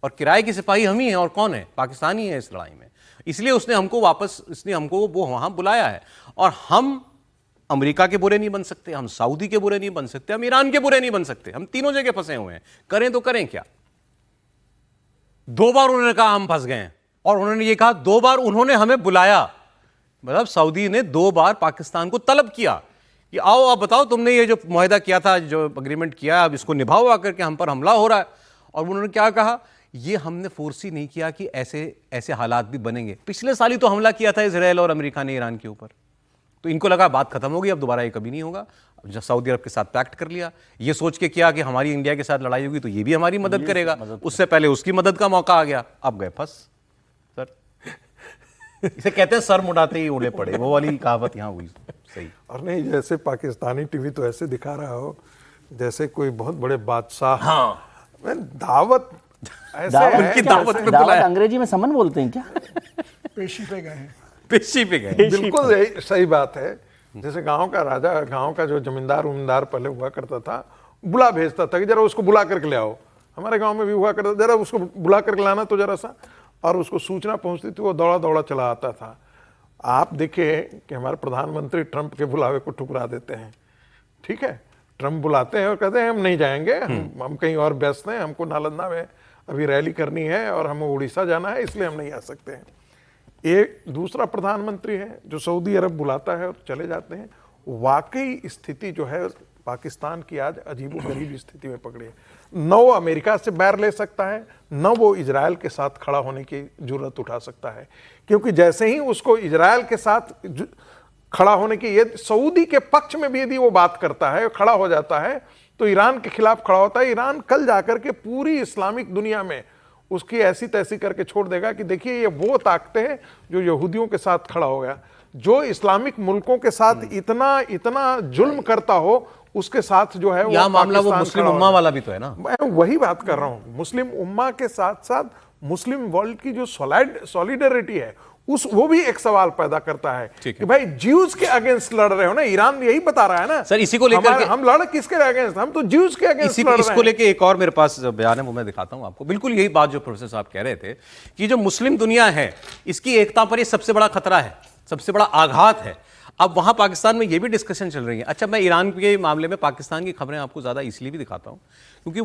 और किराए के सिपाही हम ही हैं, और कौन है? पाकिस्तानी है इस लड़ाई में। इसलिए उसने हमको वो वहां बुलाया है। और हम अमेरिका के बुरे नहीं बन सकते, हम सऊदी के बुरे नहीं बन सकते, हम ईरान के बुरे नहीं बन सकते, हम तीनों जगह फंसे हुए हैं। करें तो करें क्या? 2 बार उन्होंने कहा हम फंस गए हैं, और उन्होंने ये कहा 2 बार उन्होंने हमें बुलाया। मतलब सऊदी ने 2 बार पाकिस्तान को तलब किया कि आओ आप बताओ, तुमने ये जो मुआहिदा किया था, जो अग्रीमेंट किया, अब इसको निभाओ आकर के, हम पर हमला हो रहा है। और उन्होंने क्या कहा, ये हमने फोर्स ही नहीं किया कि ऐसे हालात भी बनेंगे। पिछले साल ही तो हमला किया था इजराइल और अमेरिका ने ईरान के ऊपर, तो इनको लगा बात खत्म होगी, अब दोबारा ये कभी नहीं होगा। जब सऊदी अरब के साथ पैक्ट कर लिया, ये सोच के किया कि हमारी इंडिया के साथ लड़ाई होगी तो ये भी हमारी मदद करेगा, उससे पहले उसकी मदद का मौका आ गया, अब गए फंस। सर इसे कहते हैं सर मुड़ाते ही उड़े पड़े, वो वाली कहावत यहाँ हुई। सही। और नहीं, जैसे पाकिस्तानी टीवी तो ऐसे दिखा रहा हो जैसे कोई बहुत बड़े बादशाह। हाँ, दावत उनकी दावत पे बुलाया। अंग्रेजी में समन बोलते हैं क्या? पेशी पे गए हैं, पेशी पे गए। बिल्कुल यही सही बात है। जैसे गांव का राजा, गांव का जो जमींदार पहले हुआ करता था, बुला भेजता था कि जरा उसको बुला करके ले आओ। हमारे गांव में भी हुआ करता, जरा उसको बुला करके लाना तो जरा सा, और उसको सूचना पहुंचती थी, वो दौड़ा दौड़ा चला आता था। आप देखिए कि हमारे प्रधानमंत्री ट्रंप के बुलावे को ठुकरा देते हैं। ठीक है, ट्रंप बुलाते हैं और कहते हैं हम नहीं जाएंगे, हम कहीं और व्यस्त हैं, हमको नालंदा में अभी रैली करनी है और हमें उड़ीसा जाना है, इसलिए हम नहीं आ सकते हैं। एक दूसरा प्रधानमंत्री है जो सऊदी अरब बुलाता है और चले जाते हैं। वाकई स्थिति जो है पाकिस्तान की आज अजीबोगरीब स्थिति में पकड़ी है। न वो अमेरिका से बैर ले सकता है, न वो इजराइल के साथ खड़ा होने की जरूरत उठा सकता है, क्योंकि जैसे ही उसको इजराइल के साथ खड़ा होने की, ये सऊदी के पक्ष में भी यदि वो बात करता है, खड़ा हो जाता है, तो ईरान के खिलाफ खड़ा होता है। ईरान कल जाकर के पूरी इस्लामिक दुनिया में उसकी ऐसी तैसी करके छोड़ देगा कि देखिए ये वो ताकतें हैं जो यहूदियों के साथ खड़ा हो गया, जो इस्लामिक मुल्कों के साथ इतना जुल्म करता हो, उसके साथ जो है वो मामला वो मुस्लिम उम्मा वाला भी तो है ना। मैं वही बात कर रहा हूं, मुस्लिम उम्मा के साथ साथ मुस्लिम वर्ल्ड की जो सॉलिडरिटी है, वो भी एक सवाल पैदा करता है कि भाई ज्यूज के अगेंस्ट लड़ रहे हो ना, ईरान यही बता रहा है ना सर। इसी को लेकर हम लड़ किसके अगेंस्ट, हम तो ज्यूज के अगेंस्ट लड़ रहे हैं। इसको लेके एक और मेरे पास बयान है, वो मैं दिखाता हूं आपको। बिल्कुल यही बात जो प्रोफेसर साहब कह रहे थे कि जो मुस्लिम दुनिया है, इसकी एकता पर ये सबसे बड़ा खतरा है, सबसे बड़ा आघात है। अब वहां पाकिस्तान में ये भी डिस्कशन चल रही है। अच्छा, मैं ईरान के मामले में पाकिस्तान की खबरें आपको ज्यादा इसलिए भी दिखाता हूं क्योंकि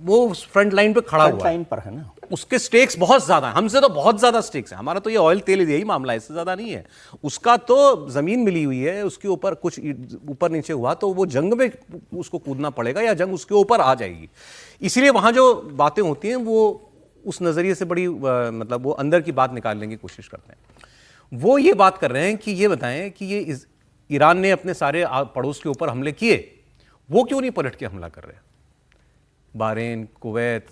वो फ्रंट लाइन पे खड़ा हुआ है, पर है ना, उसके स्टेक्स बहुत ज्यादा हैं, हमसे तो बहुत ज्यादा स्टेक्स हैं। हमारा तो ये ऑयल तेल यही मामला है, इससे ज्यादा नहीं है। उसका तो जमीन मिली हुई है, उसके ऊपर कुछ ऊपर नीचे हुआ तो वो जंग में उसको कूदना पड़ेगा या जंग उसके ऊपर आ जाएगी। इसीलिए वहां जो बातें होती हैं वो उस नजरिए से बड़ी मतलब वो अंदर की बात निकालने की कोशिश करते हैं। वो ये बात कर रहे हैं कि ये बताएं कि ये ईरान ने अपने सारे पड़ोस के ऊपर हमले किए, वो क्यों नहीं पलट के हमला कर रहे? बहरीन, कुवैत,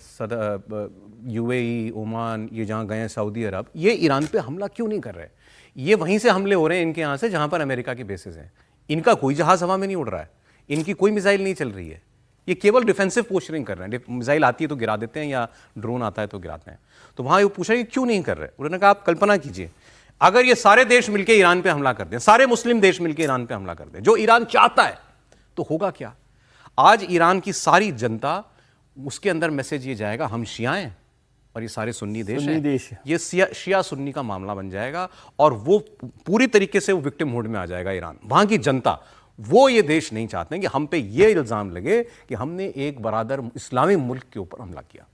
यूएई, ओमान, ये जहाँ गए हैं, सऊदी अरब, ये ईरान पे हमला क्यों नहीं कर रहे? ये वहीं से हमले हो रहे हैं इनके यहाँ से जहाँ पर अमेरिका के बेसिस हैं। इनका कोई जहाज हवा में नहीं उड़ रहा है, इनकी कोई मिसाइल नहीं चल रही है, ये केवल डिफेंसिव पोस्चरिंग कर रहे हैं। मिसाइल आती है तो गिरा देते हैं या ड्रोन आता है तो गिराते हैं। तो वहाँ ये पूछा कि क्यों नहीं कर रहे? उन्होंने कहा आप कल्पना कीजिए अगर ये सारे देश मिलकर ईरान पे हमला कर दें, सारे मुस्लिम देश मिलकर ईरान पे हमला कर दें, जो ईरान चाहता है, तो होगा क्या? आज ईरान की सारी जनता, उसके अंदर मैसेज ये जाएगा हम शिया हैं और ये सारे सुन्नी देश हैं। ये शिया सुन्नी का मामला बन जाएगा और वो पूरी तरीके से वो विक्टिमहुड में आ जाएगा ईरान। वहां की जनता, वो ये देश नहीं चाहते हैं कि हम पे ये इल्जाम लगे कि हमने एक बरादर इस्लामी मुल्क के ऊपर हमला किया।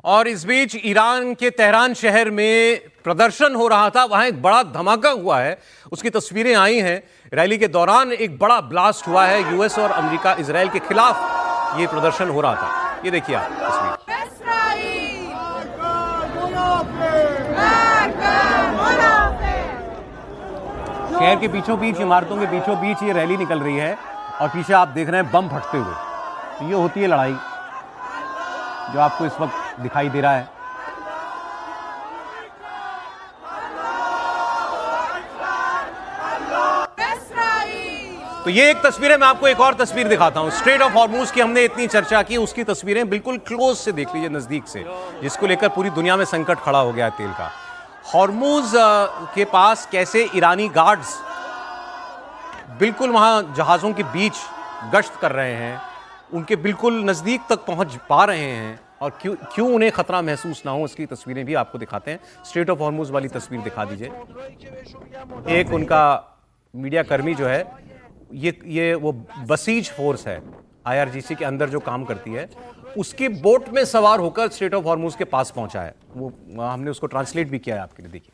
और इस बीच ईरान के तेहरान शहर में प्रदर्शन हो रहा था, वहां एक बड़ा धमाका हुआ है, उसकी तस्वीरें आई हैं। रैली के दौरान एक बड़ा ब्लास्ट हुआ है, यूएस और अमेरिका इजराइल के खिलाफ ये प्रदर्शन हो रहा था। ये देखिए आप तस्वीर। शहर के बीचों बीच, इमारतों के बीचों बीच ये रैली निकल रही है और पीछे आप देख रहे हैं बम फटते हुए। तो ये होती है लड़ाई जो आपको इस वक्त दिखाई दे रहा है। तो ये एक तस्वीर है, मैं आपको एक और तस्वीर दिखाता हूं। स्ट्रेट ऑफ हॉर्मुज की हमने इतनी चर्चा की, उसकी तस्वीरें बिल्कुल क्लोज से देख लीजिए, नजदीक से, जिसको लेकर पूरी दुनिया में संकट खड़ा हो गया है तेल का। हॉर्मुज के पास कैसे ईरानी गार्ड्स बिल्कुल वहां जहाजों के बीच गश्त कर रहे हैं, उनके बिल्कुल नजदीक तक पहुंच पा रहे हैं, और क्यों उन्हें खतरा महसूस ना हो, इसकी तस्वीरें भी आपको दिखाते हैं। स्ट्रेट ऑफ हॉर्मुज वाली तस्वीर दिखा दीजिए। एक उनका मीडिया कर्मी जो है ये वो बसीज फोर्स है आईआरजीसी के अंदर जो काम करती है, उसकी बोट में सवार होकर स्ट्रेट ऑफ हॉर्मुज के पास पहुंचा है। वो हमने उसको ट्रांसलेट भी किया है आपके लिए, देखिए।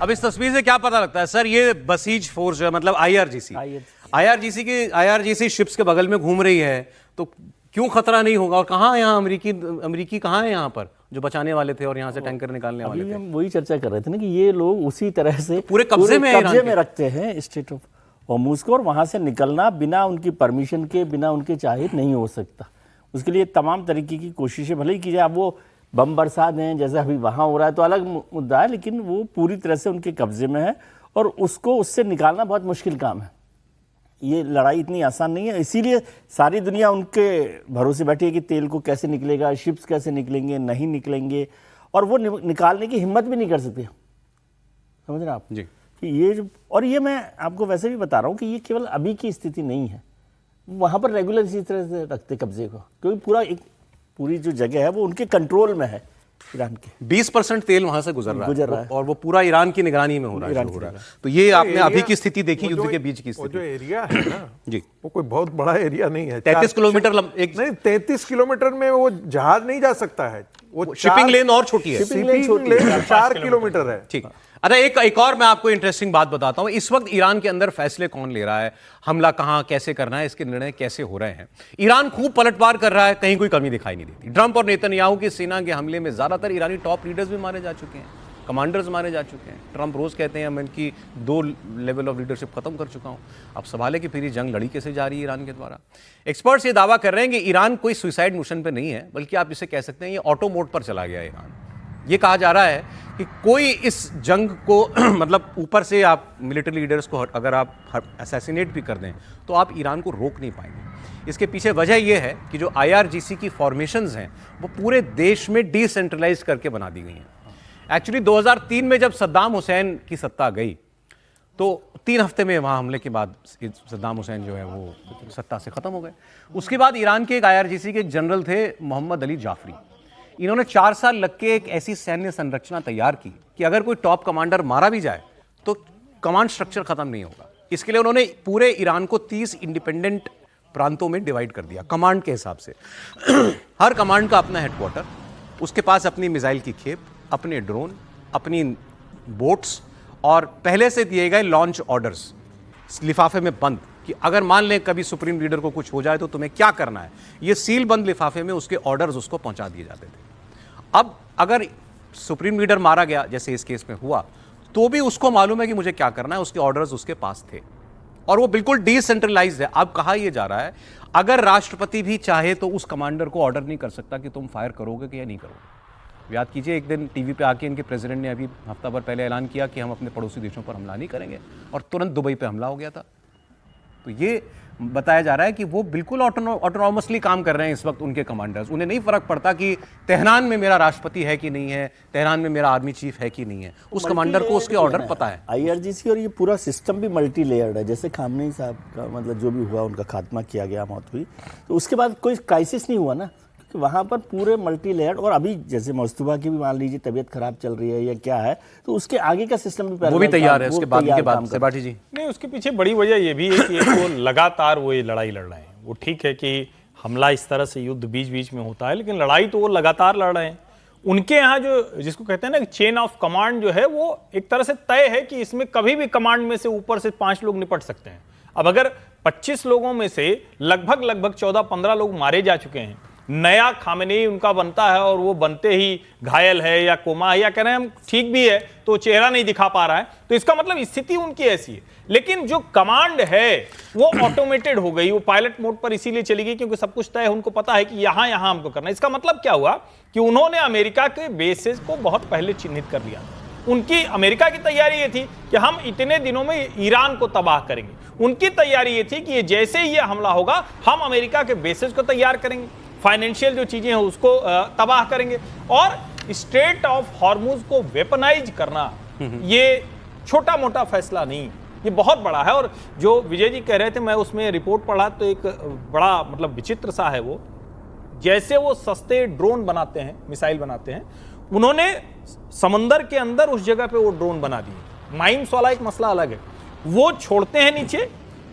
अब इस तस्वीर से क्या पता लगता है सर, ये बसीज फोर्स जो है, मतलब आईआरजीसी शिप्स के बगल में घूम रही है, तो क्यों खतरा नहीं होगा? और कहाँ यहाँ अमेरिकी कहाँ है यहाँ पर जो बचाने वाले थे और यहाँ से टैंकर निकालने वाले थे? हम वही चर्चा कर रहे थे ना कि ये लोग उसी तरह से पूरे कब्जे में रखते हैं स्ट्रेट ऑफ हॉर्मुज को, और वहां से निकलना बिना उनकी परमिशन के, बिना उनके चाहे नहीं हो सकता। उसके लिए तमाम तरीके की कोशिशें भले ही की जाए। अब वो बम बरसात हैं जैसे अभी वहाँ हो रहा है तो अलग मुद्दा है, लेकिन वो पूरी तरह से उनके कब्जे में है और उसको उससे निकालना बहुत मुश्किल काम है। ये लड़ाई इतनी आसान नहीं है, इसीलिए सारी दुनिया उनके भरोसे बैठी है कि तेल को कैसे निकलेगा, शिप्स कैसे निकलेंगे, नहीं निकलेंगे, और वो निकालने की हिम्मत भी नहीं कर सकते। समझ रहे हैं आप जी कि ये जो, और ये मैं आपको वैसे भी बता रहा हूँ कि ये केवल अभी की स्थिति नहीं है, वहाँ पर रेगुलर इसी तरह से रखते कब्जे को, क्योंकि पूरी जो जगह है वो उनके कंट्रोल में है। ईरान के 20% तेल वहां से गुजर रहा है और वो पूरा ईरान की निगरानी में हो रहा है। तो ये आपने अभी की स्थिति देखी, युद्ध के बीच की स्थिति। वो जो एरिया है ना जी, वो कोई बहुत बड़ा एरिया नहीं है। 33 किलोमीटर नहीं, 33 किलोमीटर में वो जहाज नहीं जा सकता है। वो शिपिंग लेन और छोटी है, शिपिंग लेन 4 किलोमीटर है। ठीक। अच्छा, एक और मैं आपको इंटरेस्टिंग बात बताता हूं। इस वक्त ईरान के अंदर फैसले कौन ले रहा है, हमला कहां कैसे करना है, इसके निर्णय कैसे हो रहे हैं। ईरान खूब पलटवार कर रहा है, कहीं कोई कमी दिखाई नहीं देती। ट्रंप और नेतन्याहू की सेना के हमले में ज्यादातर ईरानी टॉप लीडर्स भी मारे जा चुके हैं, कमांडर्स मारे जा चुके हैं। ट्रंप रोज कहते हैं मैं इनकी 2 लेवल ऑफ लीडरशिप खत्म कर चुका हूं। अब सवाल है कि फिर ये जंग लड़ी कैसे जा रही है ईरान के द्वारा। एक्सपर्ट्स ये दावा कर रहे हैं कि ईरान कोई सुसाइड मिशन पे नहीं है, बल्कि आप इसे कह सकते हैं ये ऑटो मोड पर चला गया ईरान। ये कहा जा रहा है कि कोई इस जंग को मतलब ऊपर से आप मिलिट्री लीडर्स को अगर आप असैसिनेट भी कर दें तो आप ईरान को रोक नहीं पाएंगे। इसके पीछे वजह यह है कि जो आईआरजीसी की फॉर्मेशंस हैं वो पूरे देश में डिसेंट्रलाइज करके बना दी गई हैं। एक्चुअली 2003 में जब सद्दाम हुसैन की सत्ता गई तो 3 हफ्ते में वहाँ हमले के बाद सद्दाम हुसैन जो है वो सत्ता से ख़त्म हो गए। उसके बाद ईरान के एक आईआरजीसी के एक जनरल थे मोहम्मद अली जाफरी। इन्होंने 4 साल लग के एक ऐसी सैन्य संरचना तैयार की कि अगर कोई टॉप कमांडर मारा भी जाए तो कमांड स्ट्रक्चर खत्म नहीं होगा। इसके लिए उन्होंने पूरे ईरान को 30 इंडिपेंडेंट प्रांतों में डिवाइड कर दिया कमांड के हिसाब से। हर कमांड का अपना हेडक्वार्टर, उसके पास अपनी मिसाइल की खेप, अपने ड्रोन, अपनी बोट्स और पहले से दिए गए लॉन्च ऑर्डर्स लिफाफे में बंद कि अगर मान लें कभी सुप्रीम लीडर को कुछ हो जाए तो तुम्हें क्या करना है। ये सील बंद लिफाफे में उसके ऑर्डर्स उसको पहुंचा दिए जाते थे। अब अगर सुप्रीम लीडर मारा गया जैसे इस केस में हुआ तो भी उसको मालूम है कि मुझे क्या करना है, उसके ऑर्डर्स उसके पास थे और वो बिल्कुल डिसेंट्रलाइज्ड है। अब कहा यह जा रहा है अगर राष्ट्रपति भी चाहे तो उस कमांडर को ऑर्डर नहीं कर सकता कि तुम फायर करोगे कि या नहीं करोगे। याद कीजिए एक दिन टीवी पे आके इनके प्रेसिडेंट ने अभी हफ्ता भर पहले ऐलान किया कि हम अपने पड़ोसी देशों पर हमला नहीं करेंगे और तुरंत दुबई पे हमला हो गया था। तो ये बताया जा रहा है कि वो बिल्कुल ऑटोनॉमसली काम कर रहे हैं इस वक्त उनके कमांडर्स। उन्हें नहीं फर्क पड़ता कि तेहरान में मेरा राष्ट्रपति है कि नहीं है, तेहरान में मेरा आर्मी चीफ है कि नहीं है, उस कमांडर को उसके ऑर्डर पता है। आईआरजीसी और ये पूरा सिस्टम भी मल्टी लेयर्ड है। जैसे खामनेई साहब का मतलब जो भी हुआ, उनका खात्मा किया गया, मौत हुई, तो उसके बाद कोई क्राइसिस नहीं हुआ ना, कि वहाँ पर पूरे मल्टी लेयर्ड। और अभी जैसे मौजूदा की भी मान लीजिए तबीयत खराब चल रही है या क्या है, तो उसके आगे का सिस्टम भी वो भी तैयार है। उसके बाद के बाद त्रिपाठी जी नहीं, उसके पीछे बड़ी वजह ये भी है कि वो लगातार वो ये लड़ाई लड़ रहे हैं। वो ठीक है कि हमला इस तरह से युद्ध बीच बीच में होता है, लेकिन लड़ाई तो वो लगातार लड़ रहे हैं। उनके यहाँ जो जिसको कहते हैं ना चेन ऑफ कमांड जो है वो एक तरह से तय है कि इसमें कभी भी कमांड में से ऊपर से 5 लोग निपट सकते हैं। अब अगर 25 लोगों में से लगभग 14-15 लोग मारे जा चुके हैं, नया खामेनेई उनका बनता है और वो बनते ही घायल है या कोमा है या कह रहे हैं हम ठीक भी है तो चेहरा नहीं दिखा पा रहा है, तो इसका मतलब स्थिति उनकी ऐसी है। लेकिन जो कमांड है वो ऑटोमेटेड हो गई, वो पायलट मोड पर इसीलिए चली गई क्योंकि सब कुछ तय है, उनको पता है कि यहां हमको करना है। इसका मतलब क्या हुआ कि उन्होंने अमेरिका के बेसेस को बहुत पहले चिन्हित कर लिया। उनकी अमेरिका की तैयारी ये थी कि हम इतने दिनों में ईरान को तबाह करेंगे। उनकी तैयारी ये थी कि ये जैसे ही ये हमला होगा हम अमेरिका के बेसेस को तैयार करेंगे, फाइनेंशियल जो चीजें हैं उसको तबाह करेंगे। और स्ट्रेट ऑफ हॉर्मुज को वेपनाइज करना ये छोटा मोटा फैसला नहीं, ये बहुत बड़ा है। और जो विजय जी कह रहे थे, मैं उसमें रिपोर्ट पढ़ा तो एक बड़ा मतलब विचित्र सा है वो, जैसे वो सस्ते ड्रोन बनाते हैं, मिसाइल बनाते हैं, उन्होंने समंदर के अंदर उस जगह पे वो ड्रोन बना दिए। माइंस वाला एक मसला अलग है, वो छोड़ते हैं नीचे,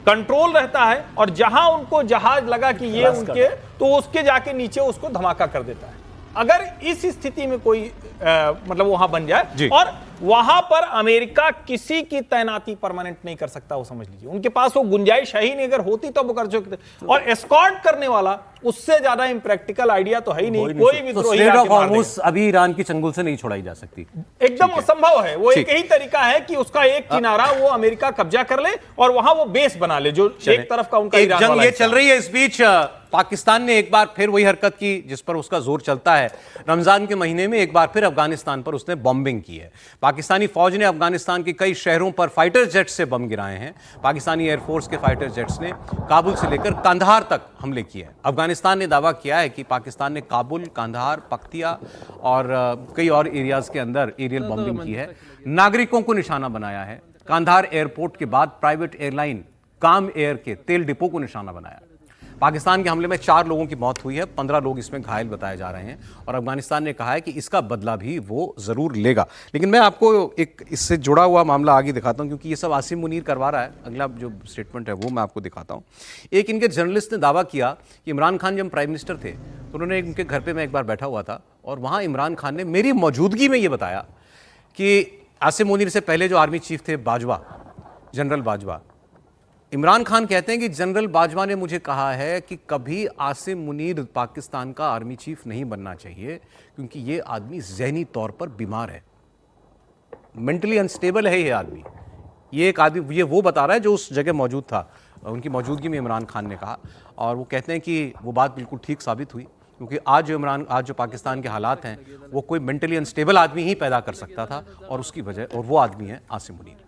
कंट्रोल रहता है और जहां उनको जहाज लगा कि ये उनके, तो उसके जाके नीचे उसको धमाका कर देता है। अगर इस स्थिति में कोई मतलब वहां बन जाए और वहां पर अमेरिका किसी की तैनाती परमानेंट नहीं कर सकता, वो समझ लीजिए उनके पास वो गुंजाइश है ही नहीं, अगर होती तो वो कर चुके थे। और एस्कॉर्ट करने वाला उससे ज्यादा इम्प्रैक्टिकल आइडिया तो है ही नहीं। कोई विद्रोही अभी ईरान की चंगुल से नहीं छोड़ाई जा सकती, एकदम असंभव है। वो एक ही तरीका है कि उसका एक किनारा वो अमेरिका कब्जा कर ले और वहां वो बेस बना ले, जो एक तरफ का उनका एक जंग ये चल रही है। इस बीच पाकिस्तान ने एक बार फिर वही हरकत की जिस पर उसका जोर चलता है। रमजान के महीने में एक बार फिर अफगानिस्तान पर उसने बॉम्बिंग की है। पाकिस्तानी फौज ने अफगानिस्तान के कई शहरों पर फाइटर जेट से बम गिराए हैं। पाकिस्तानी एयरफोर्स के फाइटर जेट्स ने काबुल से लेकर कंधार तक हमले किए हैं। अफगानिस्तान ने दावा किया है कि पाकिस्तान ने काबुल, कंधार, पख्तिया और कई और एरियाज के अंदर एरियल बॉम्बिंग की है, नागरिकों को निशाना बनाया है। कंधार एयरपोर्ट के बाद प्राइवेट एयरलाइन काम एयर के तेल डिपो को निशाना बनाया। पाकिस्तान के हमले में 4 लोगों की मौत हुई है, 15 लोग इसमें घायल बताए जा रहे हैं और अफगानिस्तान ने कहा है कि इसका बदला भी वो जरूर लेगा। लेकिन मैं आपको एक इससे जुड़ा हुआ मामला आगे दिखाता हूं क्योंकि ये सब आसिम मुनीर करवा रहा है। अगला जो स्टेटमेंट है वो मैं आपको दिखाता हूं। एक इनके जर्नलिस्ट ने दावा किया कि इमरान खान जब प्राइम मिनिस्टर थे तो उन्होंने उनके घर पर मैं एक बार बैठा हुआ था और वहाँ इमरान खान ने मेरी मौजूदगी में ये बताया कि आसिम मुनीर से पहले जो आर्मी चीफ थे बाजवा, जनरल बाजवा, इमरान खान कहते हैं कि जनरल बाजवा ने मुझे कहा है कि कभी आसिम मुनीर पाकिस्तान का आर्मी चीफ नहीं बनना चाहिए क्योंकि ये आदमी जहनी तौर पर बीमार है, मेंटली अनस्टेबल है ये आदमी। ये एक आदमी ये वो बता रहा है जो उस जगह मौजूद था, उनकी मौजूदगी में इमरान खान ने कहा। और वो कहते हैं कि वो बात बिल्कुल ठीक साबित हुई क्योंकि आज जो पाकिस्तान के हालात हैं वो कोई मेंटली अनस्टेबल आदमी ही पैदा कर सकता था और उसकी वजह और वो आदमी है आसिम मुनीर।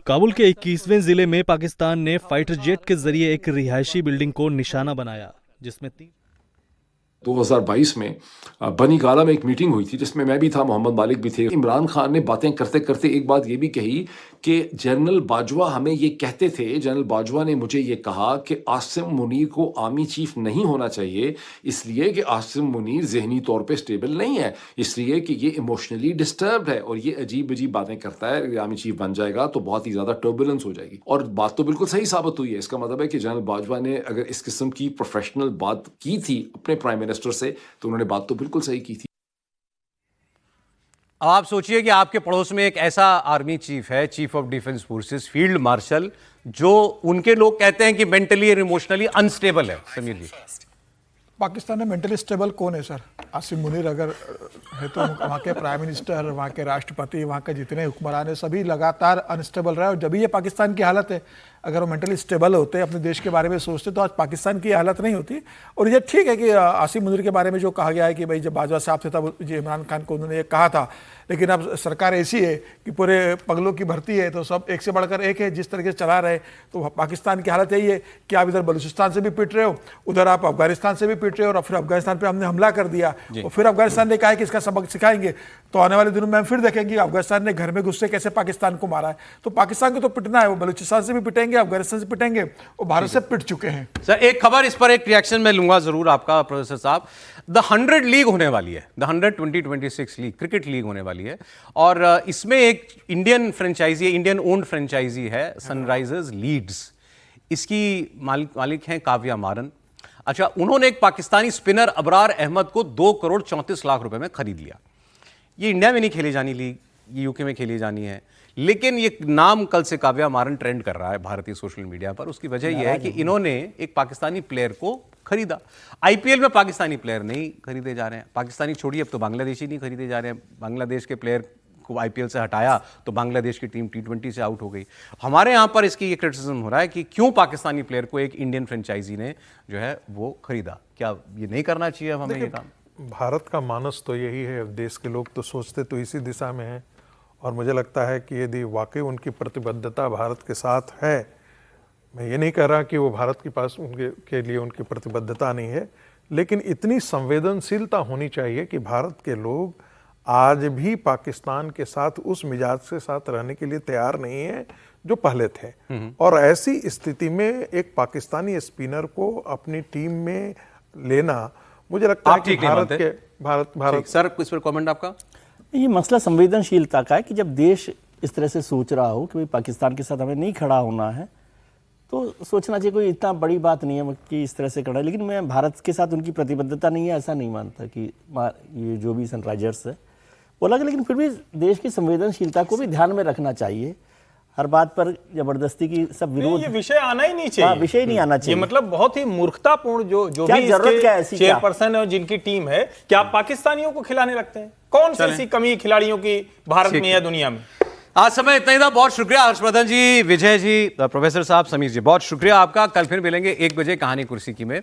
काबुल के 21वें जिले में पाकिस्तान ने फाइटर जेट के जरिए एक रिहायशी बिल्डिंग को निशाना बनाया जिसमें 2022 में बनी गाला में एक मीटिंग हुई थी जिसमें मैं भी था, मोहम्मद मालिक भी थे। इमरान खान ने बातें करते करते एक बात ये भी कही कि जनरल बाजवा हमें ये कहते थे, जनरल बाजवा ने मुझे ये कहा कि आसिम मुनीर को आर्मी चीफ नहीं होना चाहिए इसलिए कि आसिम मुनीर जहनी तौर पे स्टेबल नहीं है, इसलिए कि ये इमोशनली डिस्टर्ब्ड है और ये अजीब अजीब बातें करता है। आर्मी चीफ बन जाएगा तो बहुत ही ज़्यादा टर्बुलेंस हो जाएगी। और बात तो बिल्कुल सही साबित हुई है। इसका मतलब है कि जनरल बाजवा ने अगर इस किस्म की प्रोफेशनल बात की थी अपने प्राइम मिनिस्टर से तो उन्होंने बात तो बिल्कुल सही की थी। अब आप सोचिए कि आपके पड़ोस में एक ऐसा आर्मी चीफ है, chief of defence forces, field marshal, जो उनके लोग कहते हैं कि मेंटली और इमोशनली अनस्टेबल है। समीर जी, पाकिस्तान में मेंटली स्टेबल कौन है सर? आसिम मुनीर अगर है तो वहाँ के प्राइम मिनिस्टर, वहाँ के राष्ट्रपति, वहाँ के जितने हुक्मरान हैं सभी लगातार अनस्टेबल रहे। और जब ये पाकिस्तान की हालत है, अगर वो मेंटली स्टेबल होते, अपने देश के बारे में सोचते तो आज पाकिस्तान की हालत नहीं होती। और ये ठीक है कि आसिम मुनीर के बारे में जो कहा गया है कि भाई जब बाजवा साहब थे तब जो इमरान खान को उन्होंने ये कहा था, लेकिन अब सरकार ऐसी है कि पूरे पगलों की भर्ती है तो सब एक से बढ़कर एक है, जिस तरीके से चला रहे। तो पाकिस्तान की हालत यही है कि आप इधर बलूचिस्तान से भी पिट रहे हो, उधर आप अफगानिस्तान से भी पिट रहे हो और फिर अफगानिस्तान पे हमने हमला कर दिया और फिर अफगानिस्तान ने कहा कि इसका सबक सिखाएंगे। तो आने वाले दिनों में हम फिर देखेंगे अफगानिस्तान ने घर में घुस से कैसे पाकिस्तान को मारा है। तो पाकिस्तान को तो पिटना है, वो बलूचिस्तान से भी पिटेंगे, अफगानिस्तान से पिटेंगे, वो भारत से पिट चुके हैं। सर एक खबर, इस पर एक रिएक्शन मैं लूंगा जरूर आपका प्रोफेसर साहब। द 100 लीग होने वाली है, द 100 2026 लीग, क्रिकेट लीग होने वाली है और इसमें एक Indian franchise, Indian owned franchise है सनराइजर्स लीड्स। इसकी मालिक हैं काव्या मारन। अच्छा, उन्होंने एक पाकिस्तानी स्पिनर अबरार अहमद को 2 करोड़ 34 लाख रुपए में खरीद लिया। ये इंडिया में नहीं खेली जानी लीग, ये यूके में खेली जानी है, लेकिन ये नाम कल से काव्या मारन ट्रेंड कर रहा है भारतीय सोशल मीडिया पर। उसकी वजह यह है कि इन्होंने एक पाकिस्तानी प्लेयर को खरीदा। आईपीएल में पाकिस्तानी प्लेयर नहीं खरीदे जा रहे हैं, पाकिस्तानी छोड़िए, अब तो बांग्लादेशी नहीं खरीदे जा रहे हैं। बांग्लादेश के प्लेयर को आईपीएल से हटाया तो बांग्लादेश की टीम T20 से आउट हो गई। हमारे यहां पर इसकी ये क्रिटिसिज्म हो रहा है कि क्यों पाकिस्तानी प्लेयर को एक इंडियन फ्रेंचाइजी ने जो है वो खरीदा। क्या ये नहीं करना चाहिए अब हमें ये काम? भारत का मानस तो यही है, देश के लोग तो सोचते तो इसी दिशा में हैं, और मुझे लगता है कि यदि वाकई उनकी प्रतिबद्धता भारत के साथ है, मैं ये नहीं कह रहा कि वो भारत के पास उनके के लिए उनकी प्रतिबद्धता नहीं है, लेकिन इतनी संवेदनशीलता होनी चाहिए कि भारत के लोग आज भी पाकिस्तान के साथ उस मिजाज के साथ रहने के लिए तैयार नहीं है जो पहले थे। और ऐसी स्थिति में एक पाकिस्तानी स्पिनर को अपनी टीम में लेना, मुझे लगता है कि भारत सर इस पर कमेंट आपका? ये मसला संवेदनशीलता का है कि जब देश इस तरह से सोच रहा हो कि भाई पाकिस्तान के साथ हमें नहीं खड़ा होना है, तो सोचना चाहिए कोई इतना बड़ी बात नहीं है कि इस तरह से खड़ा है। लेकिन मैं भारत के साथ उनकी प्रतिबद्धता नहीं है ऐसा नहीं मानता कि ये जो भी सनराइजर्स है वो अलग, लेकिन फिर भी देश की संवेदनशीलता को भी ध्यान में रखना चाहिए। हर बात पर जबरदस्ती की सब विरोध, ये विषय आना ही नहीं चाहिए। विषय नहीं आना चाहिए। ये मतलब बहुत ही मूर्खतापूर्ण जो भी इसके चेयरपर्सन है और जिनकी टीम है, क्या आप पाकिस्तानियों को खिलाने लगते हैं? कौन सी ऐसी कमी खिलाड़ियों की भारत में या दुनिया में? आज समय इतना ही था। बहुत शुक्रिया हर्षवर्धन जी, विजय जी, प्रोफेसर साहब, समीर जी, बहुत शुक्रिया आपका। कल फिर मिलेंगे 1 बजे कहानी कुर्सी की में।